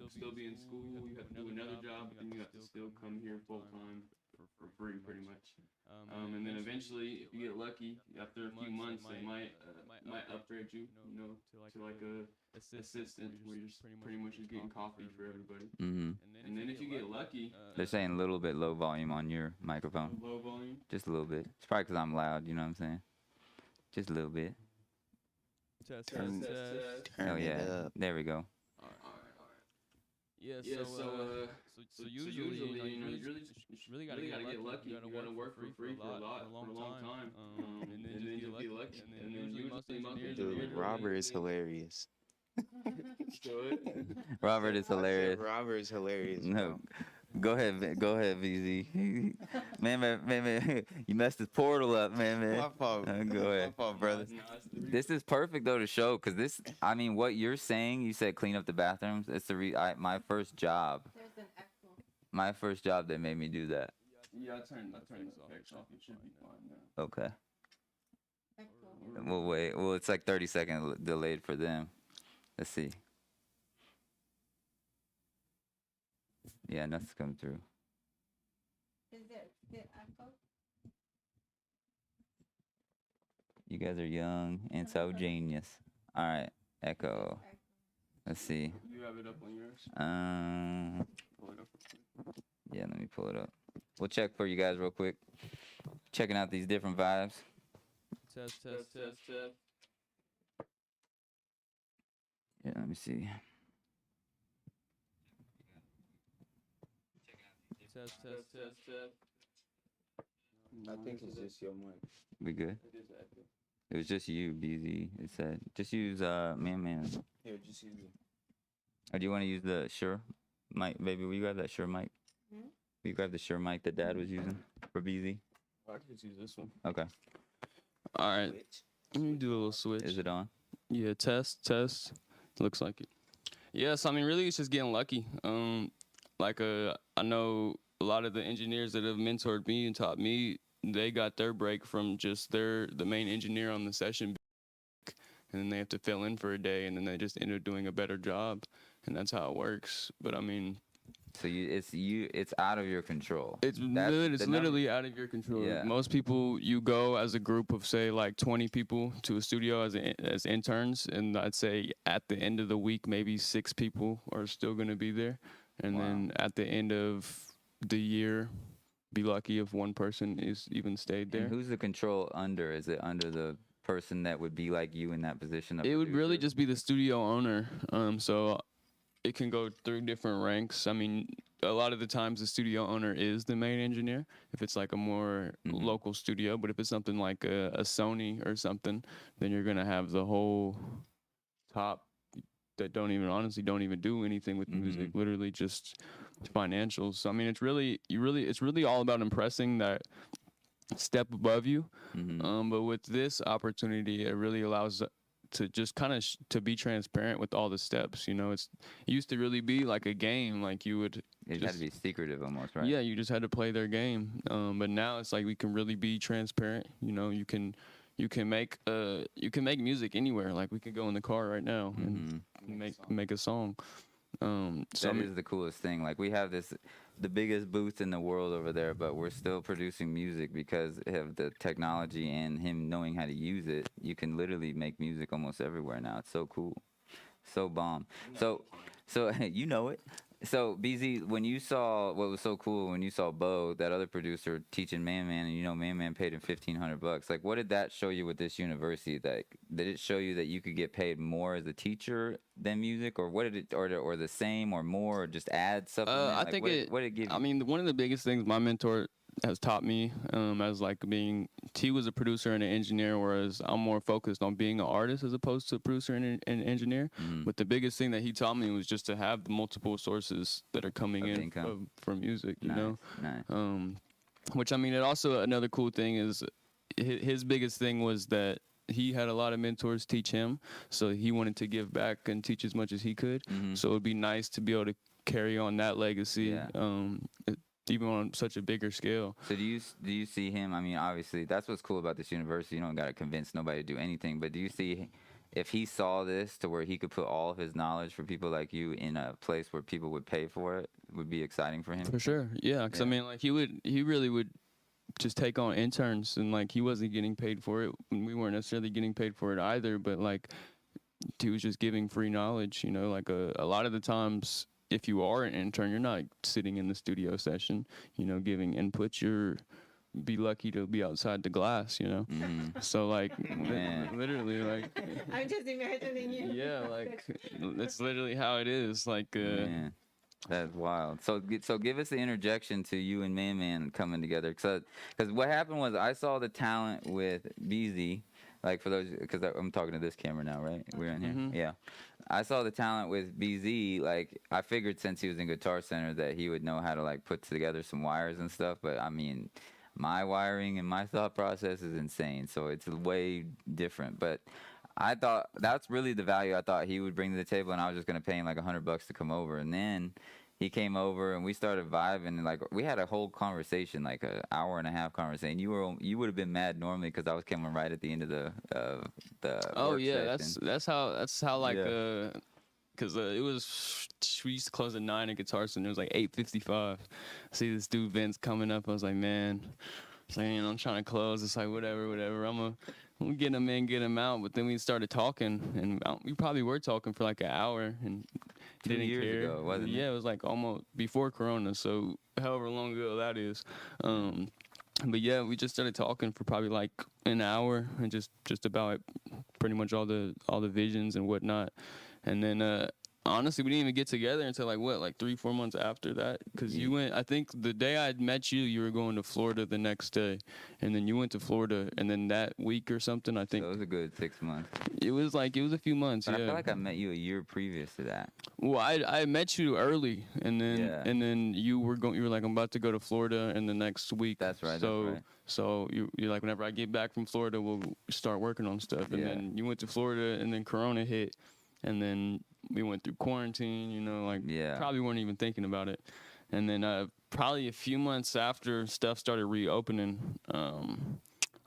Still be in school. You have to do another job, but then you have to still come here full time for free, pretty much. And then eventually, if you get lucky, after a few months, they might upgrade you, you know, to like a assistant, where you're pretty much just getting coffee for everybody. Mm-hmm. And then if you get lucky, they're saying a little bit low volume on your microphone. Low volume. Just a little bit. It's probably because I'm loud. You know what I'm saying? Just a little bit. Test. Oh yeah. There we go. All right. Yeah. So usually, you know, you really gotta get lucky. You gotta work for free for a long time. And then just be lucky. And then usually most engineers. Dude, Robert is hilarious. Robert is hilarious. Robert is hilarious. No. Go ahead, VZ. man, you messed his portal up, man. My fault. Go ahead. My fault, brother. This is perfect, though, to show, because this, I mean, what you're saying, you said clean up the bathrooms. It's my first job. There's an echo. My first job, they made me do that. Yeah, I turned the effects off. It should be fine now. Okay. Echo. We'll wait. Well, it's like 30-second delayed for them. Let's see. Yeah, nothing's coming through. Is there echo? You guys are young and so genius. All right, echo. Let's see. You have it up on yours. Pull it up. Yeah, let me pull it up. We'll check for you guys real quick. Checking out these different vibes. Test. Yeah, let me see. Test. I think it's just your mic. We good? It is active. It was just you, BZ. It said just use man. Here, just use it. Or do you want to use the Shure mic, baby? Will you grab that Shure mic? Hmm? Will you grab the Shure mic that Dad was using for BZ? I can just use this one. Okay. All right. Let me do a little switch. Is it on? Yeah, test. Looks like it. Yes, I mean, really, it's just getting lucky. I know a lot of the engineers that have mentored me and taught me, they got their break from just the main engineer on the session, and then they have to fill in for a day, and then they just end up doing a better job, and that's how it works. But I mean, so it's out of your control. It's literally out of your control. Yeah. Most people, you go as a group of say like 20 people to a studio as interns, and I'd say at the end of the week maybe 6 people are still going to be there, and then at the end of the year, be lucky if one person is even stayed there. And who's the control under? Is it under the person that would be like you in that position? It would really just be the studio owner. So it can go through different ranks. I mean, a lot of the times the studio owner is the main engineer if it's like a more local studio. But if it's something like a Sony or something, then you're going to have the whole top that don't even do anything with music, literally just financials. So I mean, it's really all about impressing that step above you. But with this opportunity, it really allows to just kind of to be transparent with all the steps. It used to really be like a game, like you would. It had to be secretive almost, right? Yeah, you just had to play their game. But now it's like we can really be transparent. You can make music anywhere. Like we could go in the car right now and make a song. That is the coolest thing. Like we have the biggest booth in the world over there, but we're still producing music because of the technology and him knowing how to use it. You can literally make music almost everywhere now. It's so cool, so bomb. So you know it. So BZ, when you saw what was so cool when you saw Bo, that other producer, teaching Man, and Man paid him $1,500. Like, what did that show you with this university? Like, did it show you that you could get paid more as a teacher than music, or what did it, or the same, or more, or just add something? I think what did it give you? I mean, one of the biggest things my mentor has taught me as like he was a producer and an engineer, whereas I'm more focused on being an artist as opposed to a producer and an engineer. But the biggest thing that he taught me was just to have the multiple sources that are coming in from music, you know? Nice. Which, I mean, it also, another cool thing is his biggest thing was that he had a lot of mentors teach him, so he wanted to give back and teach as much as he could. So it would be nice to be able to carry on that legacy. Even on such a bigger scale. So do you see him? I mean, obviously, that's what's cool about this university. You don't got to convince nobody to do anything. But do you see if he saw this to where he could put all of his knowledge for people like you in a place where people would pay for it, would be exciting for him? For sure, yeah. Because I mean, like he really would just take on interns, and like he wasn't getting paid for it. We weren't necessarily getting paid for it either. But like he was just giving free knowledge. Like a lot of the times, if you are an intern, you're not sitting in the studio session, giving input. Be lucky to be outside the glass, So like, literally, like. I'm just imagining you. Yeah, like that's literally how it is. Like. Man, that's wild. So give us the interjection to you and Man coming together, because what happened was I saw the talent with BZ. Like for those, because I'm talking to this camera now, right? We're in here. Yeah. I saw the talent with BZ. Like I figured since he was in Guitar Center that he would know how to like put together some wires and stuff. But I mean, my wiring and my thought process is insane. So it's way different. But I thought that's really the value I thought he would bring to the table, and I was just gonna pay him like $100 to come over, and then he came over and we started vibing, and like we had a whole conversation, like an hour and a half conversation. You would have been mad normally because I was coming right at the end of the Oh work yeah, session. that's how like because we used to close at 9 at Guitar Center. It was like 8:55. I see this dude Vince coming up. I was like, man, saying I'm trying to close. It's like whatever. I'm gonna get him in, get him out. But then we started talking, and we probably were talking for like an hour, and he 2 didn't years care. ago, wasn't it? Yeah, it was like almost before Corona, so however long ago that is. But yeah, we just started talking for probably like an hour, and just about pretty much all the visions and whatnot. And then honestly, we didn't even get together until like 3-4 months after that, because you went, I think the day I met you were going to Florida the next day, and then you went to Florida, and then that week or something, I think So it was a good 6 months. it was a few months. But yeah, I feel like I met you a year previous to that. well, I met you early, and then Yeah. you were like, I'm about to go to Florida in the next week. That's right, So that's right. so you're like, whenever I get back from Florida, we'll start working on stuff. And Yeah. then you went to Florida, and then Corona hit, and then we went through quarantine. Yeah. Probably weren't even thinking about it. And then probably a few months after stuff started reopening,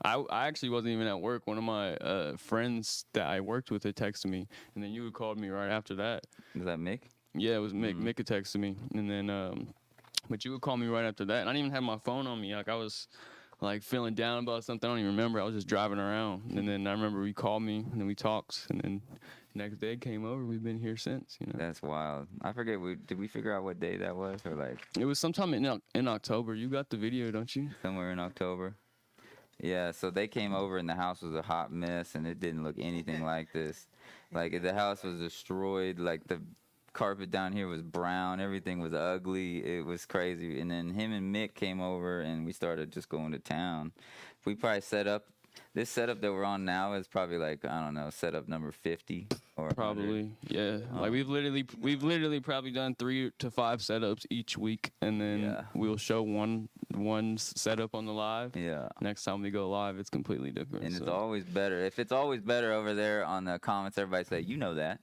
I actually wasn't even at work. One of my friends that I worked with had texted me, and then you had called me right after that. Was that Mick? Yeah, it was Mick. Mick had texted me, and then but you would call me right after that, and I didn't even have my phone on me. Like I was like feeling down about something. I don't even remember. I was just driving around, and then I remember you called me, and then we talked, and then next day came over. We've been here since. That's wild. I forget. Did we figure out what day that was, or like It was sometime in October. You got the video, don't you? somewhere in October? Yeah. So they came over, and the house was a hot mess, and it didn't look anything like this. Like the house was destroyed. Like the carpet down here was brown. Everything was ugly. It was crazy. And then him and Mick came over, and we started just going to town. We probably set up. This setup that we're on now is probably like, I don't know, setup number 50 or 100. Probably, yeah. Like we've literally probably done 3 to 5 setups each week, and then we'll show one setup on the live. Yeah. Next time we go live, it's completely different. And so. it's always better. If it's always better over there on the comments, everybody say, you know that.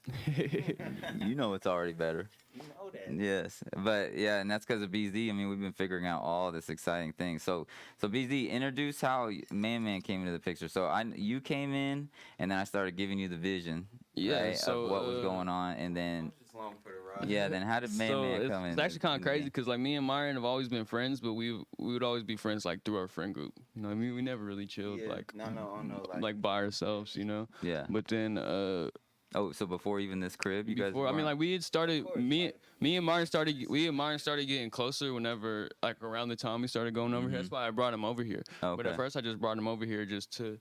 You know it's already better. You know that. Yes, but yeah, and that's because of BZ. I mean, we've been figuring out all this exciting things. So BZ, introduce how Man came into the picture. So you came in, and then I started giving you the vision. Yeah, right, so of what was going on, and then Just long for the ride. yeah, then how did Man come in? It's actually kind of crazy because like me and Myron have always been friends, but we would always be friends like through our friend group. I mean, we never really chilled like by ourselves, Yeah. But then Oh, so before even this crib, you guys? I mean, like we had started. Me and Myron started getting closer whenever, like around the time we started going over here. That's why I brought him over here. Okay. But at first, I just brought him over here just to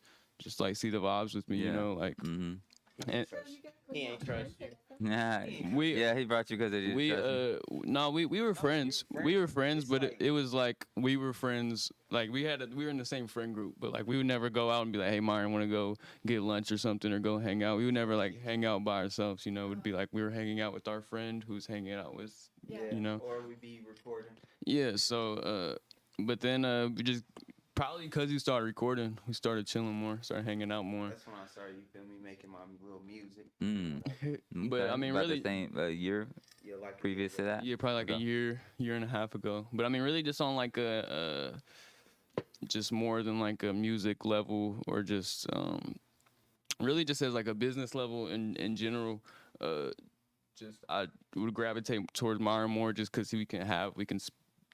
like see the vibes with me, like. And He ain't trust you. Nah, he brought you because he didn't trust you. we were friends. We were friends, but it was like we were friends. Like we were in the same friend group, but like we would never go out and be like, "Hey, Myron, want to go get lunch or something, or go hang out." We would never like hang out by ourselves. It would be like we were hanging out with our friend who's hanging out with, Or we be recording. Yeah. So, but then we just. Probably because you started recording, we started chilling more, started hanging out more. That's when I started, you feel me, making my little music. But Okay. I mean, About really, the same year Like previous to that. yeah, probably like a year and a half ago. But I mean, really, just on like just more than like a music level, or just really just as like a business level in general. Just I would gravitate towards Myron more, just because we can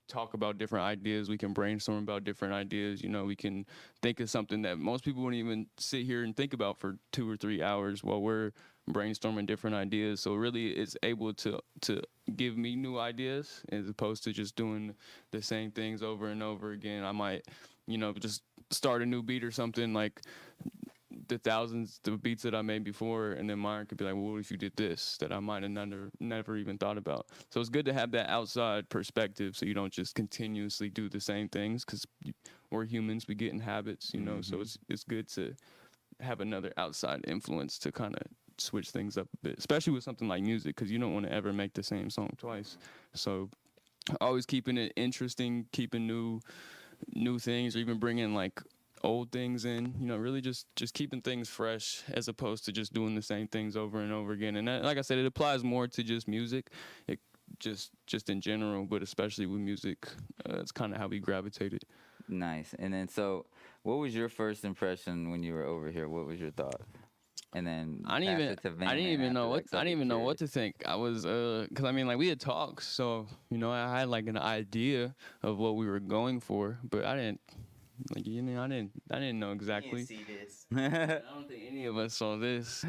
talk about different ideas. We can brainstorm about different ideas. We can think of something that most people wouldn't even sit here and think about for 2 or 3 hours while we're brainstorming different ideas. So really, it's able to give me new ideas as opposed to just doing the same things over and over again. I might, just start a new beat or something, like the thousands of beats that I made before, and then Myron could be like, well, what if you did this that I might have never even thought about? So it's good to have that outside perspective, so you don't just continuously do the same things, because we're humans, we get in habits, so it's good to have another outside influence to kind of switch things up a bit, especially with something like music, because you don't want to ever make the same song twice. So always keeping it interesting, keeping new things, or even bringing like old things in, really just keeping things fresh as opposed to just doing the same things over and over again. And that, like I said, it applies more to just music, just in general, but especially with music, it's kind of how we gravitated. Nice. And then, so what was your first impression when you were over here? What was your thought? and then I didn't even know what to think. I was because I mean like we had talks, so you know I had like an idea of what we were going for, but I didn't like I didn't know exactly. See this. I don't think any of us saw this.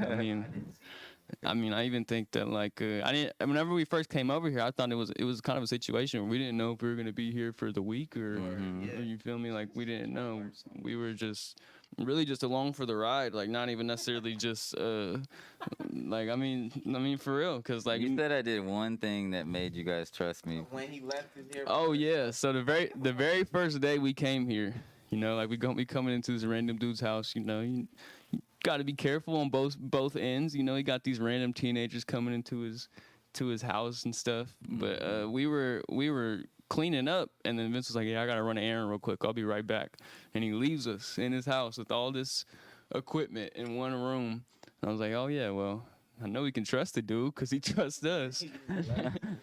I mean, I even think that like I didn't. Whenever we first came over here, I thought it was kind of a situation where we didn't know if we were gonna be here for the week or you feel me? Like we didn't know. We were just really just along for the ride. Like not even necessarily just like I mean for real. Cause like you said I did one thing that made you guys trust me. When he left his here. Oh yeah. So the very first day we came here, you know, like we coming into this random dude's house. You know, you got to be careful on both ends. You know, he got these random teenagers coming into his house and stuff. But we were cleaning up, and then Vince was like, "Yeah, I gotta run an errand real quick. I'll be right back." And he leaves us in his house with all this equipment in one room. And I was like, "Oh yeah, well, I know we can trust the dude because he trusts us."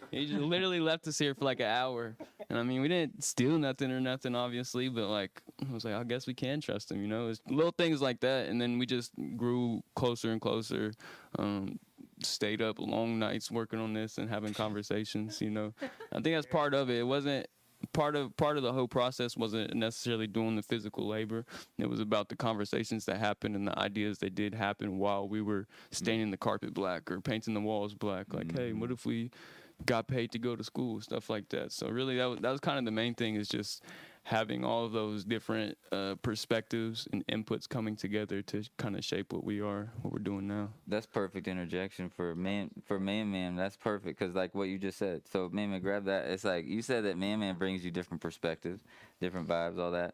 He just literally left us here for like an hour. And I mean, we didn't steal nothing or nothing, obviously, but like, I was like, I guess we can trust him, you know? It's little things like that. And then we just grew closer and closer, stayed up long nights working on this and having conversations, you know? I think that's part of it. It wasn't, part of the whole process wasn't necessarily doing the physical labor. It was about the conversations that happened and the ideas that did happen while we were staining the carpet black or painting the walls black. Like, hey, what if we got paid to go to school, stuff like that. So really that was kind of the main thing, is just having all of those different perspectives and inputs coming together to kind of shape what we're doing now. That's perfect interjection for Man. That's perfect, because like what you just said. So Man, grab that. It's like you said that Man brings you different perspectives, different vibes, all that.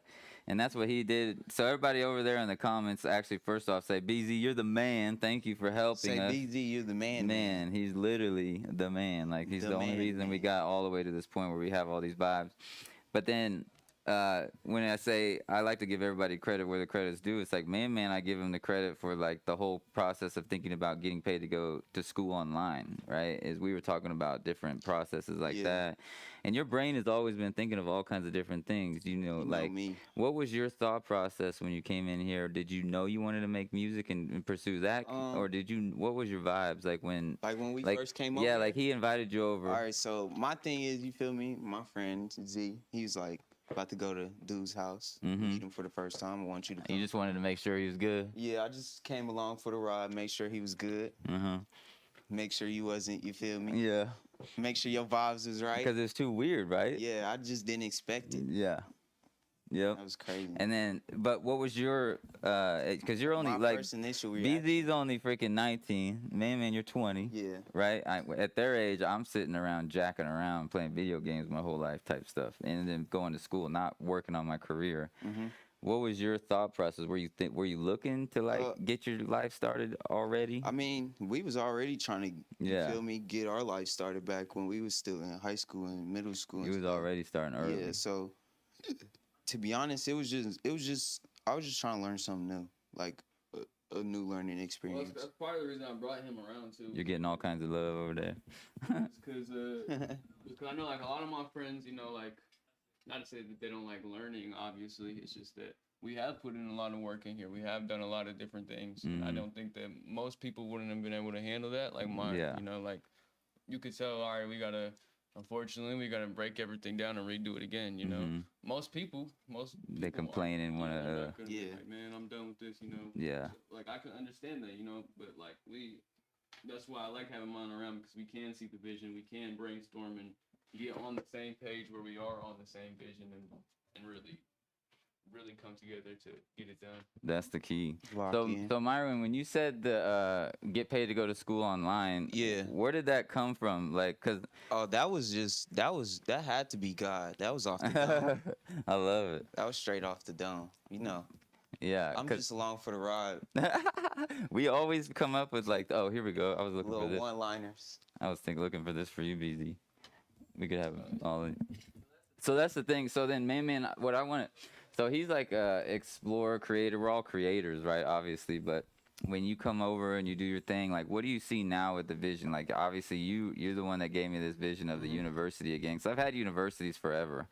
And that's what he did. So everybody over there in the comments, actually, first off, say, BZ, you're the man. Thank you for helping us. Say, BZ, you're the man. Man, he's literally the man. Like, he's the only reason we got all the way to this point where we have all these vibes. But then when I say I like to give everybody credit where the credit's due, it's like Man, I give him the credit for like the whole process of thinking about getting paid to go to school online, right? As we were talking about different processes like that. And your brain has always been thinking of all kinds of different things, you know like me. What was your thought process when you came in here? Did you know you wanted to make music and pursue that, or what was your vibes like when we first came over? Yeah, like he invited you over. All right, so my thing is, you feel me? My friend Z, he was like about to go to dude's house, meet him for the first time. I want you to come. You just wanted to make sure he was good. Yeah, I just came along for the ride, make sure he was good. Make sure you wasn't, you feel me? Yeah. Make sure your vibes was right. Because it's too weird, right? Yeah, I just didn't expect it. Yeah. Yep. That was crazy. And then, but what was your, because you're only my first initial reaction. BZ's only freaking 19. Man, you're 20. Yeah. Right? At their age, I'm sitting around jacking around playing video games my whole life type stuff. And then going to school, not working on my career. What was your thought process? Were you looking to like get your life started already? I mean, we was already trying to, you feel me, get our life started back when we was still in high school and middle school. You was already starting early. Yeah, so to be honest, I was just trying to learn something new, like a new learning experience. Well, that's part of the reason I brought him around too. You're getting all kinds of love over there. It's because I know like a lot of my friends, you know, like, not to say that they don't like learning, obviously. It's just that we have put in a lot of work in here. We have done a lot of different things. And I don't think that most people wouldn't have been able to handle that. Like you know, like you could tell, all right, unfortunately, we got to break everything down and redo it again, you know. Most people they complain and want to, like, man, I'm done with this, you know. Yeah. So, like, I can understand that, you know, but like that's why I like having mine around, because we can see the vision, we can brainstorm and get on the same page where we are on the same vision and really come together to get it done. That's the key. So Myron, when you said the get paid to go to school online, where did that come from? Like, cause that had to be God. That was off the dome. I love it. That was straight off the dome. You know. Yeah, I'm just along for the ride. We always come up with like, oh, here we go. I was looking for this. One-liners. I was looking for this for you, BZ. We could have all. So that's the thing. So then, Man, what I want to. So he's like a explorer, creator. We're all creators, right? Obviously, but when you come over and you do your thing, like, what do you see now with the vision? Like, obviously, you're the one that gave me this vision of the university again. So I've had universities forever,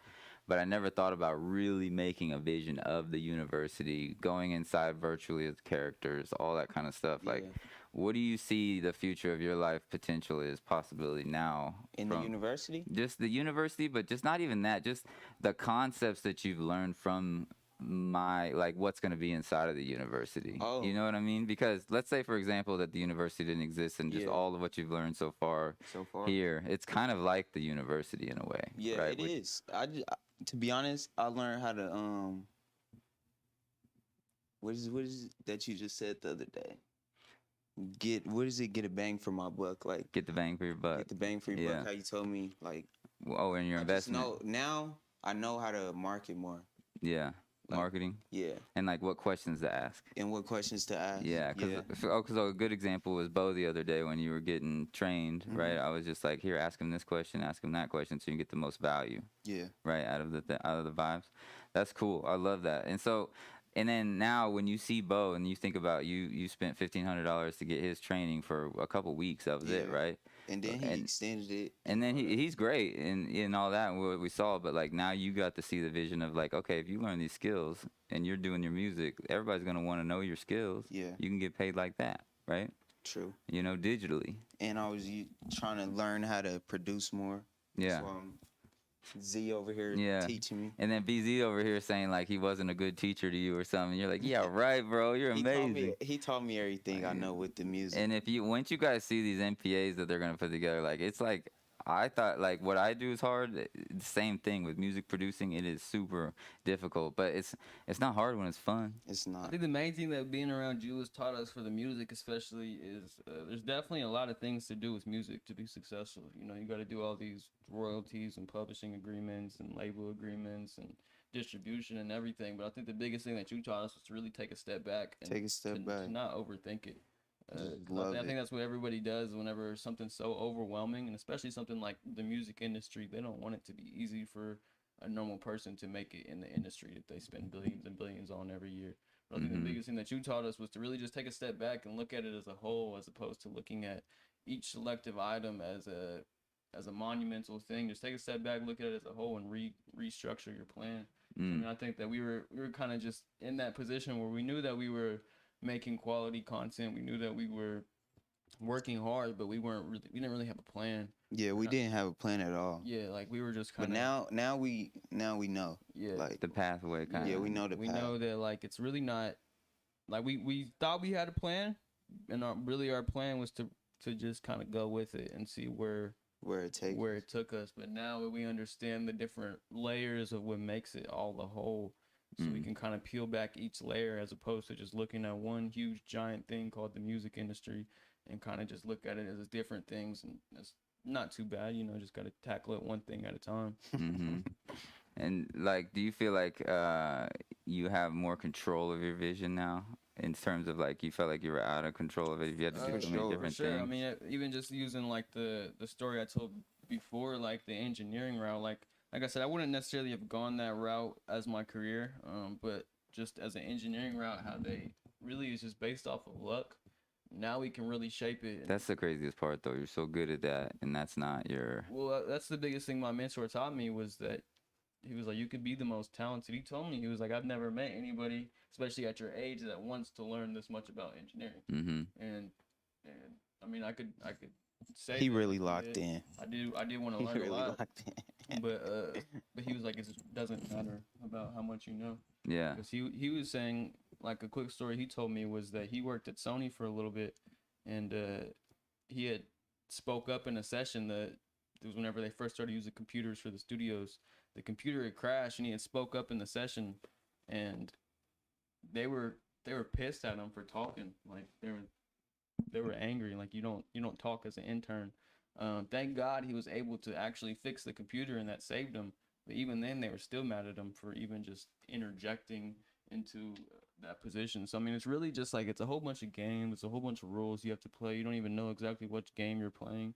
but I never thought about really making a vision of the university, going inside virtually as characters, all that kind of stuff. Yeah. Like, what do you see the future of your life potential is possibly now? In the university? Just the university, but just not even that, just the concepts that you've learned from like what's going to be inside of the university. Oh. You know what I mean? Because let's say, for example, that the university didn't exist and just Yeah. all of what you've learned so far here, it's kind of like the university in a way. Yeah, right? it is. To be honest, I learned how to what is it that you just said the other day? Get a bang for my buck, like Get the bang for your buck. get the bang for your Yeah. buck. How you told me, like Oh, and your I just investment. now I know how to market more. Yeah. Like, Marketing. Yeah, And like what questions to ask. and what questions to ask. Yeah, because a good example was Bo the other day when you were getting trained, right? I was just like, here, ask him this question, ask him that question, so you can get the most value, Yeah. right, out of the vibes. That's cool. I love that. And so, and then now when you see Bo and you think about you spent $1,500 to get his training for a couple weeks. That was it, Yeah. right? And then he extended it. And then he's great and all that and what we saw, but like now you got to see the vision of like, okay, if you learn these skills and you're doing your music, everybody's gonna want to know your skills. Yeah. You can get paid like that, right? True. You know, digitally. And I was trying to learn how to produce more. Yeah. So Z over here Yeah. teaching me. And then BZ over here saying like he wasn't a good teacher to you or something. You're like, yeah, right, bro. You're amazing. He taught me everything I know with the music. And once you guys see these MPAs that they're gonna put together, like it's like I thought like what I do is hard. The same thing with music producing. It is super difficult, but it's not hard when it's fun. It's I not. think the main thing that being around you has taught us for the music, especially, is there's definitely a lot of things to do with music to be successful. You know, you got to do all these royalties and publishing agreements and label agreements and distribution and everything. But I think the biggest thing that you taught us was to really take a step back and Take a step back. to not overthink it. Love I think it. that's what everybody does whenever something's so overwhelming, and especially something like the music industry. They don't want it to be easy for a normal person to make it in the industry that they spend billions and billions on every year. But I think the biggest thing that you taught us was to really just take a step back and look at it as a whole, as opposed to looking at each selective item as a monumental thing. Just take a step back, look at it as a whole, and restructure your plan. I mean, I think that we were kind of just in that position where we knew that we were making quality content. We knew that we were working hard, but we didn't really have a plan. Yeah, we didn't have a plan at all. Yeah, like we were just kind But of. now we know. Yeah. Like The pathway kind of. yeah, we know the We path. know that like it's really not like we thought we had a plan, and our plan was to just kind of go with it and see where it took us. But now we understand the different layers of what makes it all the whole. So we can kind of peel back each layer as opposed to just looking at one huge giant thing called the music industry and kind of just look at it as different things. And it's not too bad, you know, just got to tackle it one thing at a time. And like, do you feel like you have more control of your vision now? In terms of like, you felt like you were out of control of it. If you had to do so many different Sure. things. I mean, even just using like the story I told before, like the engineering route, like I said, I wouldn't necessarily have gone that route as my career, but just as an engineering route, how they really is just based off of luck. Now we can really shape it. That's the craziest part, though. You're so good at that, and that's not your. Well, that's the biggest thing my mentor taught me was that he was like, you could be the most talented. He told me, he was like, I've never met anybody, especially at your age, that wants to learn this much about engineering. And I mean, I could say He that really I locked did. in. I did want to He learn really a lot. locked in. But he was like, it doesn't matter about how much you know. Yeah. Because he was saying, like, a quick story he told me was that he worked at Sony for a little bit, and he had spoke up in a session that it was whenever they first started using computers for the studios. The computer had crashed, and he had spoke up in the session, and they were pissed at him for talking. Like they were angry. Like you don't talk as an intern. Thank God he was able to actually fix the computer, and that saved him. But even then, they were still mad at him for even just interjecting into that position. So I mean, it's really just like it's a whole bunch of games, it's a whole bunch of rules you have to play. You don't even know exactly which game you're playing.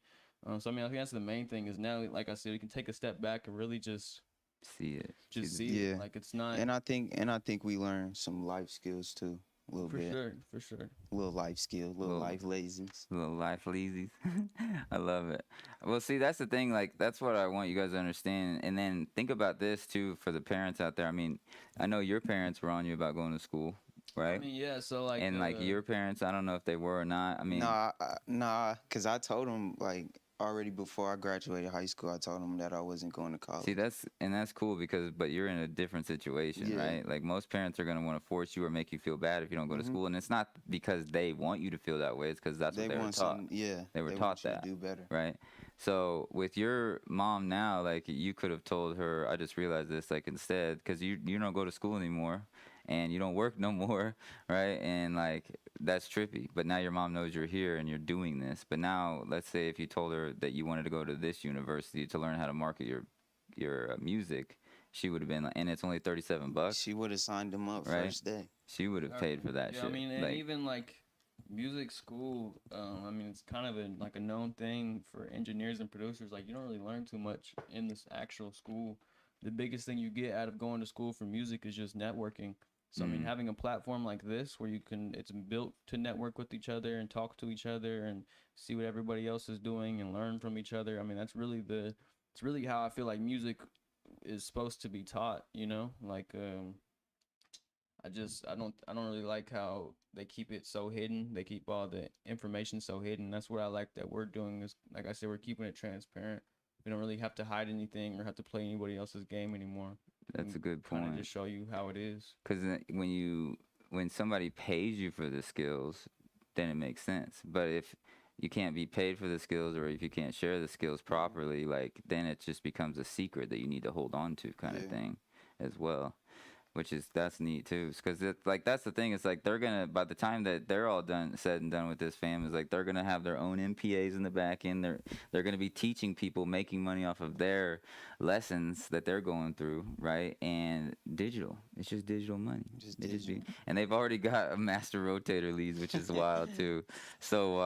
So I mean, I think that's the main thing is now, like I said, you can take a step back and really just see it. See it. Like it's not. And I think we learned some life skills too. A little bit. For sure. Little life skill, little life lessons. Little life lazies. I love it. Well, see, that's the thing. Like, that's what I want you guys to understand. And then think about this too for the parents out there. I mean, I know your parents were on you about going to school, right? I mean, yeah. So like, and like your parents, I don't know if they were or not. I mean, nah, cause I told them like already before I graduated high school. I told them that I wasn't going to college. See, that's cool because, but you're in a different situation, right? Like most parents are gonna want to force you or make you feel bad if you don't go to school, and it's not because they want you to feel that way. It's because that's what they were taught. They were taught that. Do better, right? So with your mom now, like you could have told her, I just realized this, like instead, because you don't go to school anymore. And you don't work no more, right? And like that's trippy. But now your mom knows you're here and you're doing this. But now, let's say if you told her that you wanted to go to this university to learn how to market your music, she would have been like, and it's only $37. She would have signed them up first day. She would have paid for that shit. I mean, and even like music school, I mean, it's kind of like a known thing for engineers and producers. Like you don't really learn too much in this actual school. The biggest thing you get out of going to school for music is just networking. So, I mean, having a platform like this where it's built to network with each other and talk to each other and see what everybody else is doing and learn from each other. I mean, it's really how I feel like music is supposed to be taught, you know? Like, I don't really like how they keep it so hidden. They keep all the information so hidden. That's what I like that we're doing is, like I said, we're keeping it transparent. We don't really have to hide anything or have to play anybody else's game anymore. That's a good point. Kind of just show you how it is. Because when somebody pays you for the skills, then it makes sense. But if you can't be paid for the skills, or if you can't share the skills properly, like then it just becomes a secret that you need to hold on to, kind of thing, as well. That's neat too, because like that's the thing. It's like they're gonna, by the time that they're all said and done with this, fam, is like they're gonna have their own MPAs in the back end. They're gonna be teaching people, making money off of their lessons that they're going through, right? And digital, it's just digital money. And they've already got a master rotator leads, which is wild too. So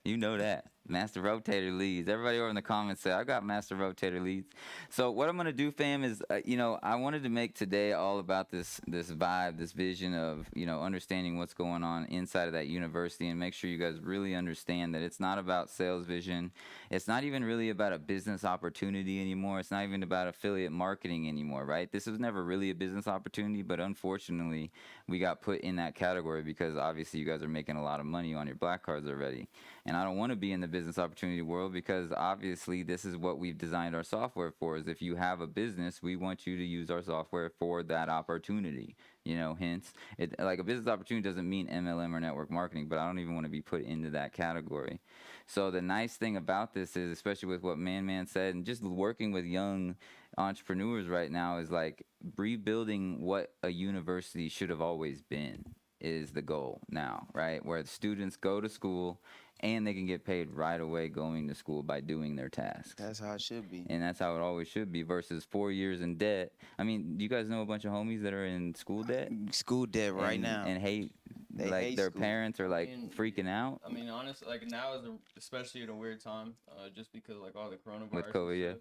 you know that. Master rotator leads. Everybody over in the comments say, I got master rotator leads. So what I'm going to do, fam, is, I wanted to make today all about this vibe, this vision of, understanding what's going on inside of that university and make sure you guys really understand that it's not about sales vision. It's not even really about a business opportunity anymore. It's not even about affiliate marketing anymore, right? This was never really a business opportunity, but unfortunately, we got put in that category because obviously you guys are making a lot of money on your Blackcards already. And I don't want to be in the business opportunity world because obviously this is what we've designed our software for, is if you have a business, we want you to use our software for that opportunity. Hence, like a business opportunity doesn't mean MLM or network marketing, but I don't even want to be put into that category. So the nice thing about this is, especially with what Man said, and just working with young entrepreneurs right now, is like rebuilding what a university should have always been is the goal now, right? Where the students go to school and they can get paid right away going to school by doing their tasks. That's how it should be. And that's how it always should be versus 4 years in debt. I mean, do you guys know a bunch of homies that are in school debt? School debt right now. And hate, they like hate their school. Parents are like freaking out. I mean, honestly, like now is especially at a weird time, just because like all the coronavirus. With COVID, yeah.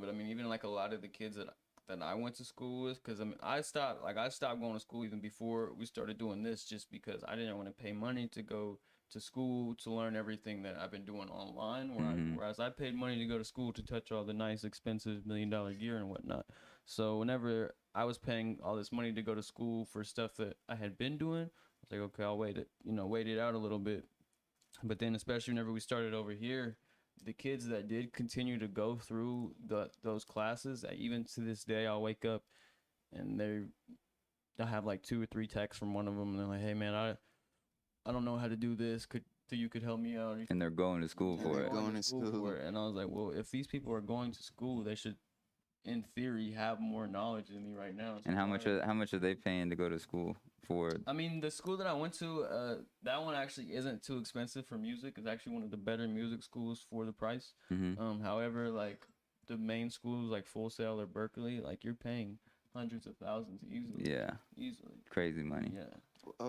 But I mean, even like a lot of the kids that I went to school with, because I mean, I stopped going to school even before we started doing this, just because I didn't want to pay money to go to school to learn everything that I've been doing online, whereas I paid money to go to school to touch all the nice, expensive $1 million gear and whatnot. So whenever I was paying all this money to go to school for stuff that I had been doing, I was like, okay, I'll wait it out a little bit. But then, especially whenever we started over here, the kids that did continue to go through those classes, even to this day, I'll wake up and I have like 2 or 3 texts from one of them, and they're like, hey man, I don't know how to do this. You could help me out. And they're going to school for it. Going to school for it. And I was like, well, if these people are going to school, they should, in theory, have more knowledge than me right now. So and how much are they paying to go to school for it? I mean, the school that I went to, that one actually isn't too expensive for music. It's actually one of the better music schools for the price. However, like the main schools like Full Sail or Berkeley, like you're paying hundreds of thousands easily. Yeah. Easily. Crazy money. Yeah.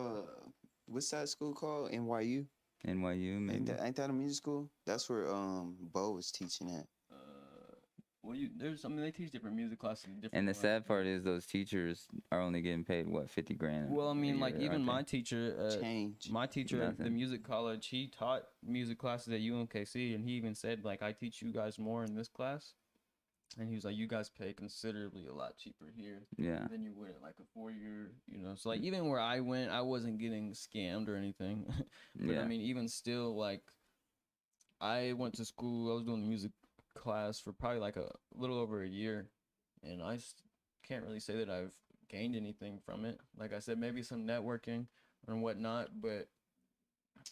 What's that school called? NYU? NYU, maybe. Ain't that a music school? That's where Bo was teaching at. Well, they teach different music classes. And the sad part is those teachers are only getting paid what, 50 grand. Well, I mean, like even my they? teacher, at the music college, he taught music classes at UMKC, and he even said like, I teach you guys more in this class, and he was like, you guys pay considerably a lot cheaper here than you would at like a 4-year, you know. So like even where I went, I wasn't getting scammed or anything, but I mean even still, like I went to school, I was doing the music class for probably like a little over a year, and I can't really say that I've gained anything from it. Like I said, maybe some networking and whatnot, but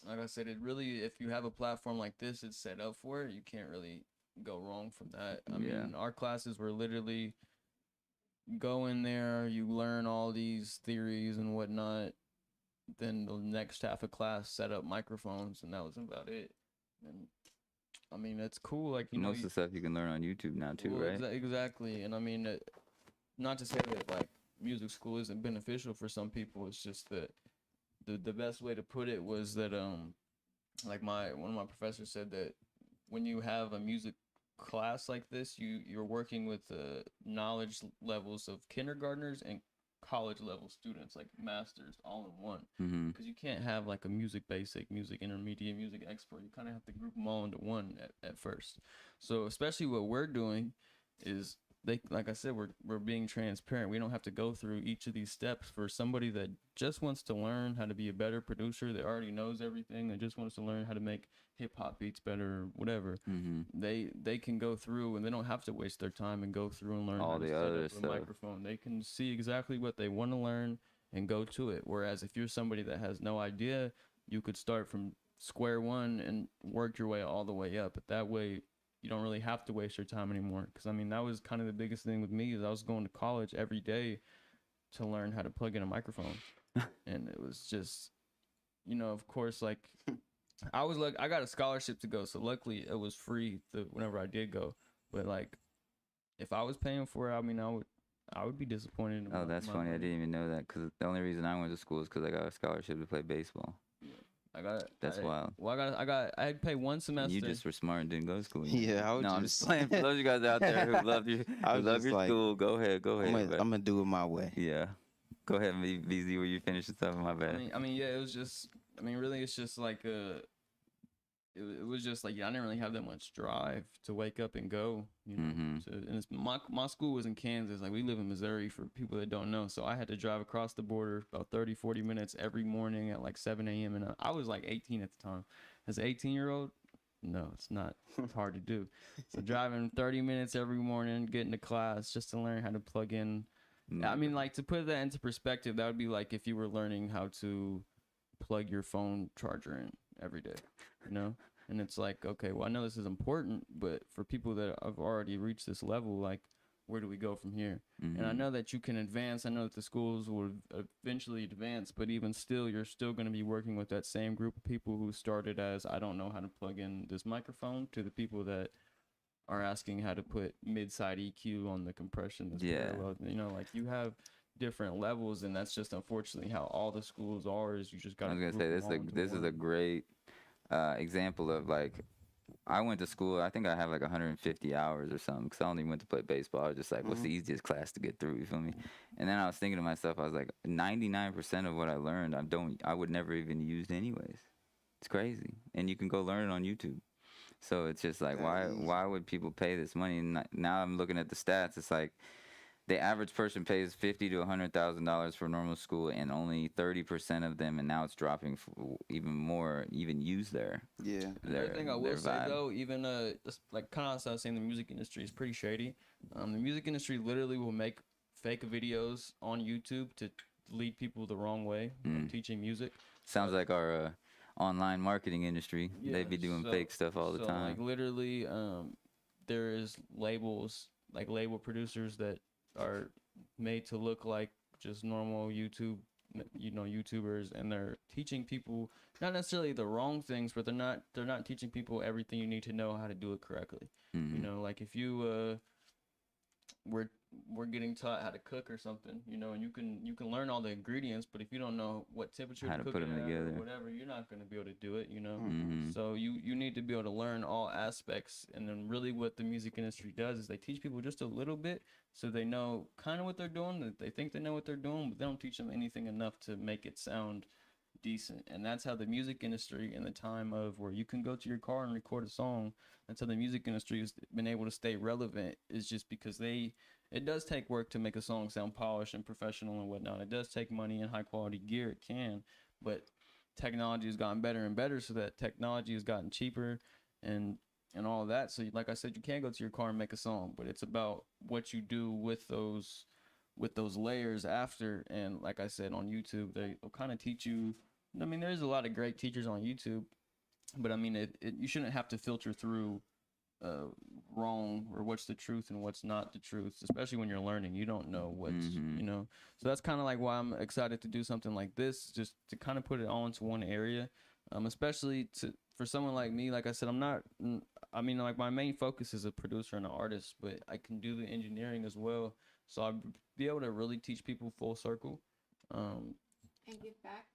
like I said, it really, if you have a platform like this, it's set up for it, you can't really go wrong from that. I mean, our classes were literally go in there, you learn all these theories and whatnot, then the next half of class set up microphones, and that was about it. And I mean, it's cool. Like, most of the stuff you can learn on YouTube now too, right? Exactly. And I mean, not to say that like music school isn't beneficial for some people. It's just that the best way to put it was that like one of my professors said that when you have a music class like this, you're working with the knowledge levels of kindergartners and college level students, like masters, all in one. Because you can't have like a music basic, music intermediate, music expert. You kind of have to group them all into one at first. So especially what we're doing is like I said, we're being transparent. We don't have to go through each of these steps. For somebody that just wants to learn how to be a better producer, that already knows everything, that just wants to learn how to make hip hop beats better or whatever, they can go through, and they don't have to waste their time and go through and learn all how to the set other up stuff. a microphone. They can see exactly what they want to learn and go to it. Whereas if you're somebody that has no idea, you could start from square one and work your way all the way up. But that way, you don't really have to waste your time anymore. Because I mean, that was kind of the biggest thing with me, is I was going to college every day to learn how to plug in a microphone. And it was just, you know, of course, like I got a scholarship to go, so luckily it was free whenever I did go. But like, if I was paying for it, I mean, I would be disappointed. Oh, that's funny. I didn't even know that, because the only reason I went to school is because I got a scholarship to play baseball. That's wild. Well, I had to pay one semester. You just were smart and didn't go to school. I'm just playing. For those of you guys out there who love your school, go ahead. I'm gonna do it my way. Yeah, go ahead, VZ, where you finish the stuff. My bad. I mean, yeah, it was just. I mean, really, it's just like it was just like I didn't really have that much drive to wake up and go, you know. So, and my school was in Kansas. Like, we live in Missouri, for people that don't know. So I had to drive across the border about 30-40 minutes every morning at like 7 a.m. And I was like 18 at the time. As an 18-year-old, no, it's not. It's hard to do. So driving 30 minutes every morning, getting to class just to learn how to plug in. I mean, like, to put that into perspective, that would be like if you were learning how to plug your phone charger in every day, you know. And it's like, okay, well, I know this is important, but for people that have already reached this level, like, where do we go from here? And I know that you can advance. I know that the schools will eventually advance, but even still, you're still going to be working with that same group of people who started as, I don't know how to plug in this microphone, to the people that are asking how to put mid-side EQ on the compression. Parallel. You know, like, you have different levels, and that's just unfortunately how all the schools are. Is you just got. I was gonna say this is a great example of, like, I went to school. I think I have like 150 hours or something, because I only went to play baseball. I was just like, what's the easiest class to get through? You feel me? And then I was thinking to myself, I was like, 99% of what I learned, I would never even use anyways. It's crazy, and you can go learn it on YouTube. So it's just like, why would people pay this money? And now I'm looking at the stats. It's like, the average person pays $50,000 to $100,000 for normal school, and only 30% of them, and now it's dropping even more, even use their. Another thing I will say though, even just like kind of, I was saying, the music industry is pretty shady. The music industry literally will make fake videos on YouTube to lead people the wrong way when teaching music. Sounds like our online marketing industry. They be doing fake stuff all the time. Like, literally, there is labels, like label producers that are made to look like just normal YouTubers, and they're teaching people not necessarily the wrong things, but they're not teaching people everything you need to know how to do it correctly. You know, like, if you we're getting taught how to cook or something, you know, and you can learn all the ingredients, but if you don't know what temperature How to to cook put it 'em at together. or whatever, you're not going to be able to do it, you know. Mhm. So you need to be able to learn all aspects, and then really what the music industry does is they teach people just a little bit so they know kind of what they're doing, that they think they know what they're doing, but they don't teach them anything enough to make it sound decent. And that's how the music industry, in the time of where you can go to your car and record a song, that's how the music industry has been able to stay relevant, is just because it does take work to make a song sound polished and professional and whatnot. It does take money and high quality gear, it can, but technology has gotten better and better, so that technology has gotten cheaper and all of that. So like I said, you can go to your car and make a song, but it's about what you do with those layers after. And like I said, on YouTube, they'll kind of teach you. I mean, there's a lot of great teachers on YouTube, but I mean, you shouldn't have to filter through wrong or what's the truth and what's not the truth, especially when you're learning. You don't know what's, you know. So that's kind of like why I'm excited to do something like this, just to kind of put it all into one area, especially for someone like me. Like I said, I mean, like my main focus is a producer and an artist, but I can do the engineering as well. So I'd be able to really teach people full circle. And give back.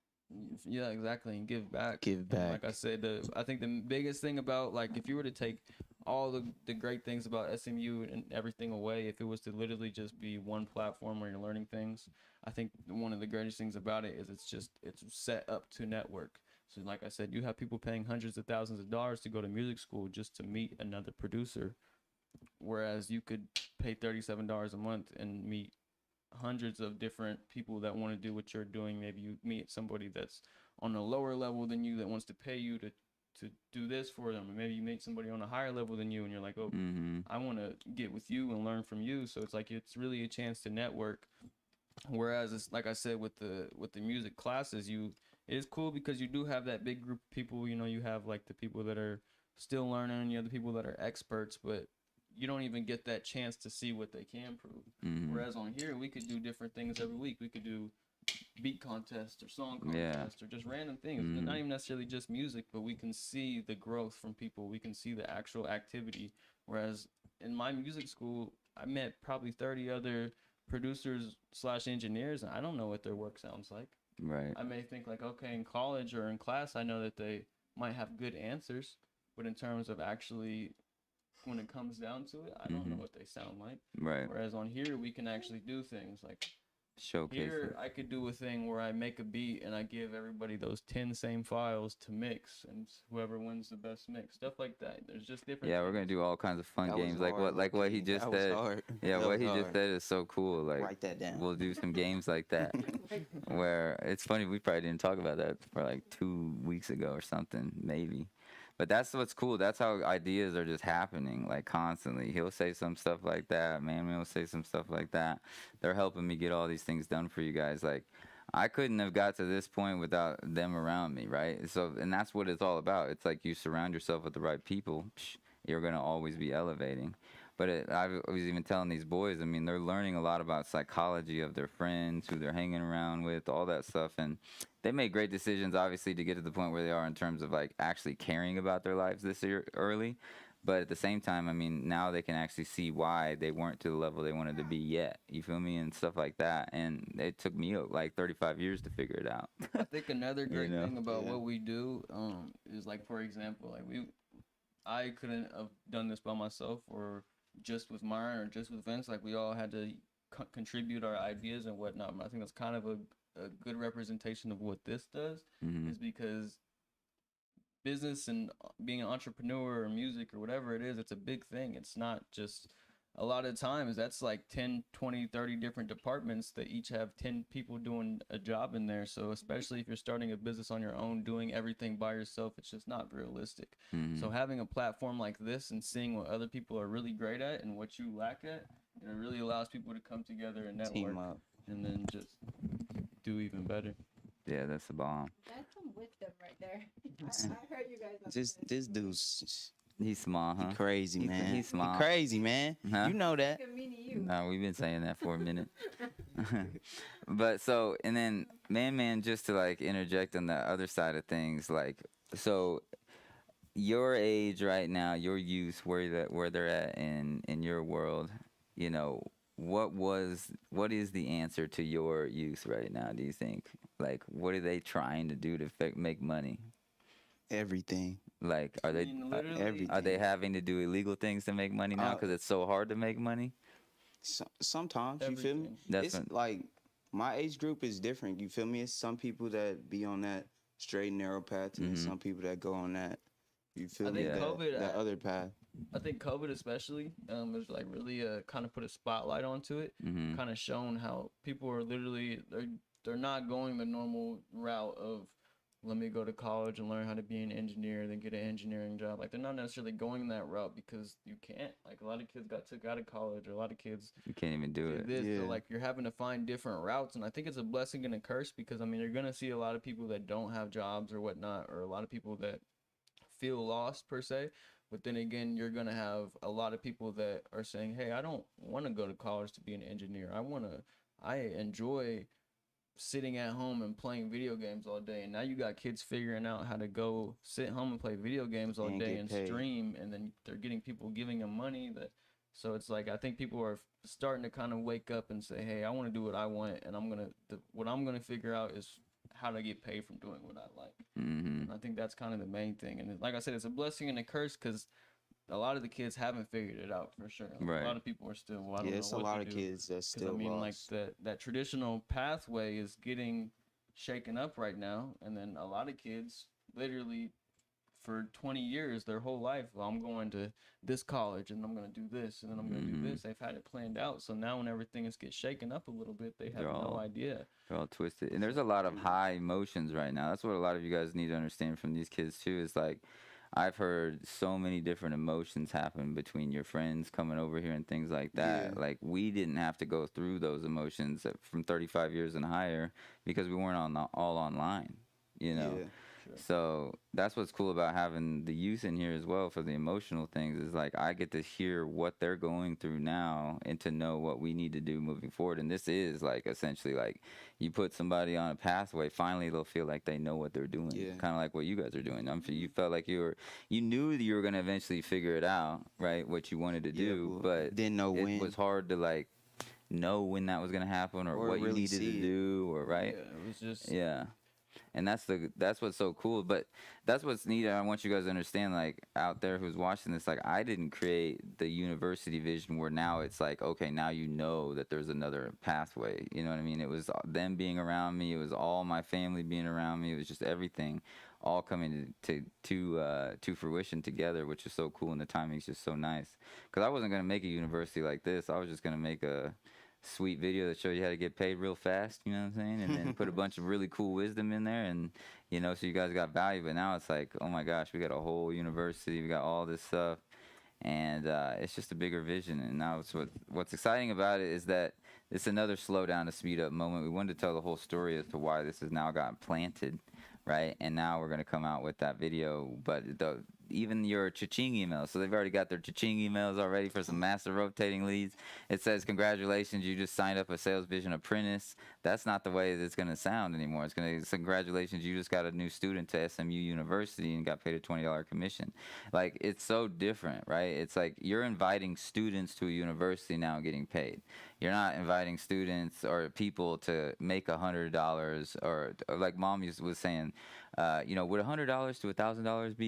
Yeah, exactly, and give back. Give back. Like I said, I think the biggest thing about, like, if you were to take all the great things about SMU and everything away, if it was to literally just be one platform where you're learning things, I think one of the greatest things about it is it's set up to network. So like I said, you have people paying hundreds of thousands of dollars to go to music school just to meet another producer, whereas you could pay $37 a month and meet hundreds of different people that want to do what you're doing. Maybe you meet somebody that's on a lower level than you that wants to pay you to do this for them, and maybe you meet somebody on a higher level than you and you're like, oh, I want to get with you and learn from you. So it's like, it's really a chance to network. Whereas it's like I said, with the music classes, it is cool because you do have that big group of people. You know, you have like the people that are still learning and you have the people that are experts, but you don't even get that chance to see what they can prove. Whereas on here, we could do different things every week. We could do beat contests or song contests or just random things. Not even necessarily just music, but we can see the growth from people. We can see the actual activity. Whereas in my music school, I met probably 30 other producers / engineers, and I don't know what their work sounds like. Right. I may think like, okay, in college or in class, I know that they might have good answers, but in terms of actually, when it comes down to it, I don't know what they sound like. Right. Whereas on here, we can actually do things like showcase. Here, I could do a thing where I make a beat and I give everybody those 10 same files to mix, and whoever wins the best mix, stuff like that. There's just different. Yeah, we're gonna do all kinds of fun games, like what he just said. Yeah, what he just said is so cool. Like, write that down. We'll do some games like that, where it's funny, we probably didn't talk about that for like 2 weeks ago or something, maybe. But that's what's cool. That's how ideas are just happening, like, constantly. He'll say some stuff like that. Man will say some stuff like that. They're helping me get all these things done for you guys. Like, I couldn't have got to this point without them around me, right? So, and that's what it's all about. It's like you surround yourself with the right people, you're going to always be elevating. But I was even telling these boys, I mean, they're learning a lot about psychology of their friends, who they're hanging around with, all that stuff. And they made great decisions, obviously, to get to the point where they are in terms of, like, actually caring about their lives this year early. But at the same time, I mean, now they can actually see why they weren't to the level they wanted to be yet. You feel me? And stuff like that. And it took me, like, 35 years to figure it out. I think another great thing about what we do is, like, for example, like, I couldn't have done this by myself or just with Myron or just with Vince. Like, we all had to contribute our ideas and whatnot. And I think that's kind of a good representation of what this does, is because business and being an entrepreneur or music or whatever it is, it's a big thing. It's not just, a lot of times that's like 10, 20, 30 different departments that each have 10 people doing a job in there. So especially if you're starting a business on your own, doing everything by yourself, it's just not realistic. So having a platform like this and seeing what other people are really great at and what you lack at, it really allows people to come together and network. Team up. And then just do even better. Yeah, that's a bomb. That's some wisdom right there. I heard you guys. This dude's, he's small, huh? he crazy, man. He's small. He crazy, man. Huh? You know that. No, we've been saying that for a minute. But so, and then Man, just to, like, interject on the other side of things, like, so your age right now, your youth, where they're at in your world, you know, what is the answer to your youth right now? Do you think? Like, what are they trying to do to make money? Everything. Like, are they everything? Are they having to do illegal things to make money now because it's so hard to make money? Sometimes you feel me. That's like my age group is different. You feel me? It's some people that be on that straight and narrow path, and some people that go on that. You feel me? That other path. I think COVID especially is like really kind of put a spotlight onto it, kind of shown how people are literally they're not going the normal route of let me go to college and learn how to be an engineer, then get an engineering job. Like they're not necessarily going that route because you can't. Like a lot of kids got took out of college, or a lot of kids you can't even do it. So like you're having to find different routes, and I think it's a blessing and a curse because I mean you're gonna see a lot of people that don't have jobs or whatnot, or a lot of people that feel lost per se. But then again, you're gonna have a lot of people that are saying, "Hey, I don't want to go to college to be an engineer. I enjoy sitting at home and playing video games all day." And now you got kids figuring out how to go sit home and play video games all day and stream, and then they're getting people giving them money. So it's like I think people are starting to kind of wake up and say, "Hey, I want to do what I want, and what I'm gonna figure out is how to get paid from doing what I like." And I think that's kind of the main thing. And like I said, it's a blessing and a curse because a lot of the kids haven't figured it out for sure. Like, a lot of people are still. Well, I don't know it's a lot of kids that still. I mean, lost. like that traditional pathway is getting shaken up right now, and then a lot of kids literally for 20 years, their whole life, well, I'm going to this college and I'm going to do this and then I'm going to do this. They've had it planned out. So now when everything is get shaken up a little bit, they have no idea. They're all twisted. And there's a lot of high emotions right now. That's what a lot of you guys need to understand from these kids too. Is like, I've heard so many different emotions happen between your friends coming over here and things like that. Yeah. Like, we didn't have to go through those emotions from 35 years and higher because we weren't all online, you know? Yeah. So that's what's cool about having the youth in here as well for the emotional things is like I get to hear what they're going through now and to know what we need to do moving forward. And this is like essentially like you put somebody on a pathway, finally they'll feel like they know what they're doing. Kind of like what you guys are doing. You felt like you knew that you were going to eventually figure it out, right? What you wanted to do, but didn't know when. It was hard to like know when that was going to happen or what really you needed to do or right. Yeah, it was just And that's what's so cool. But that's what's neat. I want you guys to understand, like, out there who's watching this, like, I didn't create the university vision where now it's like, okay, now you know that there's another pathway. You know what I mean? It was them being around me. It was all my family being around me. It was just everything all coming to fruition together, which is so cool. And the timing's just so nice. Because I wasn't going to make a university like this. I was just going to make a sweet video that show you how to get paid real fast, you know what I'm saying? And then put a bunch of really cool wisdom in there and, you know, so you guys got value. But now it's like, oh my gosh, we got a whole university, we got all this stuff. And it's just a bigger vision. And now what's exciting about it is that it's another slow down to speed up moment. We wanted to tell the whole story as to why this has now gotten planted, right? And now we're going to come out with that video. But even your cha-ching emails. So they've already got their cha-ching emails already for some master rotating leads. It says, congratulations, you just signed up a sales vision apprentice. That's not the way that it's going to sound anymore. It's going to say, congratulations, you just got a new student to SMU University and got paid a $20 commission. Like, it's so different, right? It's like you're inviting students to a university now getting paid. You're not inviting students or people to make $100 or like Mom was saying, you know, would $100 to $1,000 be,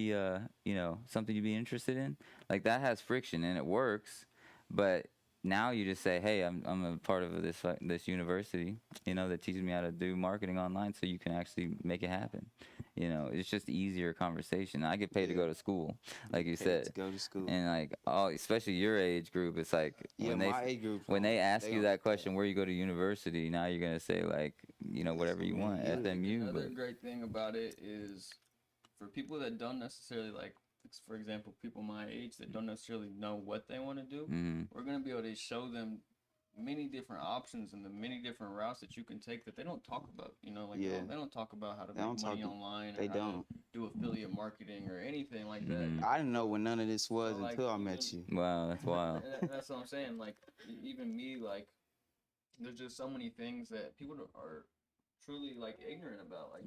you know, something you'd be interested in? Like that has friction and it works, but now you just say, hey, I'm a part of this university, you know, that teaches me how to do marketing online, so you can actually make it happen. You know, it's just easier conversation. I get paid to go to school, like you said. To go to school. And like, especially your age group, it's like my age group, when they ask you that question, where you go to university, now you're gonna say like, you know, whatever you want, SMU. Another great thing about it is for people that don't necessarily like, for example, people my age that don't necessarily know what they want to do, we're going to be able to show them many different options and the many different routes that you can take that they don't talk about, you know, like they don't talk about how to make money online or how to do affiliate marketing or anything like that. I didn't know what none of this was until I met you. Wow, that's wild. That's what I'm saying. Like, even me, like, there's just so many things that people are truly, like, ignorant about. Like,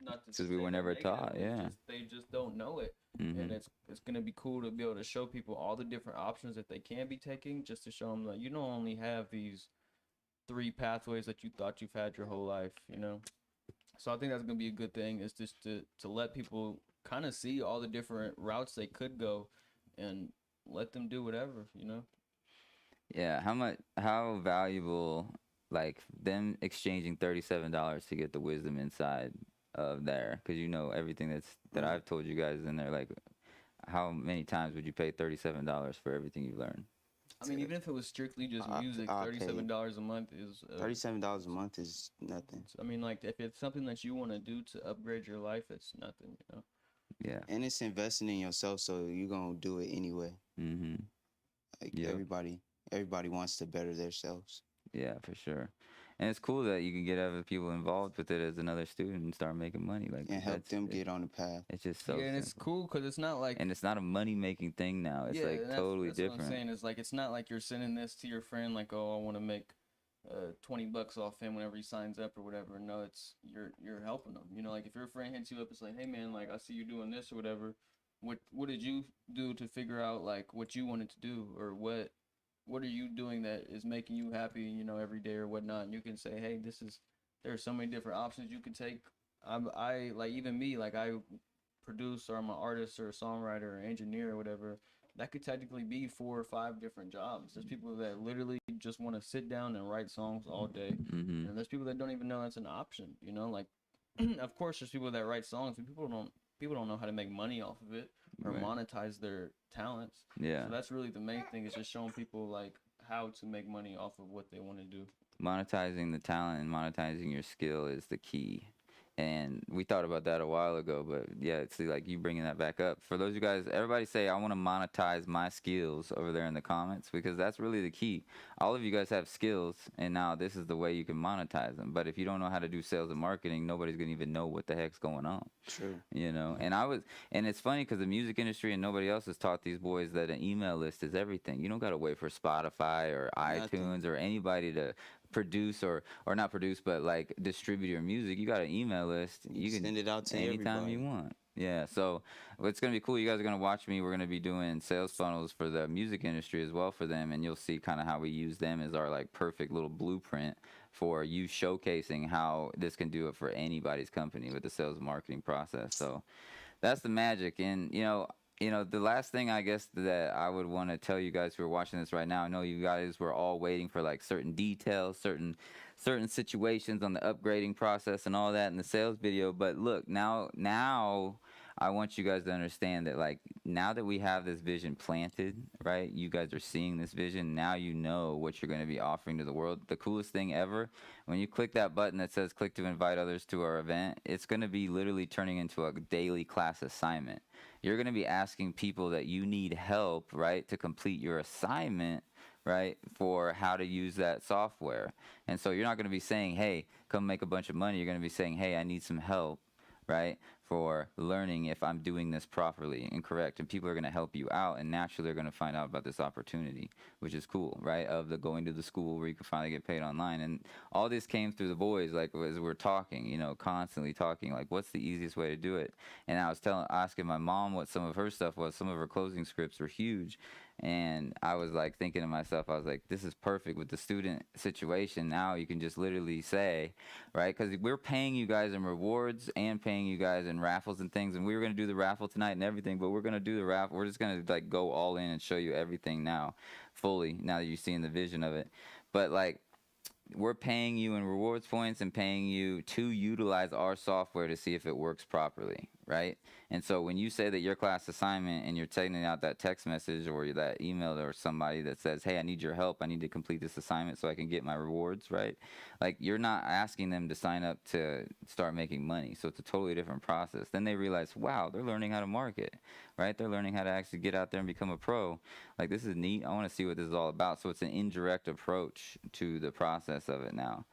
not because we were never taught. Yeah, they just don't know it, and it's gonna be cool to be able to show people all the different options that they can be taking, just to show them that you don't only have these 3 pathways that you thought you've had your whole life, you know. So I think that's gonna be a good thing, is just to let people kind of see all the different routes they could go, and let them do whatever, you know. Yeah, how valuable, like them exchanging $37 to get the wisdom inside of there, because you know everything that I've told you guys in there. Like, how many times would you pay $37 for everything you learned? I mean, even if it was strictly just music, $37 a month is $37 a month is nothing. I mean, like, if it's something that you want to do to upgrade your life, it's nothing, you know. Yeah, and it's investing in yourself, so you're gonna do it anyway. Like everybody wants to better themselves. Yeah, for sure. And it's cool that you can get other people involved with it as another student and start making money, like, and help them get on the path. It's just so and it's cool because it's not like, and it's not a money making thing now. It's like totally different. What I'm saying is, like, it's not like you're sending this to your friend like, oh, I want to make $20 off him whenever he signs up or whatever. No, it's you're helping them. You know, like if your friend hits you up, it's like, hey man, like I see you doing this or whatever. What did you do to figure out like what you wanted to do, or what are you doing that is making you happy, you know, every day or whatnot? And you can say, hey, there are so many different options you could take. I like, even me, like I produce, or I'm an artist or a songwriter or engineer or whatever. That could technically be 4 or 5 different jobs. There's people that literally just want to sit down and write songs all day. And there's people that don't even know that's an option, you know, like, of course there's people that write songs, but people don't know how to make money off of it or monetize their talents. Yeah. So that's really the main thing, is just showing people like how to make money off of what they want to do. Monetizing the talent and monetizing your skill is the key. And we thought about that a while ago, but yeah, it's like you bringing that back up. For those of you guys, everybody say, I want to monetize my skills over there in the comments, because that's really the key. All of you guys have skills, and now this is the way you can monetize them. But if you don't know how to do sales and marketing, nobody's going to even know what the heck's going on. True. You know, and it's funny because the music industry and nobody else has taught these boys that an email list is everything. You don't got to wait for Spotify or iTunes or anybody to produce or not produce, but like distribute your music. You got an email list. You can send it out to anytime you want. Yeah, so it's gonna be cool. You guys are gonna watch me. We're gonna be doing sales funnels for the music industry as well for them, and you'll see kind of how we use them as our like perfect little blueprint for you, showcasing how this can do it for anybody's company with the sales and marketing process. So that's the magic. And you know, the last thing I guess that I would want to tell you guys who are watching this right now, I know you guys were all waiting for like certain details, certain situations on the upgrading process and all that in the sales video. But look, now I want you guys to understand that, like, now that we have this vision planted, right? You guys are seeing this vision. Now you know what you're going to be offering to the world. The coolest thing ever, when you click that button that says click to invite others to our event, it's going to be literally turning into a daily class assignment. You're going to be asking people that you need help, right, to complete your assignment, right, for how to use that software. And so you're not going to be saying, hey, come make a bunch of money. You're going to be saying, hey, I need some help, right, for learning if I'm doing this properly and correct. And people are going to help you out, and naturally they're going to find out about this opportunity, which is cool, right, of the going to the school where you can finally get paid online. And all this came through the boys, like, as we're talking, you know, constantly talking, like, what's the easiest way to do it? And I was asking my mom what some of her stuff was. Some of her closing scripts were huge. And I was like thinking to myself, I was like, this is perfect with the student situation. Now you can just literally say, right, because we're paying you guys in rewards and paying you guys in raffles and things. And we were going to do the raffle tonight and everything, but we're going to do the raffle. We're just going to like go all in and show you everything now fully, now that you're seeing the vision of it. But like, we're paying you in rewards points and paying you to utilize our software to see if it works properly, right? And so when you say that your class assignment and you're sending out that text message or that email or somebody that says, hey, I need your help, I need to complete this assignment so I can get my rewards, right? Like, you're not asking them to sign up to start making money. So it's a totally different process. Then they realize, wow, they're learning how to market, right? They're learning how to actually get out there and become a pro. Like, this is neat. I want to see what this is all about. So it's an indirect approach to the process of it now,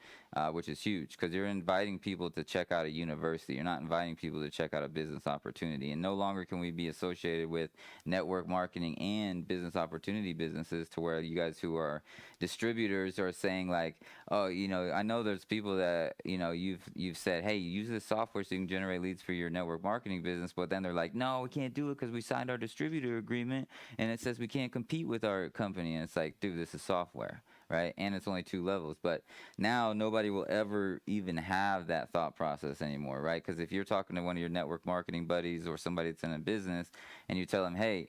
which is huge, because you're inviting people to check out a university. You're not inviting people to check out a business. business opportunity. And no longer can we be associated with network marketing and business opportunity businesses, to where you guys who are distributors are saying like, oh, you know, I know there's people that, you know, you've said, hey, use this software so you can generate leads for your network marketing business, but then they're like, no, we can't do it because we signed our distributor agreement and it says we can't compete with our company. And it's like, dude, this is software, right? And it's only 2 levels. But now nobody will ever even have that thought process anymore, right? Because if you're talking to one of your network marketing buddies or somebody that's in a business and you tell them, hey,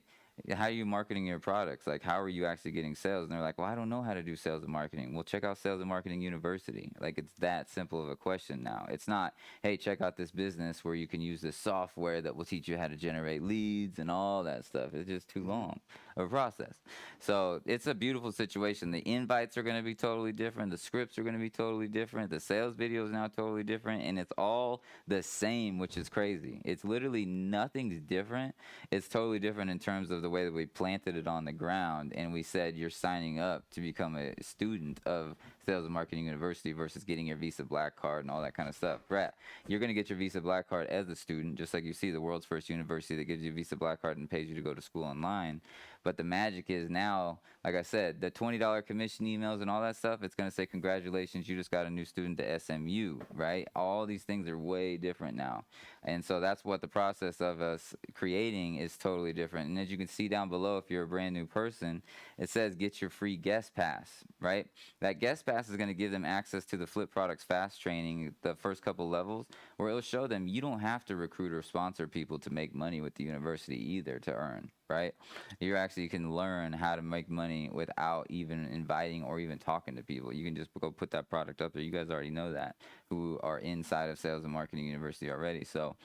how are you marketing your products? Like, how are you actually getting sales? And they're like, well, I don't know how to do sales and marketing. Well, check out Sales and Marketing University. Like, it's that simple of a question now. It's not, hey, check out this business where you can use this software that will teach you how to generate leads and all that stuff. It's just too long of a process. So it's a beautiful situation. The invites are going to be totally different. The scripts are going to be totally different. The sales video is now totally different. And it's all the same, which is crazy. It's literally nothing's different. It's totally different in terms of the way that we planted it on the ground, and we said you're signing up to become a student of Sales and Marketing University versus getting your Visa Blackcard and all that kind of stuff. Right? You're going to get your Visa Blackcard as a student, just like you see the world's first university that gives you a Visa Blackcard and pays you to go to school online. But the magic is now, like I said, the $20 commission emails and all that stuff, it's going to say, congratulations, you just got a new student to SMU, right? All these things are way different now. And so that's what the process of us creating is totally different. And as you can see down below, if you're a brand new person, it says get your free guest pass, right? That guest pass is going to give them access to the Flip Products Fast training, the first couple levels, where it'll show them you don't have to recruit or sponsor people to make money with the university either to earn, right? You actually can learn how to make money without even inviting or even talking to people. You can just go put that product up there. You guys already know that, who are inside of Sales and Marketing University already. So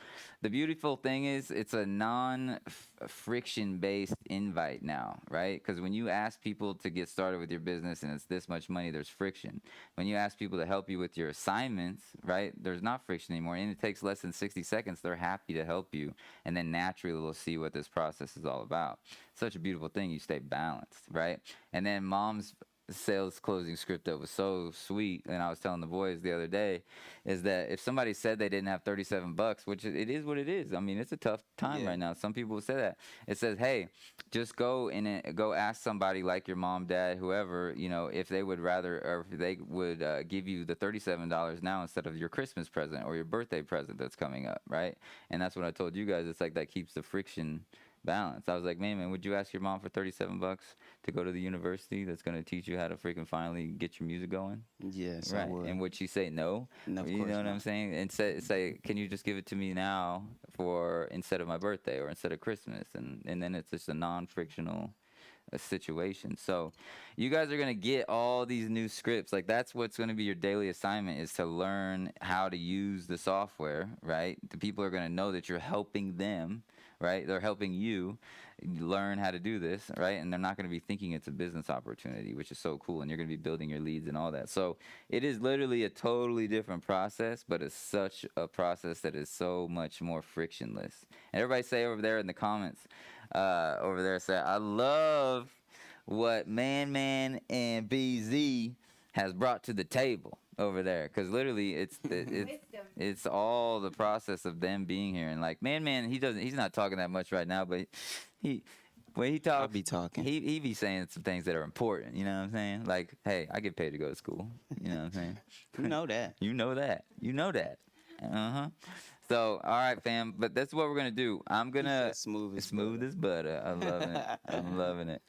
the beautiful thing is it's a non-friction based invite now, right? Because when you ask people to get started with your business and it's this much money, there's friction. When you ask people to help you with your assignments, right, there's not friction anymore, and it takes less than 60 seconds. They're happy to help you, and then naturally they'll see what this process is all about. Such a beautiful thing. You stay balanced, right? And then Mom's sales closing script that was so sweet, and I was telling the boys the other day, is that if somebody said they didn't have $37, which it is what it is. I mean, it's a tough time right now. Some people will say that. It says, hey, just go ask somebody like your mom, dad, whoever, you know, if they would rather, or if they would give you the $37 now instead of your Christmas present or your birthday present that's coming up, right? And that's what I told you guys. It's like that keeps the friction balance. I was like, man, would you ask your mom for $37 to go to the university that's going to teach you how to freaking finally get your music going? Yes, right. I would. And would she say no? No, of you course know what not. I'm saying? And say, can you just give it to me now for instead of my birthday or instead of Christmas? And then it's just a non-frictional situation. So you guys are going to get all these new scripts. Like, that's what's going to be your daily assignment, is to learn how to use the software, right? The people are going to know that you're helping them, right? They're helping you learn how to do this, right? And they're not going to be thinking it's a business opportunity, which is so cool. And you're going to be building your leads and all that. So it is literally a totally different process, but it's such a process that is so much more frictionless. And everybody say over there in the comments, over there, say, I love what Man and BZ has brought to the table over there, because literally it's all the process of them being here. And like Man, he's not talking that much right now, but when he talks, I'll be talking. He be saying some things that are important. You know what I'm saying? Like, hey, I get paid to go to school. You know what I'm saying? You know that. You know that. You know that. So, all right, fam. But that's what we're gonna do. I'm gonna smooth as butter. I'm loving it. I'm loving it.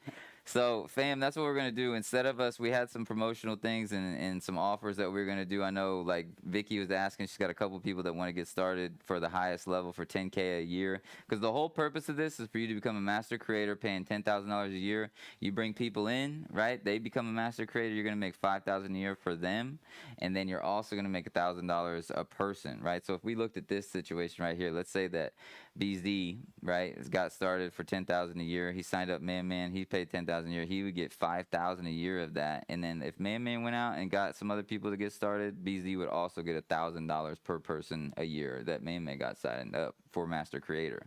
So, fam, that's what we're going to do. Instead of us, we had some promotional things and some offers that we were going to do. I know, like, Vicky was asking, she's got a couple people that want to get started for the highest level for $10K a year. Because the whole purpose of this is for you to become a master creator paying $10,000 a year. You bring people in, right? They become a master creator. You're going to make $5,000 a year for them. And then you're also going to make $1,000 a person, right? So if we looked at this situation right here, let's say that BZ, right, has got started for $10,000 a year. He signed up Man. He paid $10,000 a year. He would get $5,000 a year of that. And then if Man went out and got some other people to get started, BZ would also get $1,000 per person a year that Man got signed up for Master Creator.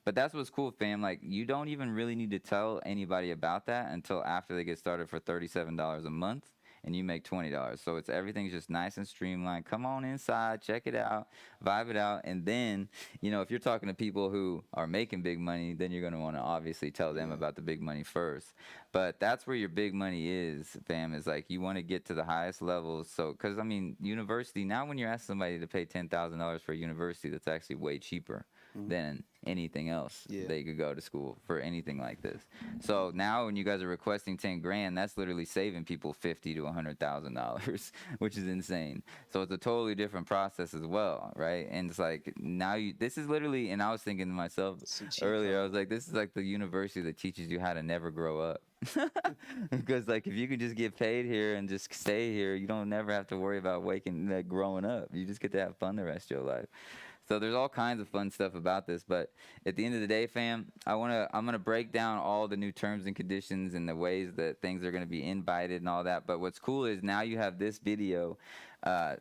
But that's what's cool, fam. Like, you don't even really need to tell anybody about that until after they get started for $37 a month. and you make $20. So everything's just nice and streamlined. Come on inside, check it out, vibe it out, and then, you know, if you're talking to people who are making big money, then you're going to want to obviously tell them about the big money first. But that's where your big money is, fam, is like you want to get to the highest levels. So, because I mean, university, now when you're asking somebody to pay $10,000 for a university, that's actually way cheaper than anything else they could go to school for anything like this. So now when you guys are requesting 10 grand, that's literally saving people $50,000 to $100,000, which is insane. So it's a totally different process as well, right? And it's like now this is literally, and I was thinking to myself earlier, I was like, this is like the university that teaches you how to never grow up. Because like if you can just get paid here and just stay here, you don't never have to worry about growing up. You just get to have fun the rest of your life. So there's all kinds of fun stuff about this, but at the end of the day, fam, I'm gonna break down all the new terms and conditions and the ways that things are gonna be invited and all that. But what's cool is now you have this video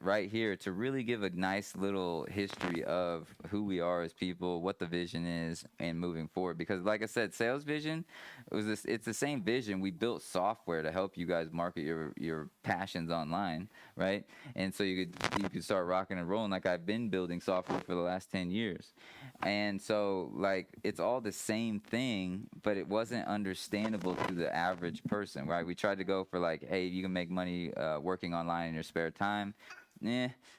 right here to really give a nice little history of who we are as people, what the vision is, and moving forward. Because like I said, sales vision it's the same vision. We built software to help you guys market your passions online, right? And so you could start rocking and rolling. Like I've been building software for the last 10 years. And so like it's all the same thing, but it wasn't understandable to the average person, right? We tried to go for like, hey, you can make money working online in your spare time.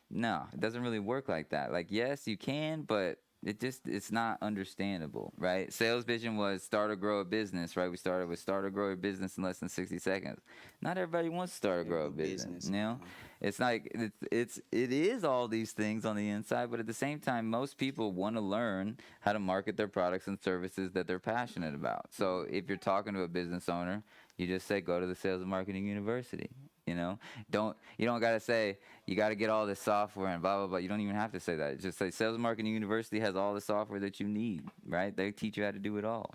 No, it doesn't really work like that. Like, yes, you can, but it's not understandable, right? Sales vision was start or grow a business, right? We started with start or grow a business in less than 60 seconds. Not everybody wants to start or grow a business, you know? It's like it is all these things on the inside, but at the same time, most people want to learn how to market their products and services that they're passionate about. So if you're talking to a business owner, you just say, go to the Sales and Marketing University. You know, you don't gotta say you gotta get all this software and blah blah blah. You don't even have to say that. Just say Sales and Marketing University has all the software that you need, right? They teach you how to do it all.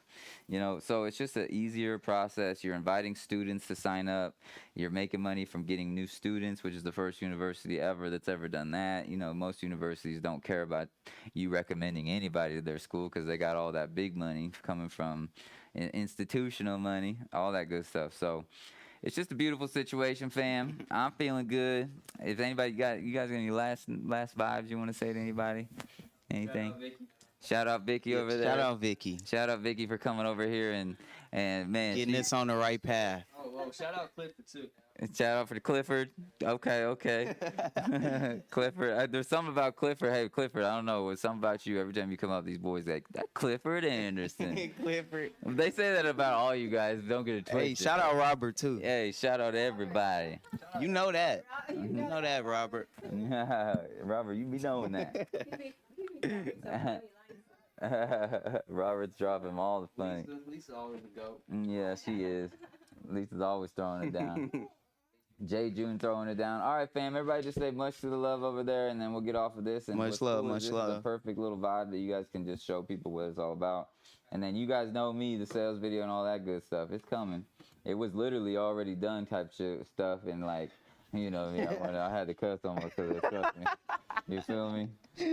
You know, so it's just an easier process. You're inviting students to sign up. You're making money from getting new students, which is the first university ever that's ever done that. You know, most universities don't care about you recommending anybody to their school because they got all that big money coming from institutional money, all that good stuff. So it's just a beautiful situation, fam. I'm feeling good. If anybody you guys got any last vibes you want to say to anybody? Anything? Shout out Vicky over there. Shout out Vicky. Shout out Vicky for coming over here and man, getting this on the right path. Oh, shout out Clifford too. Shout out for Clifford. Okay. Clifford. There's something about Clifford. Hey, Clifford, I don't know. It's something about you. Every time you come up, these boys like, that Clifford Anderson. Clifford. They say that about all you guys. Don't get it twisted. Hey, shout out Robert, too. Hey, shout out to everybody. You know that. You know that, Robert. Robert, you be knowing that. Robert's dropping all the funny. Lisa always a goat. Yeah, she is. Lisa's always throwing it down. Jay June throwing it down. All right, fam. Everybody just say much to the love over there, and then we'll get off of this. And much love, much this love. is a perfect little vibe that you guys can just show people what it's all about. And then you guys know me, the sales video and all that good stuff. It's coming. It was literally already done type shit stuff, and like, you know, I had to cuss almost because it trust me. You feel me?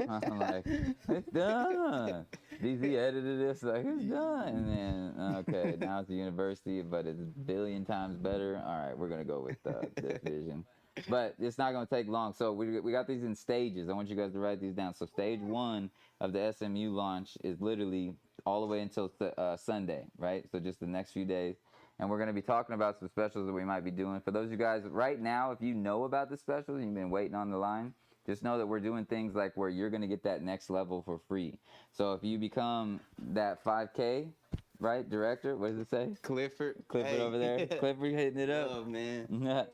I'm like, it's done. DZ edited this, like, it's done. And then, okay, now it's a university, but it's a billion times better. All right, we're going to go with this vision. But it's not going to take long. So we got these in stages. I want you guys to write these down. So stage 1 of the SMU launch is literally all the way until Sunday, right? So just the next few days. And we're going to be talking about some specials that we might be doing. For those of you guys, right now, if you know about the specials, you've been waiting on the line, just know that we're doing things like where you're going to get that next level for free. So if you become that 5K, right, director, what does it say? Clifford hey. Over there. Clifford hitting it up. Oh, man.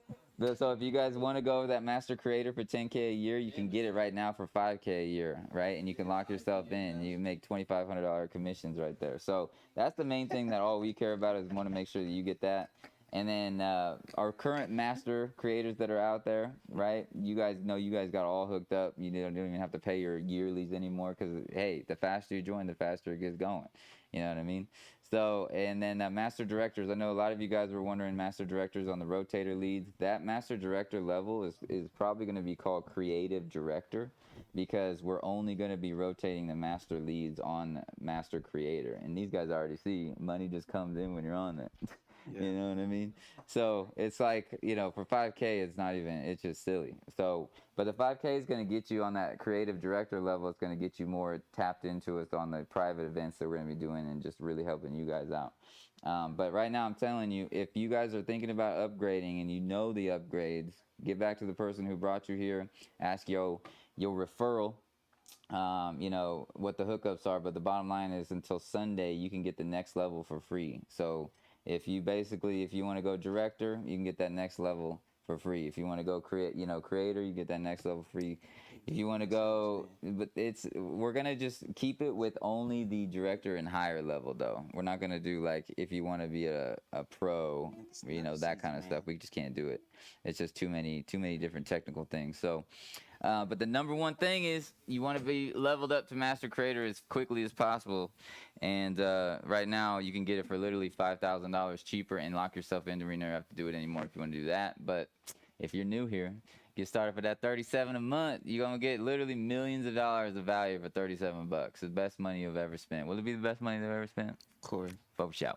So if you guys want to go with that master creator for 10K a year, you can get it right now for 5K a year, right? And you can lock yourself in. You make $2,500 commissions right there. So that's the main thing that all we care about is want to make sure that you get that. And then our current master creators that are out there, right? You guys know you guys got all hooked up. You don't even have to pay your yearlies anymore because, hey, the faster you join, the faster it gets going. You know what I mean? So, and then master directors. I know a lot of you guys were wondering master directors on the rotator leads. That master director level is probably going to be called creative director because we're only going to be rotating the master leads on master creator. And these guys already see money just comes in when you're on it. You know what I mean? So it's like, for 5K, it's just silly. So, but the 5K is going to get you on that creative director level. It's going to get you more tapped into it on the private events that we're going to be doing and just really helping you guys out. But right now, I'm telling you, if you guys are thinking about upgrading and you know the upgrades, get back to the person who brought you here, ask your referral, what the hookups are. But the bottom line is until Sunday, you can get the next level for free. So if you want to go director, you can get that next level for free. If you want to go creator, you get that next level free. If you want to go, but we're going to just keep it with only the director and higher level though. We're not going to do like, if you want to be a pro, that kind of stuff. We just can't do it. It's just too many different technical things. So, but the number one thing is you want to be leveled up to master creator as quickly as possible. And right now you can get it for literally $5,000 cheaper and lock yourself into. You never have to do it anymore if you want to do that. But if you're new here, get started for that $37 a month. You're going to get literally millions of dollars of value for $37 bucks. The best money you've ever spent. Will it be the best money you've ever spent? Of course. For sure.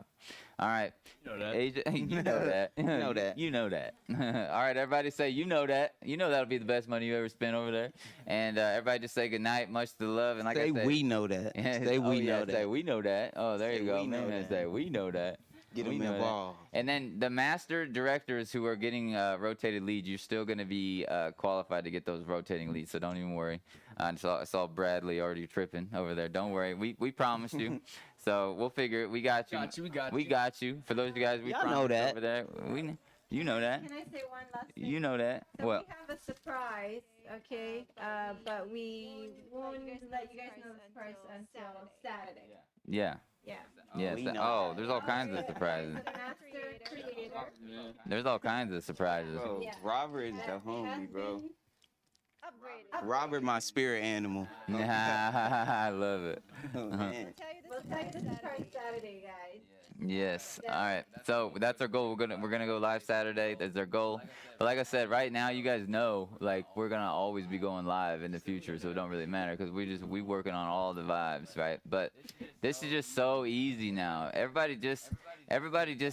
All right. You know that. AJ, you know that. You know that. You know that. All right, everybody say, you know that. You know that'll be the best money you ever spent over there. And everybody just say good night, much to love. And like Say I said, we know that. Say we know that. Say we know that. Oh, there Say you go. we know Man, that. say we know that. Get We them know that. involved. And then the master directors who are getting rotated leads, you're still going to be qualified to get those rotating leads, so don't even worry. I saw Bradley already tripping over there. Don't worry. We promised you. So we'll figure it. We got you. We got you. For those of you guys, we Y'all promised know that. over there. You know that. Can I say one last thing? You know that. So Well, we have a surprise, okay? But we won't let you guys know the surprise until Saturday. yeah. Yeah. Yes. we know Oh, that. there's all kinds of surprises. So the master creator. There's all kinds of surprises. Bro, Yeah. Robert is the has homie, bro. been upgraded. Robert, my spirit animal. I love it. Oh, man. We'll tell you the surprise Saturday, guys. Yes. All right. So that's our goal. We're gonna go live Saturday. That's our goal. But like I said, right now you guys know, like we're gonna always be going live in the future, so it don't really matter because we working on all the vibes, right? But this is just so easy now. Everybody just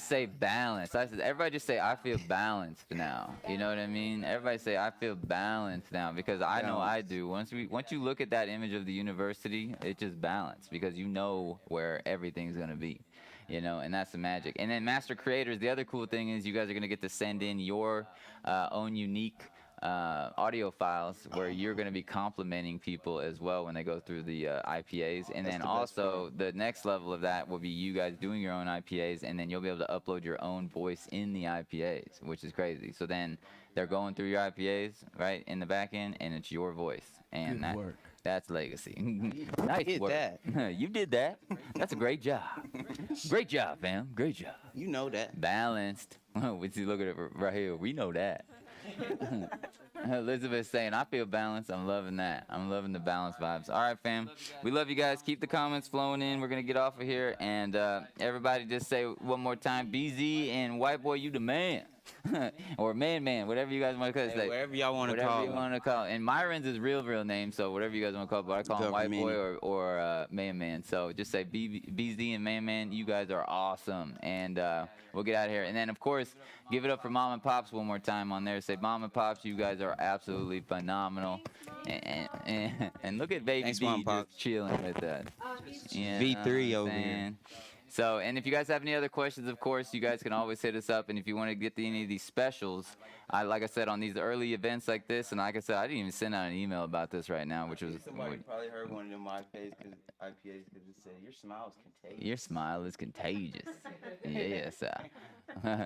say balance. Everybody just say I feel balanced now. You know what I mean? Everybody say I feel balanced now because I know I do. Once you look at that image of the university, it's just balanced because you know where everything's gonna be. And that's the magic. And then master creators, the other cool thing is you guys are going to get to send in your own unique audio files where you're going to be complimenting people as well when they go through the IPAs. And then also the next level of that will be you guys doing your own IPAs, and then you'll be able to upload your own voice in the IPAs, which is crazy. So then they're going through your IPAs, right, in the back end, and it's your voice. And that's legacy. Nice did work. that. You did that. That's a great job. Great job, fam. Great job. You know that. Balanced. We see, look at it right here. We know that. Elizabeth's saying, I feel balanced. I'm loving that. I'm loving the balanced vibes. All right, fam. We love you guys. Keep the comments flowing in. We're going to get off of here. And everybody just say one more time, BZ and White Boy, you the man. Or man, whatever you guys want to say. Whatever y'all want to call Whatever you want to call. And Myron's his real name, so whatever you guys want to call it. But I call him White Boy or Man. So just say BZ and Man. You guys are awesome. And we'll get out of here. And then, of course, give it up for Mom and Pops one more time on there. Say, Mom and Pops, you guys are absolutely phenomenal. And look at Baby Thanks, B Mom, just Pops. chilling with us. Yeah, V3 over man. here. So, and if you guys have any other questions, of course, you guys can always hit us up. And if you want to get any of these specials, like I said, on these early events like this, and like I said, I didn't even send out an email about this right now, which was... Somebody probably heard one of them IPAs because it said, your smile is contagious. Your smile is contagious. Yes. I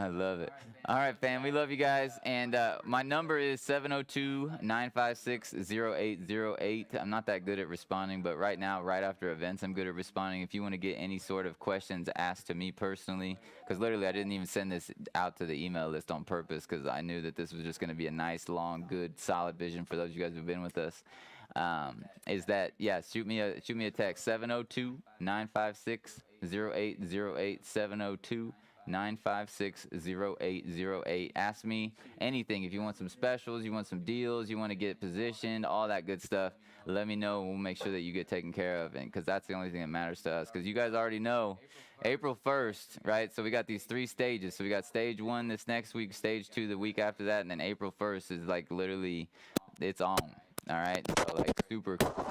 love it. All right, fam. We love you guys. And my number is 702-956-0808. I'm not that good at responding, but right now, right after events, I'm good at responding. If you want to get any sort of questions asked to me personally, because literally I didn't even send this out to the email list on purpose because I knew that this was just going to be a nice, long, good, solid vision for those of you guys who've been with us. Is that, yeah, shoot me a text, 702-956-0808, 956-0808. Ask me anything. If you want some specials, you want some deals, you want to get positioned, all that good stuff, let me know. We'll make sure that you get taken care of, because that's the only thing that matters to us. Because you guys already know, April 1st, right? So we got these 3 stages. So we got stage 1 this next week, stage 2 the week after that, and then April 1st is like literally, it's on. All right, so like super cool.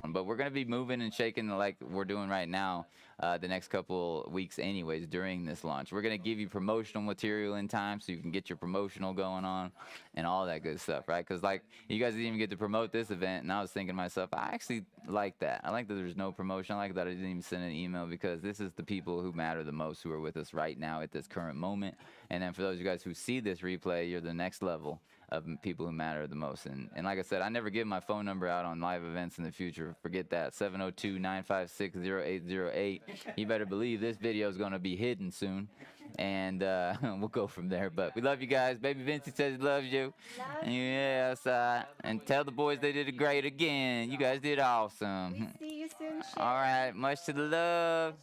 But we're going to be moving and shaking like we're doing right now the next couple weeks anyways during this launch. We're going to give you promotional material in time so you can get your promotional going on and all that good stuff, right? Because like you guys didn't even get to promote this event, and I was thinking to myself, I actually like that. I like that there's no promotion. I like that I didn't even send an email, because this is the people who matter the most who are with us right now at this current moment. And then for those of you guys who see this replay, you're the next level of people who matter the most. And like I said, I never give my phone number out on live events in the future. Forget that. 702-956-0808. You better believe this video is going to be hidden soon. And we'll go from there. But we love you guys. Baby Vincent says he loves you. Yes. And tell the boys they did it great again. You guys did awesome. See you soon. All right. Much to the love.